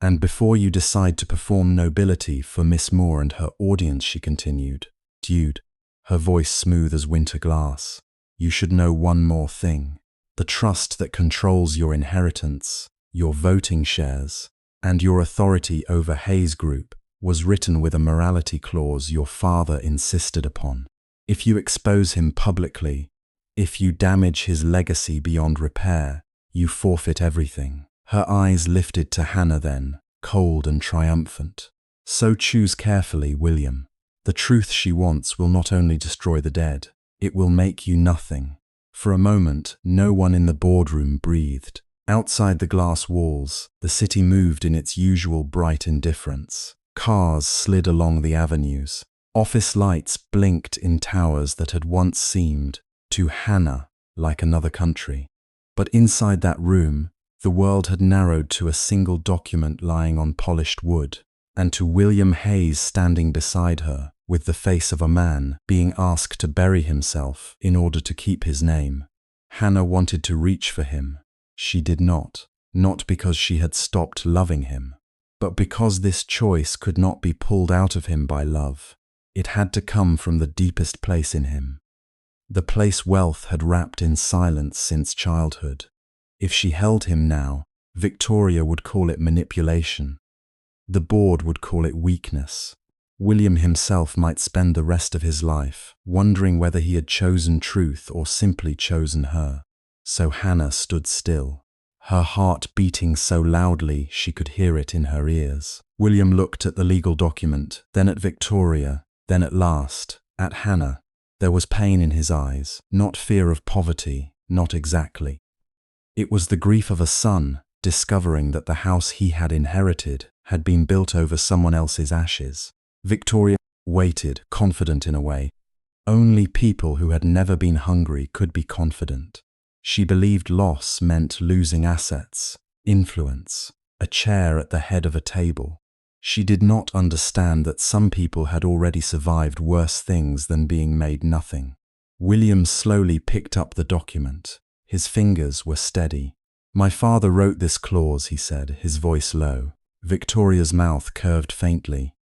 "And before you decide to perform nobility for Miss Moore and her audience," she continued, "Dude," her voice smooth as winter glass, "you should know one more thing. The trust that controls your inheritance, your voting shares, and your authority over Hayes Group was written with a morality clause your father insisted upon. If you expose him publicly, if you damage his legacy beyond repair, you forfeit everything." Her eyes lifted to Hannah then, cold and triumphant. "So choose carefully, William. The truth she wants will not only destroy the dead, it will make you nothing." For a moment, no one in the boardroom breathed. Outside the glass walls, the city moved in its usual bright indifference. Cars slid along the avenues. Office lights blinked in towers that had once seemed, to Hannah, like another country. But inside that room, the world had narrowed to a single document lying on polished wood, and to William Hayes standing beside her, with the face of a man being asked to bury himself in order to keep his name. Hannah wanted to reach for him. She did not because she had stopped loving him, but because this choice could not be pulled out of him by love. It had to come from the deepest place in him, the place wealth had wrapped in silence since childhood. If she held him now, Victoria would call it manipulation. The board would call it weakness. William himself might spend the rest of his life wondering whether he had chosen truth or simply chosen her. So Hannah stood still, her heart beating so loudly she could hear it in her ears. William looked at the legal document, then at Victoria, then at last, at Hannah. There was pain in his eyes, not fear of poverty, not exactly. It was the grief of a son discovering that the house he had inherited had been built over someone else's ashes. Victoria waited, confident in a way. Only people who had never been hungry could be confident. She believed loss meant losing assets, influence, a chair at the head of a table. She did not understand that some people had already survived worse things than being made nothing. William slowly picked up the document. His fingers were steady. "My father wrote this clause," he said, his voice low. Victoria's mouth curved faintly.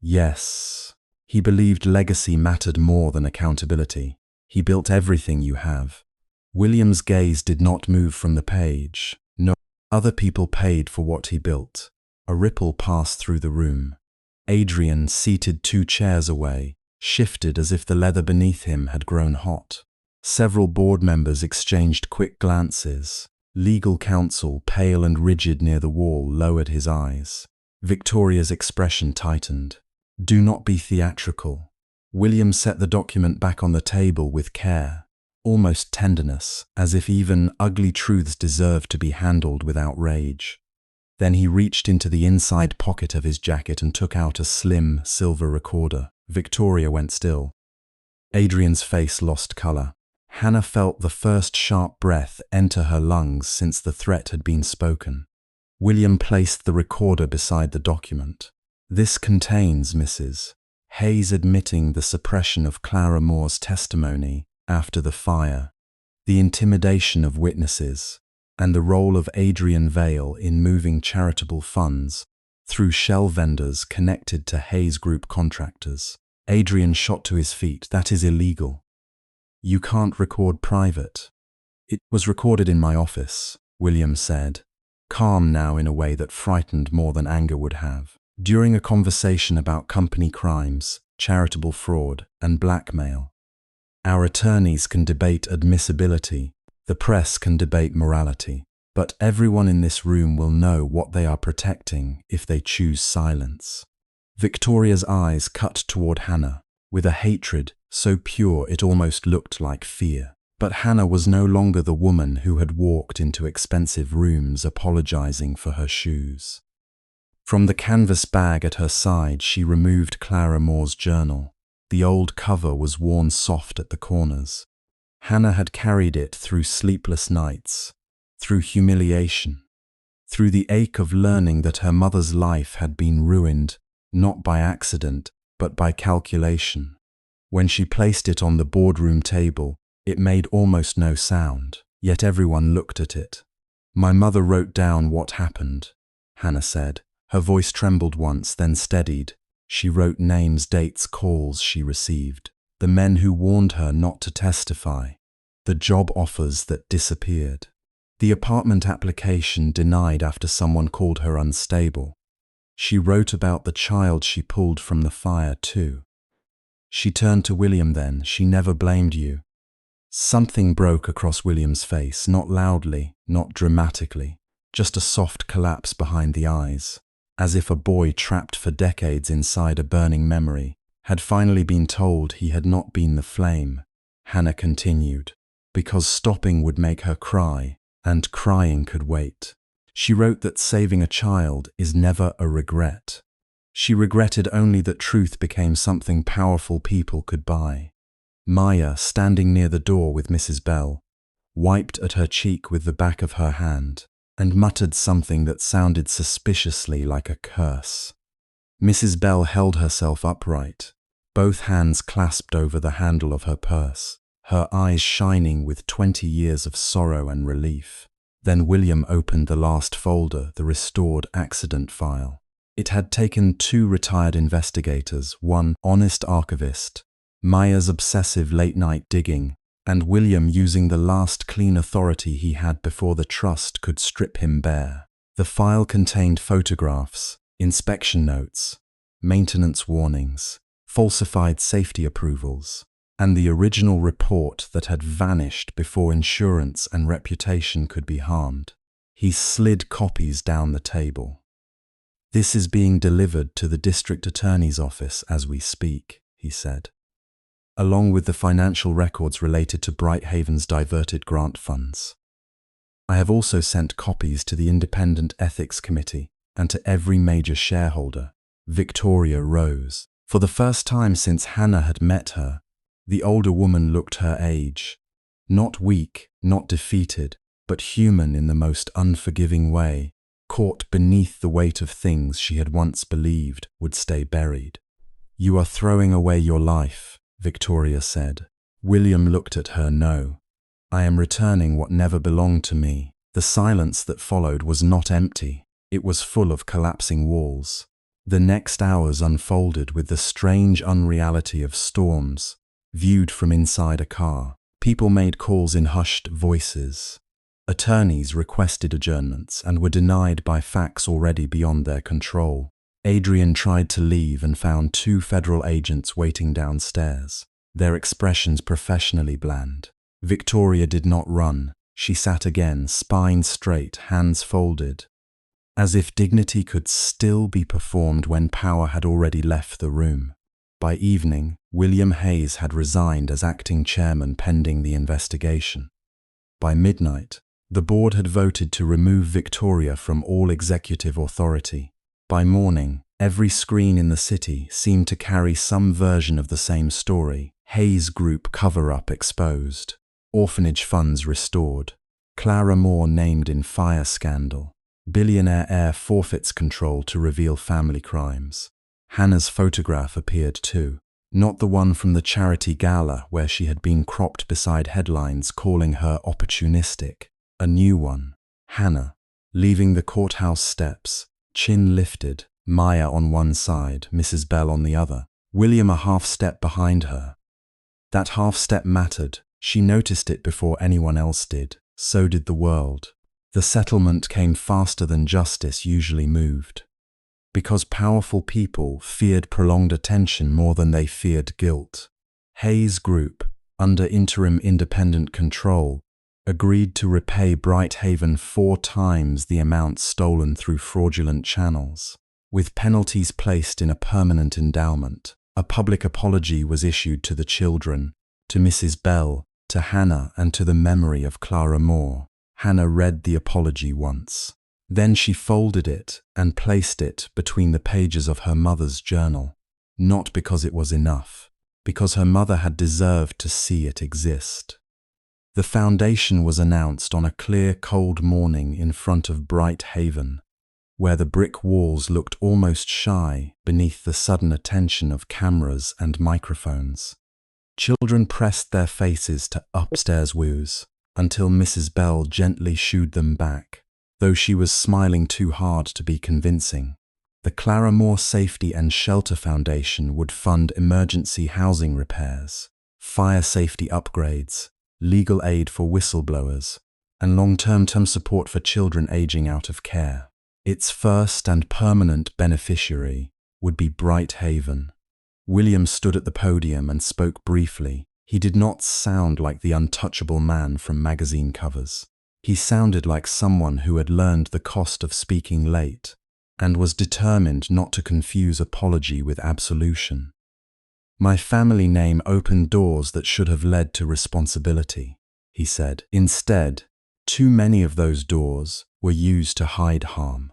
"Yes." He believed legacy mattered more than accountability. "He built everything you have." William's gaze did not move from the page. No, other people paid for what he built. A ripple passed through the room. Adrian, seated 2 chairs away, shifted as if the leather beneath him had grown hot. Several board members exchanged quick glances. Legal counsel, pale and rigid near the wall, lowered his eyes. Victoria's expression tightened. "Do not be theatrical." William set the document back on the table with care, almost tenderness, as if even ugly truths deserved to be handled without rage. Then he reached into the inside pocket of his jacket and took out a slim silver recorder. Victoria went still. Adrian's face lost color. Hannah felt the first sharp breath enter her lungs since the threat had been spoken. William placed the recorder beside the document. "This contains Mrs. Hayes admitting the suppression of Clara Moore's testimony after the fire, the intimidation of witnesses, and the role of Adrian Vale in moving charitable funds through shell vendors connected to Hayes Group contractors." Adrian shot to his feet. "That is illegal. You can't record private." "It was recorded in my office," William said, calm now in a way that frightened more than anger would have. "During a conversation about company crimes, charitable fraud, and blackmail. Our attorneys can debate admissibility, the press can debate morality, but everyone in this room will know what they are protecting if they choose silence." Victoria's eyes cut toward Hannah, with a hatred so pure it almost looked like fear. But Hannah was no longer the woman who had walked into expensive rooms apologizing for her shoes. From the canvas bag at her side, she removed Clara Moore's journal. The old cover was worn soft at the corners. Hannah had carried it through sleepless nights, through humiliation, through the ache of learning that her mother's life had been ruined, not by accident, but by calculation. When she placed it on the boardroom table, it made almost no sound, yet everyone looked at it. "My mother wrote down what happened," Hannah said. Her voice trembled once, then steadied. She wrote names, dates, calls she received, the men who warned her not to testify, the job offers that disappeared, the apartment application denied after someone called her unstable. She wrote about the child she pulled from the fire too. She turned to William then. "She never blamed you." Something broke across William's face, not loudly, not dramatically, just a soft collapse behind the eyes, as if a boy trapped for decades inside a burning memory had finally been told he had not been the flame. Hannah continued, "Because stopping would make her cry, and crying could wait. She wrote that saving a child is never a regret. She regretted only that truth became something powerful people could buy." Maya, standing near the door with Mrs. Bell, wiped at her cheek with the back of her hand and muttered something that sounded suspiciously like a curse. Mrs. Bell held herself upright, both hands clasped over the handle of her purse, her eyes shining with 20 years of sorrow and relief. Then William opened the last folder, the restored accident file. It had taken 2 retired investigators, one honest archivist, Maya's obsessive late-night digging, and William using the last clean authority he had before the trust could strip him bare. The file contained photographs, inspection notes, maintenance warnings, falsified safety approvals, and the original report that had vanished before insurance and reputation could be harmed. He slid copies down the table. "This is being delivered to the district attorney's office as we speak," he said, "along with the financial records related to Brighthaven's diverted grant funds. I have also sent copies to the Independent Ethics Committee and to every major shareholder." Victoria rose. For the first time since Hannah had met her, the older woman looked her age. Not weak, not defeated, but human in the most unforgiving way, caught beneath the weight of things she had once believed would stay buried. "You are throwing away your life," Victoria said. William looked at her. "No. I am returning what never belonged to me." The silence that followed was not empty. It was full of collapsing walls. The next hours unfolded with the strange unreality of storms, viewed from inside a car. People made calls in hushed voices. Attorneys requested adjournments and were denied by facts already beyond their control. Adrian tried to leave and found 2 federal agents waiting downstairs, their expressions professionally bland. Victoria did not run. She sat again, spine straight, hands folded, as if dignity could still be performed when power had already left the room. By evening, William Hayes had resigned as acting chairman pending the investigation. By midnight, the board had voted to remove Victoria from all executive authority. By morning, every screen in the city seemed to carry some version of the same story. Hayes Group cover-up exposed. Orphanage funds restored. Clara Moore named in fire scandal. Billionaire heir forfeits control to reveal family crimes. Hannah's photograph appeared too. Not the one from the charity gala where she had been cropped beside headlines calling her opportunistic. A new one. Hannah, leaving the courthouse steps, chin lifted, Maya on one side, Mrs. Bell on the other, William a half step behind her. That half step mattered. She noticed it before anyone else did. So did the world. The settlement came faster than justice usually moved, because powerful people feared prolonged attention more than they feared guilt. Hayes Group, under interim independent control, agreed to repay Brighthaven 4 times the amount stolen through fraudulent channels, with penalties placed in a permanent endowment. A public apology was issued to the children, to Mrs. Bell, to Hannah, and to the memory of Clara Moore. Hannah read the apology once. Then she folded it and placed it between the pages of her mother's journal, not because it was enough, because her mother had deserved to see it exist. The foundation was announced on a clear, cold morning in front of Brighthaven, where the brick walls looked almost shy beneath the sudden attention of cameras and microphones. Children pressed their faces to upstairs woos, until Mrs. Bell gently shooed them back, though she was smiling too hard to be convincing. The Clara Moore Safety and Shelter Foundation would fund emergency housing repairs, fire safety upgrades, legal aid for whistleblowers, and long-term support for children aging out of care. Its first and permanent beneficiary would be Brighthaven. William stood at the podium and spoke briefly. He did not sound like the untouchable man from magazine covers. He sounded like someone who had learned the cost of speaking late and was determined not to confuse apology with absolution. "My family name opened doors that should have led to responsibility," he said. "Instead, too many of those doors were used to hide harm.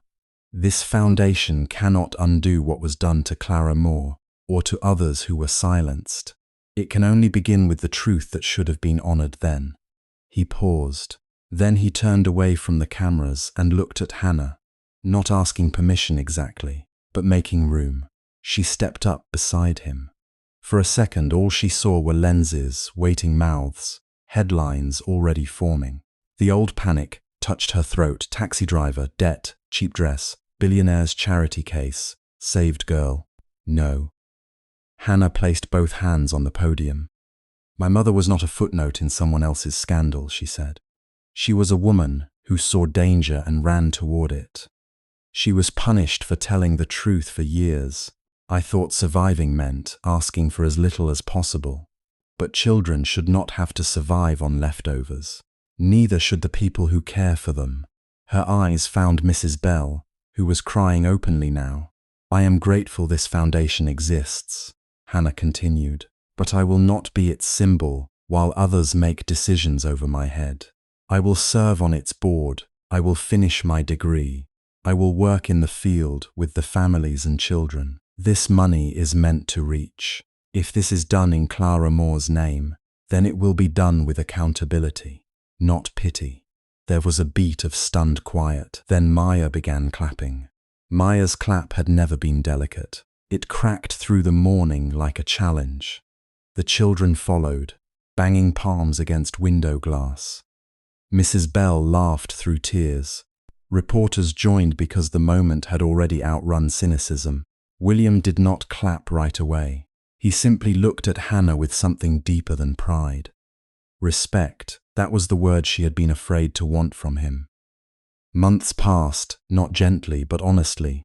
This foundation cannot undo what was done to Clara Moore or to others who were silenced. It can only begin with the truth that should have been honored then." He paused. Then he turned away from the cameras and looked at Hannah, not asking permission exactly, but making room. She stepped up beside him. For a second, all she saw were lenses, waiting mouths, headlines already forming. The old panic touched her throat. Taxi driver, debt, cheap dress, billionaire's charity case, saved girl. No. Hannah placed both hands on the podium. My mother was not a footnote in someone else's scandal, she said. She was a woman who saw danger and ran toward it. She was punished for telling the truth for years. I thought surviving meant asking for as little as possible. But children should not have to survive on leftovers. Neither should the people who care for them. Her eyes found Mrs. Bell, who was crying openly now. I am grateful this foundation exists, Hannah continued, but I will not be its symbol while others make decisions over my head. I will serve on its board. I will finish my degree. I will work in the field with the families and children. This money is meant to reach. If this is done in Clara Moore's name, then it will be done with accountability, not pity. There was a beat of stunned quiet. Then Maya began clapping. Maya's clap had never been delicate. It cracked through the morning like a challenge. The children followed, banging palms against window glass. Mrs. Bell laughed through tears. Reporters joined because the moment had already outrun cynicism. William did not clap right away. He simply looked at Hannah with something deeper than pride. Respect, that was the word she had been afraid to want from him. Months passed, not gently but honestly.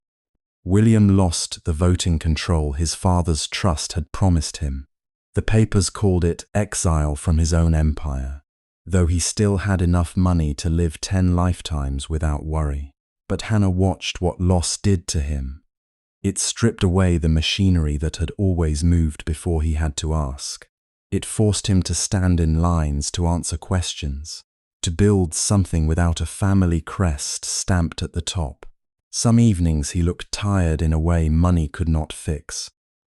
William lost the voting control his father's trust had promised him. The papers called it exile from his own empire, though he still had enough money to live 10 lifetimes without worry. But Hannah watched what loss did to him. It stripped away the machinery that had always moved before he had to ask. It forced him to stand in lines to answer questions, to build something without a family crest stamped at the top. Some evenings he looked tired in a way money could not fix.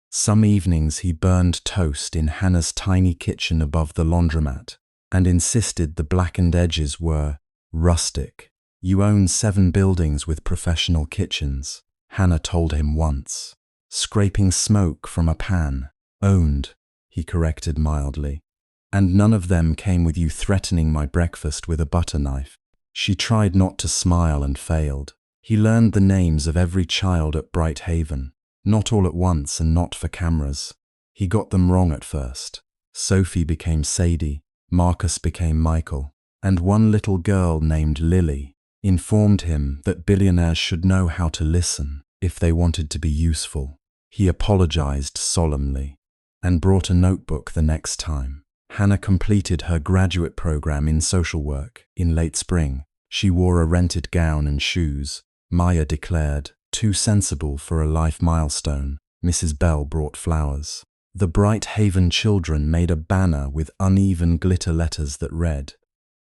Some evenings he burned toast in Hannah's tiny kitchen above the laundromat and insisted the blackened edges were rustic. You own 7 buildings with professional kitchens, Hannah told him once. Scraping smoke from a pan. Owned, he corrected mildly. And none of them came with you threatening my breakfast with a butter knife. She tried not to smile and failed. He learned the names of every child at Bright Haven, not all at once and not for cameras. He got them wrong at first. Sophie became Sadie, Marcus became Michael, and one little girl named Lily informed him that billionaires should know how to listen if they wanted to be useful. He apologized solemnly and brought a notebook the next time. Hannah completed her graduate program in social work in late spring. She wore a rented gown and shoes. Maya declared, too sensible for a life milestone. Mrs. Bell brought flowers. The Bright Haven children made a banner with uneven glitter letters that read,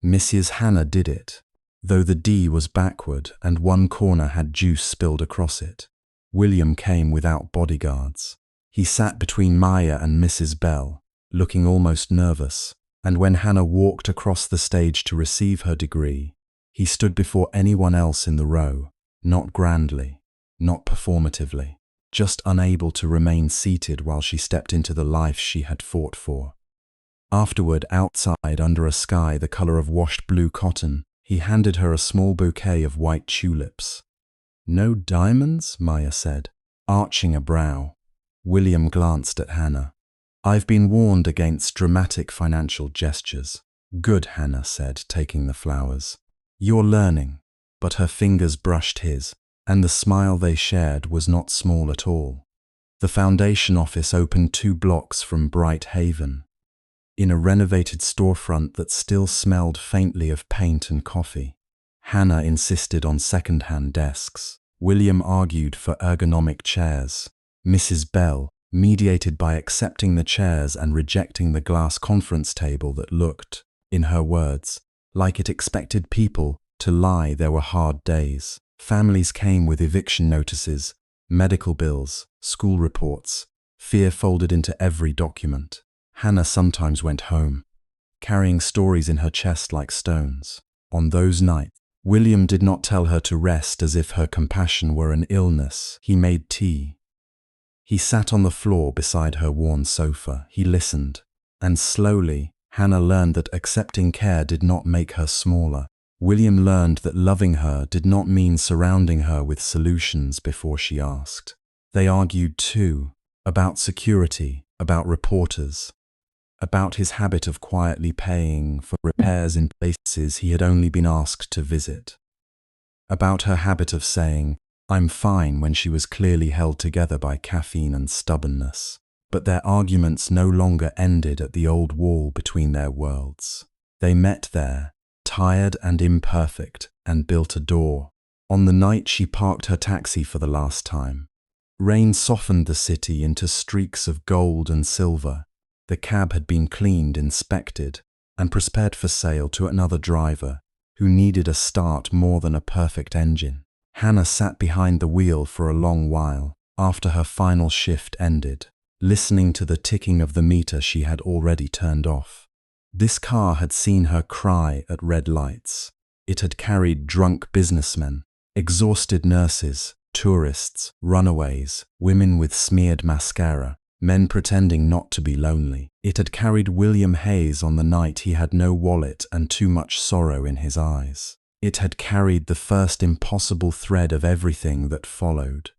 Mrs. Hannah did it, though the D was backward and one corner had juice spilled across it. William came without bodyguards. He sat between Maya and Mrs. Bell, looking almost nervous, and when Hannah walked across the stage to receive her degree, he stood before anyone else in the row, not grandly, not performatively, just unable to remain seated while she stepped into the life she had fought for. Afterward, outside under a sky the color of washed blue cotton, he handed her a small bouquet of white tulips. No diamonds? Maya said, arching a brow. William glanced at Hannah. I've been warned against dramatic financial gestures. Good, Hannah said, taking the flowers. You're learning. But her fingers brushed his, and the smile they shared was not small at all. The foundation office opened 2 blocks from Bright Haven, in a renovated storefront that still smelled faintly of paint and coffee. Hannah insisted on second-hand desks. William argued for ergonomic chairs. Mrs. Bell mediated by accepting the chairs and rejecting the glass conference table that looked, in her words, like it expected people to lie. There were hard days. Families came with eviction notices, medical bills, school reports, fear folded into every document. Hannah sometimes went home, carrying stories in her chest like stones. On those nights, William did not tell her to rest as if her compassion were an illness. He made tea, He sat on the floor beside her worn sofa. He listened, and slowly, Hannah learned that accepting care did not make her smaller. William learned that loving her did not mean surrounding her with solutions before she asked. They argued too, about security, about reporters, about his habit of quietly paying for repairs in places he had only been asked to visit, about her habit of saying, "I'm fine," when she was clearly held together by caffeine and stubbornness. But their arguments no longer ended at the old wall between their worlds. They met there, tired and imperfect, and built a door. On the night she parked her taxi for the last time, rain softened the city into streaks of gold and silver. The cab had been cleaned, inspected, and prepared for sale to another driver who needed a start more than a perfect engine. Hannah sat behind the wheel for a long while after her final shift ended, listening to the ticking of the meter she had already turned off. This car had seen her cry at red lights. It had carried drunk businessmen, exhausted nurses, tourists, runaways, women with smeared mascara, men pretending not to be lonely. It had carried William Hayes on the night he had no wallet and too much sorrow in his eyes. It had carried the first impossible thread of everything that followed.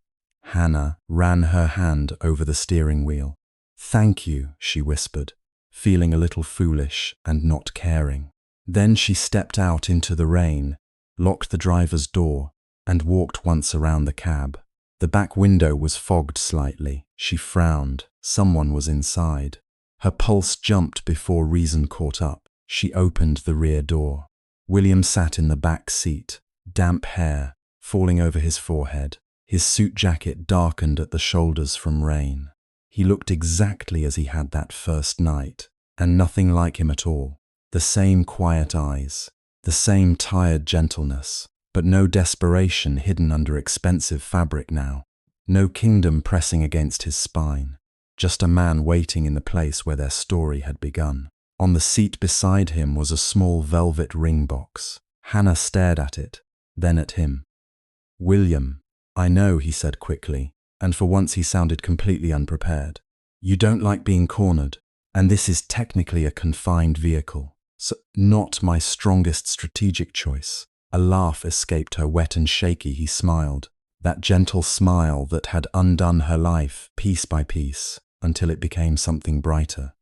Hannah ran her hand over the steering wheel. "Thank you," she whispered, feeling a little foolish and not caring. Then she stepped out into the rain, locked the driver's door, and walked once around the cab. The back window was fogged slightly. She frowned. Someone was inside. Her pulse jumped before reason caught up. She opened the rear door. William sat in the back seat, damp hair falling over his forehead. His suit jacket darkened at the shoulders from rain. He looked exactly as he had that first night, and nothing like him at all. The same quiet eyes, the same tired gentleness, but no desperation hidden under expensive fabric now. No kingdom pressing against his spine. Just a man waiting in the place where their story had begun. On the seat beside him was a small velvet ring box. Hannah stared at it, then at him. "William, I know," he said quickly, and for once he sounded completely unprepared. "You don't like being cornered, and this is technically a confined vehicle, so not my strongest strategic choice." A laugh escaped her, wet and shaky. He smiled, that gentle smile that had undone her life piece by piece until it became something brighter.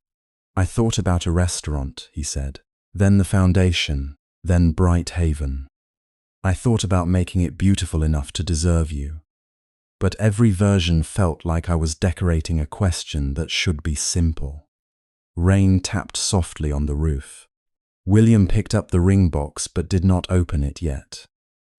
"I thought about a restaurant," he said, "then the foundation, then Bright Haven. I thought about making it beautiful enough to deserve you. But every version felt like I was decorating a question that should be simple." Rain tapped softly on the roof. William picked up the ring box but did not open it yet.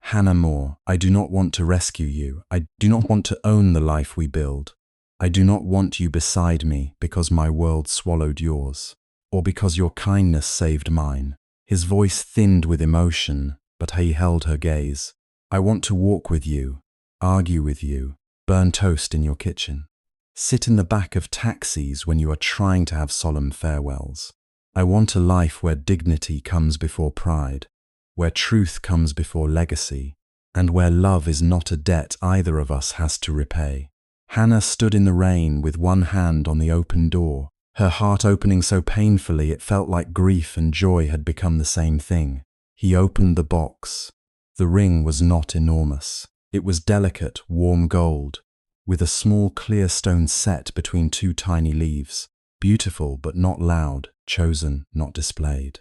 "Hannah Moore, I do not want to rescue you. I do not want to own the life we build. I do not want you beside me because my world swallowed yours, or because your kindness saved mine." His voice thinned with emotion, but he held her gaze. "I want to walk with you, argue with you, burn toast in your kitchen, sit in the back of taxis when you are trying to have solemn farewells. I want a life where dignity comes before pride, where truth comes before legacy, and where love is not a debt either of us has to repay." Hannah stood in the rain with one hand on the open door, her heart opening so painfully it felt like grief and joy had become the same thing. He opened the box. The ring was not enormous. It was delicate, warm gold, with a small clear stone set between two tiny leaves. Beautiful but not loud, chosen, not displayed.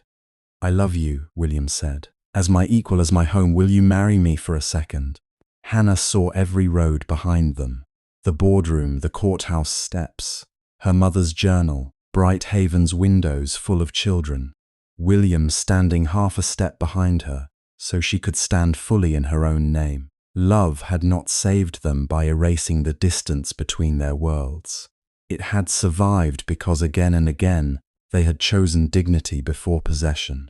"I love you," William said. "As my equal, as my home. Will you marry me for a second?" Hannah saw every road behind them. The boardroom, the courthouse steps, her mother's journal, Bright Haven's windows full of children. William standing half a step behind her, so she could stand fully in her own name. Love had not saved them by erasing the distance between their worlds. It had survived because again and again they had chosen dignity before possession.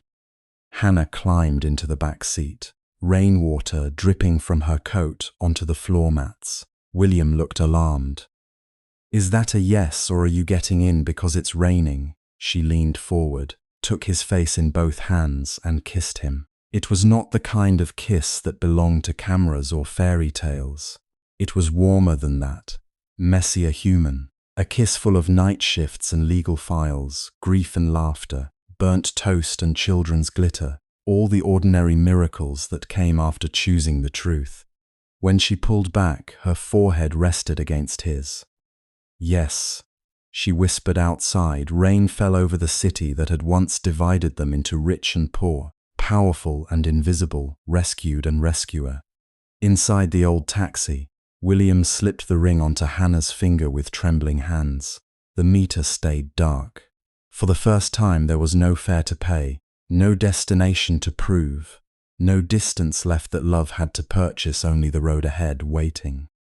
Hannah climbed into the back seat, rainwater dripping from her coat onto the floor mats. William looked alarmed. "Is that a yes, or are you getting in because it's raining?" She leaned forward, took his face in both hands and kissed him. It was not the kind of kiss that belonged to cameras or fairy tales. It was warmer than that, messier human. A kiss full of night shifts and legal files, grief and laughter, burnt toast and children's glitter, all the ordinary miracles that came after choosing the truth. When she pulled back, her forehead rested against his. Yes, she whispered outside. Rain fell over the city that had once divided them into rich and poor, powerful and invisible, rescued and rescuer. Inside the old taxi, William slipped the ring onto Hannah's finger with trembling hands. The meter stayed dark. For the first time there was no fare to pay, no destination to prove, no distance left that love had to purchase, only the road ahead waiting.